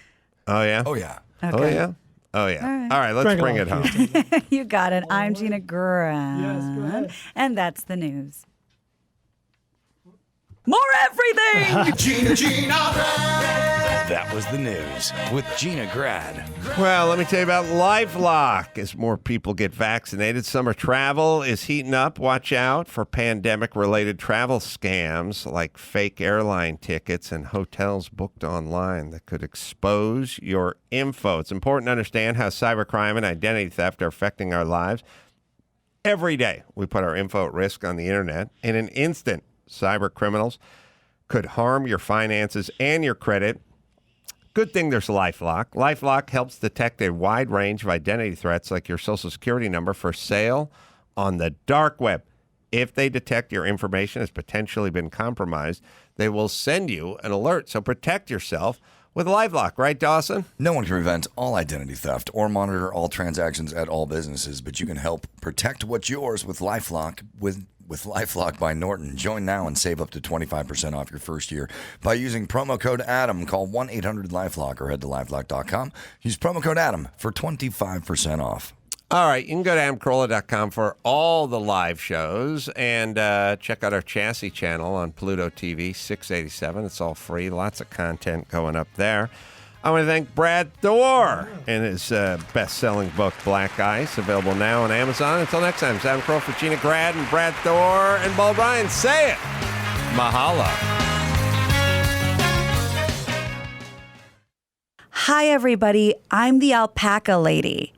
Oh, yeah? Oh, yeah. Oh, Okay. yeah? Oh, yeah. All right. All right, let's Drink bring it it all, home. You got it. I'm Gina Grant. Yes, go ahead. And that's the news. More everything! Gina. That was the news with Gina Grad. Well, let me tell you about LifeLock. As more people get vaccinated, summer travel is heating up. Watch out for pandemic-related travel scams like fake airline tickets and hotels booked online that could expose your info. It's important to understand how cybercrime and identity theft are affecting our lives. Every day, we put our info at risk on the internet. In an instant, cyber criminals could harm your finances and your credit. Good thing there's LifeLock. LifeLock helps detect a wide range of identity threats like your social security number for sale on the dark web. If they detect your information has potentially been compromised, they will send you an alert. So protect yourself with LifeLock, right, Dawson? No one can prevent all identity theft or monitor all transactions at all businesses, but you can help protect what's yours with LifeLock with LifeLock by Norton. Join now and save up to 25% off your first year by using promo code ADAM. Call 1-800-LifeLock or head to lifelock.com. Use promo code ADAM for 25% off. All right, you can go to amcarolla.com for all the live shows and check out our Chassis channel on Pluto TV 687. It's all free. Lots of content going up there. I want to thank Brad Thor and his best-selling book, Black Ice, available now on Amazon. Until next time, it's Adam Crow for Gina Grad and Brad Thor and Paul Bryan. Say it! Mahalo. Hi, everybody. I'm the alpaca lady.